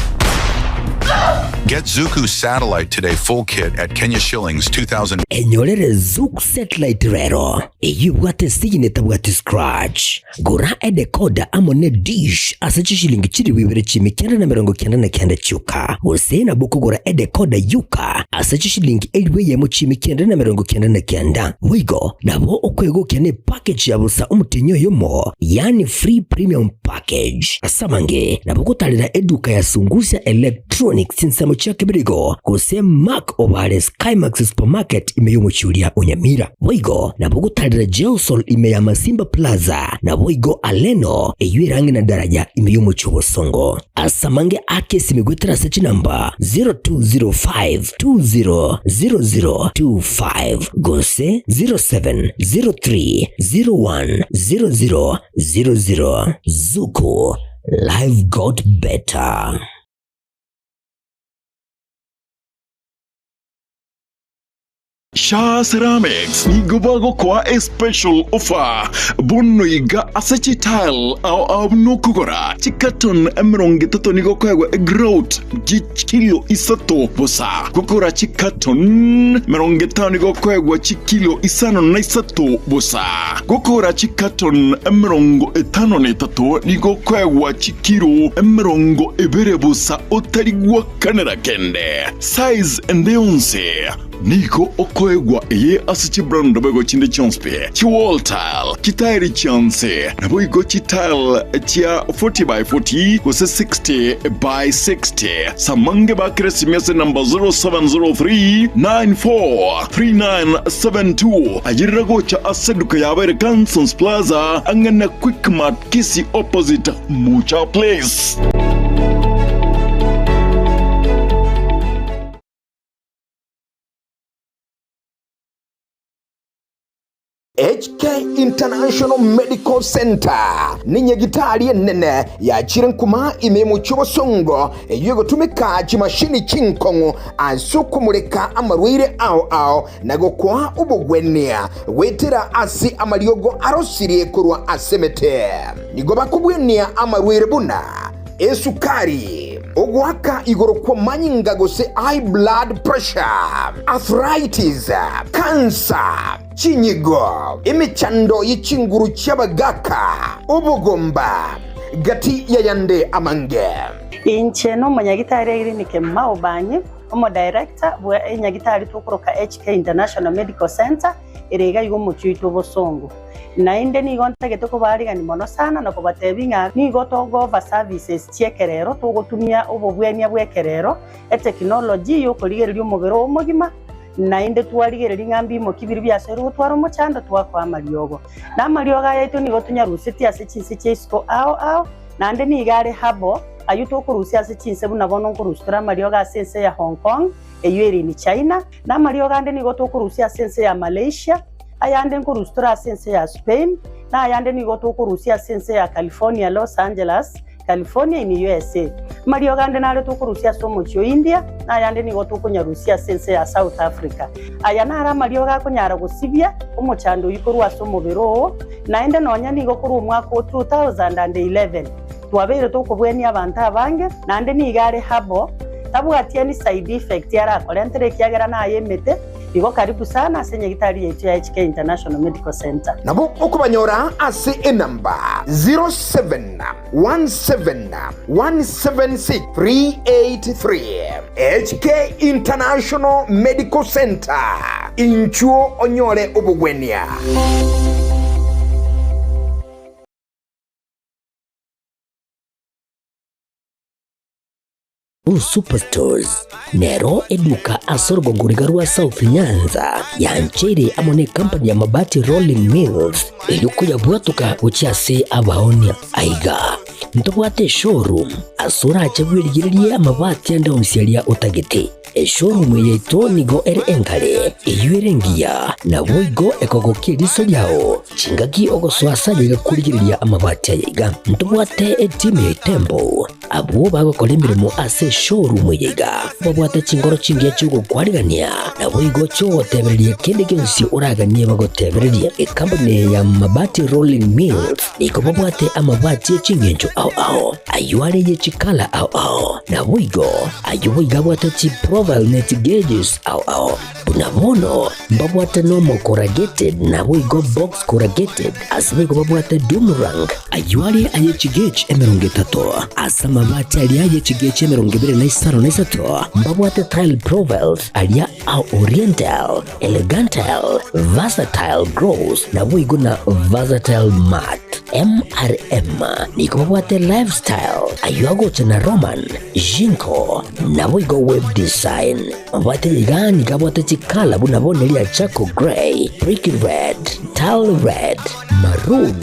Get Zuku Satellite Today full kit at Kenya Shillings 2,000. Enyorere Zuku Satellite rero. Eyubwate sigine tabwate scratch. Gura decoder amone dish asachi shilingi chiri wibere chimi kenda na mirongo kenda na kenda chuka. Usena buku gura decoder yuka asachi shilingi eliwe yemo chimi kenda na mirongo kenda na kenda. Wigo nabo okwego kene package ya busa umutinyo yomo. Yani free premium package. Asamange nabo kutalira eduka ya sungusia electronics sinsamo chake birigo kuse Mark Ovale Skymax Supermarket imeyumu chulia Unyamira. Wigo nabo kutalira Geosol imeya Masimba Plaza na Wigo Aleno eyuirangi na daraja imeyumu chubo songo. Asamange ake simigwetera sechi namba 0205200025 gose 0703010000. Zuku, life got better. Shah Ceramics nigobago kwa a special offer bunno iga asachi tile au nokugora chikaton emronge toto nigo kwa grout kilo isato bosa gukora chikaton meronge tano nigo kwa kilo isano na isato bosa gukora chikaton emrongo etano ne tato nigo kwa kilo emrongo ebere bosa otarigwa kanera kende size endeonse Niko okoegwa eye asichi brand bego chinde chonspe chi wall tile kitairi chance na boigo chi tile chia 40 by 40 kose 60 by 60 samange ba kresimese number 0703943972 ajirago cha aseduka ya American Sons Plaza angana Quick Mart Kisi opposite Mucha Place. HK International Medical Center ni nyagitari nene ya chirenkuma imemu chobosongo yugo tumika chimashini chinkongo ansukumureka amarwire ao nago kwa ubugwenia wetera asi amariogo arosirie kurwa asemete nigo bakubwenia amarwire buna esukari ogwaka igoro kwa manyinga gose high blood pressure, arthritis, cancer, chinyigo, imichando yichinguru cyabagaka, ubugomba, gati yayande amange. Inche no manyagitari irinike maobanyi, omo director bwa nyagitari tukoroka HK International Medical Center irega yugo muchuito bosongo. Na inde ni gonta getoko bariga ni mono sana na kubatebinga ni gotogo over services chiekerero tugotumia ubobwenia bwekerero technology yo kurigererio mugero omugima na inde twarigereria ngambi mo kibiri byasero twaro mo chanda twakwa mariogo na marioga yaito ni gotunya rusiti ase chinse chesko ao na inde ni gare habo ayuto kurusia ase chinse buna bono kurustra marioga sense ya Hong Kong eyeri ni China na marioga inde ni goto kurusia sense ya Malaysia ayande nkurustura sense ya Spain na ayande ni goto kurusia sense ya California Los Angeles California in USA. Mario gande nare tukurusia somo chio India na yande nigo tukunyarusia sense ya South Africa. Aya nara Mario ga kunyara gusibia umuchando yikorwa somo biro naende nonya nigo kuru mwaka 2011. Twabere tukubweni abantu abange nande nigare habo tabwatia ni side effect yara kolentere kiagera na yemete igo karibu sana senye gitari yetu ya HK International Medical Center. Nabo okubanyora ase enamba 0717176383 HK International Medical Center inchuo onyore obugwenia. Superstores nero eduka asorgo ngurigarua South Nyanza yanchere amone company ya mabati Rolling Mills yuko ya bwatuka uchiase abaonia aiga ntobwate showroom asura achabwirigirie amabati anda usialia utagete showroom yeto nigo enkale eyuerengia na boigo ekogokiriso yao chingaki ogoswasa yega kurigiriria amabati aiga ntobwate team Tembo abo bagokora imirimo ase showroom yega babwate chingoro chingiye chugo kwarigania na boigo chotebererie kende gensi uraganie bagotebererie company ya mabati Rolling Mills iko babwate amabati chingenjo ao ayuare ye chikala ao na boigo ayuiga bwate chi profile net gauges ao unamono babwate normal corrugated na boigo box corrugated asibigo babwate Dumrang ayuare aye chigage emerongetato asama mabati alia yechigeche 2023 mbabwate tile profiles alia au oriental elegantal versatile gross na wigo na versatile mat MRM niko babwate lifestyle ayuago chana roman jinko na wigo web design mbabwate ligani kabwate chikala bunabonelia chako gray brick red tile red maroon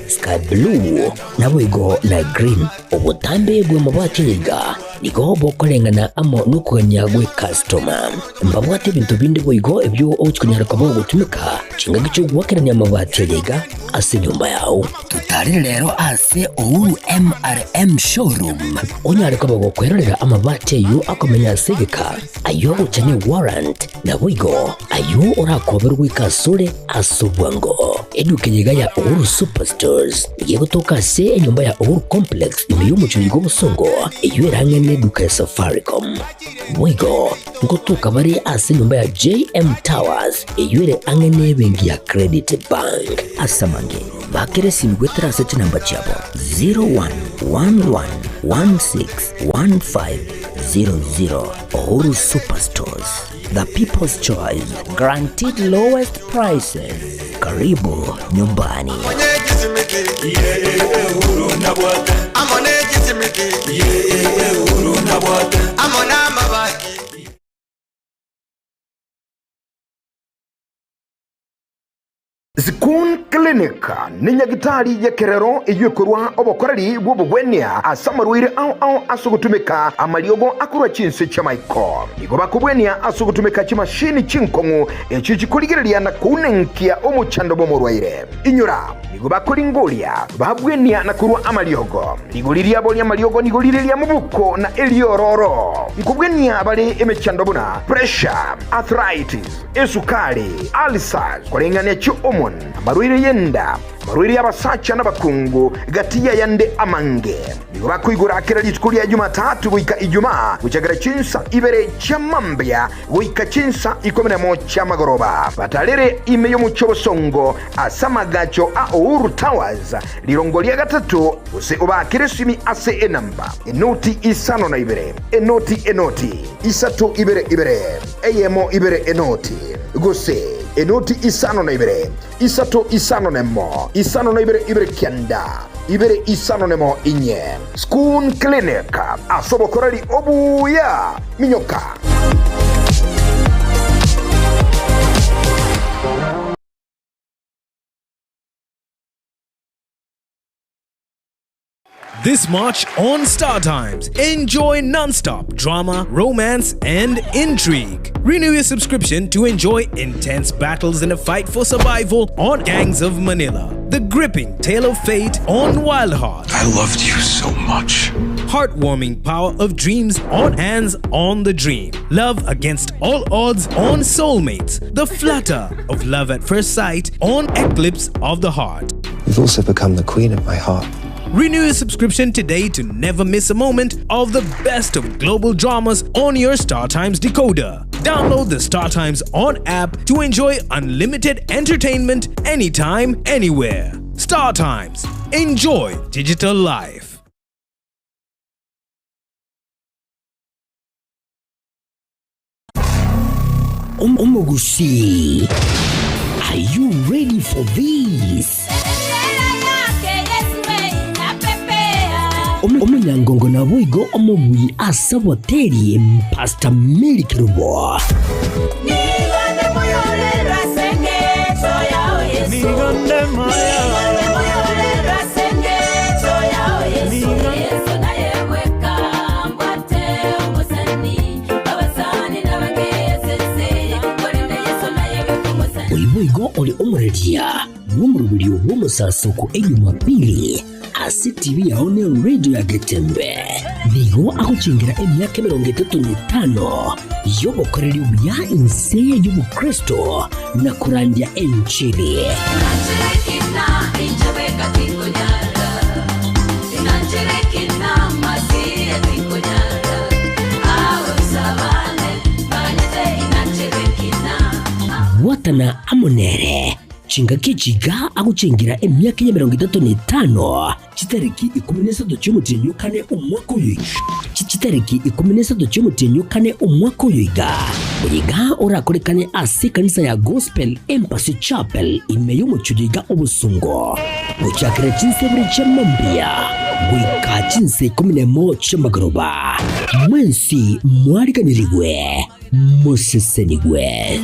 sky blue na wigo na green obutambe bwe mabwate yiga nigo bokolengana amo nukuganya gwe customer mbabwate bintu bindi wigo ebyo okunyara kabo gutumika chinga gicho gwakiranya mabwate yiga ase nyumba yao tutari rero ase Uhuru MRM showroom onyare kabo gukwerera amabwate yu akomenya segeka ayo uchane warrant na wigo ayo urakoberwa ikasure asubwango eduke yiga ya Uhuru Superstores igiye gutoka se enyumba ya Uhuru Complex imiyumucho yigo busongo iyo irangene duka ya Safaricom wigo ngutuka bari ase nyumba ya JM Towers iyo ire angene bengi ya Credit Bank asamange bakere simgwetera sete namba chabo 0111161500 Uhuru Superstores, the people's choice, guaranteed lowest prices. Karibu nyumbani. Zikun Clinic ni nyagitari ya kerero iyukurwa obokoreri bw'obugwenia asamarwire au asugutumika amaliogo akurwa chinse chamaiko igo bakubwenia asugutumika chimashini chinkongu echichikuligireria na kunenkia omuchando bomurwaire inyura igo bakoringolia babwenia na kurwa amaliogo igoliria boli amaliogo nigoliria mubuko na eliororo nkubwenia bali emechando buna pressure arthritis esukari ulcers kolengania cho marwire yenda marwire yabasacha n'abakungu gatiya yande amange nigo bakwigura akira litkulia Jumatatu wika Ijumaa kuchagara chinsa ibere chamambya wika chinsa 11 magoroba batalere imeyo muchobosongo asamagacho a Uhuru Towers lirongolia gatatu use ubakire simi ase enamba enoti isano na ibere enoti isatu ibere eyemo ibere enoti gose enoti isano na ibere isato isano nemo isano na ibere kianda ibere isano nemo inye Skun Clinic asobokoreri obuya minyoka. This March on Star Times. Enjoy non-stop drama, romance, and intrigue. Renew your subscription to enjoy intense battles in a fight for survival on Gangs of Manila. The gripping tale of fate on Wild Heart. I loved you so much. Heartwarming power of dreams on Hands on the Dream. Love against all odds on Soulmates. The flutter of love at first sight on Eclipse of the Heart. You've also become the queen of my heart. Renew your subscription today to never miss a moment of the best of global dramas on your Star Times decoder. Download the Star Times On app to enjoy unlimited entertainment anytime, anywhere. Star Times. Enjoy digital life. Omogusi, are you ready for this? Omunyangongo na Boigo omogui asaboteri Pastor Mary Kirubo. Boigo oli omuredia wumurubiri womusasuku enyumapili Asi TV yaone radio ya Getembe. Bigo akuchingira emyaka 35 yobokoreri bya inse y'ubu Kristo na kurandia enchili. Watana amonere Chingakichiga akuchingira emyaka 35 chitariki 13 cy'umutenyukane umwaka uyu. Chitariki 13 cy'umutenyukane umwaka uyu. Muyiga orakorekane ase kanisa ya Gospel Embassy Chapel imeyo mucyugiga obusungo. Mucyakire chinsebure cy'amambia. Wika chinse 11 cy'amagoroba. Mwensi mwariganirigwe. Musesenigwe.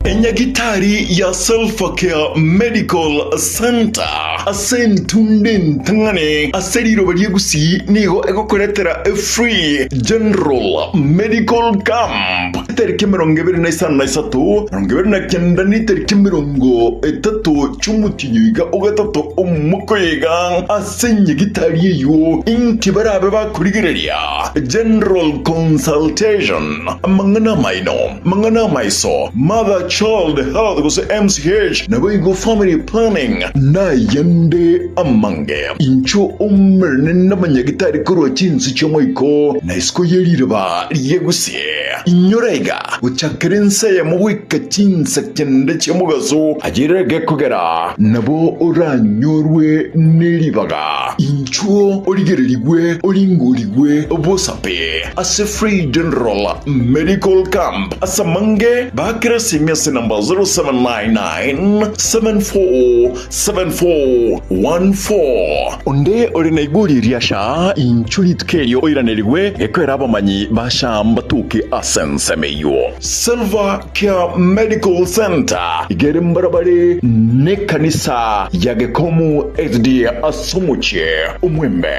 Enyagitari ya Self-Care Medical Center asentunde ntangane aseriro baliegusi nigo egokoretera a free general medical camp terike 2023 2029 terike 30 cy'umutinyuga ugatatu umukoyega asenyagitari yo inkibarabe bakurigereria general consultation mangana maino mangana maiso mother child health gose MCH na Boigo family planning na yande amange incho umerne n'abanyagitari koro cyinsi cyo moiko na isko yerirba yegusie inyorega uchakerense ya muwika cyinsa cyende cyo mugazo agirege kugera nabo uranyorwe neribaga incho origererigwe oringurigwe obosape as a free general medical camp asamange bakrasi number 0799-747414 onde orina iguri riasha inchuri tkerio oiranerigwe ekwera abamanyi basha mbatuke asensemeyo Self-Care Medical Center igere mbarabare ne kanisa yagekomu SD Asumuche umwembe.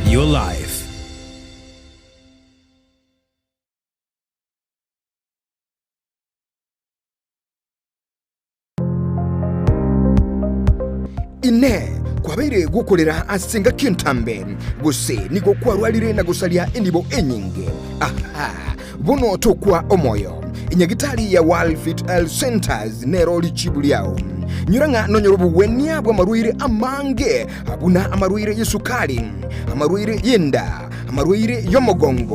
Your life. Ine kwabeire gukorera asenga kintambe guse nigo kwarwalire na gusalia endibo enyinge aha bono tokwa omoyo inyagitari ya World Fit Health Centers nero lichibuliao nyuranga nonyorobu wenia bwa maruire amange abuna amaruire yesukali amaruire yenda amaruire yomogongo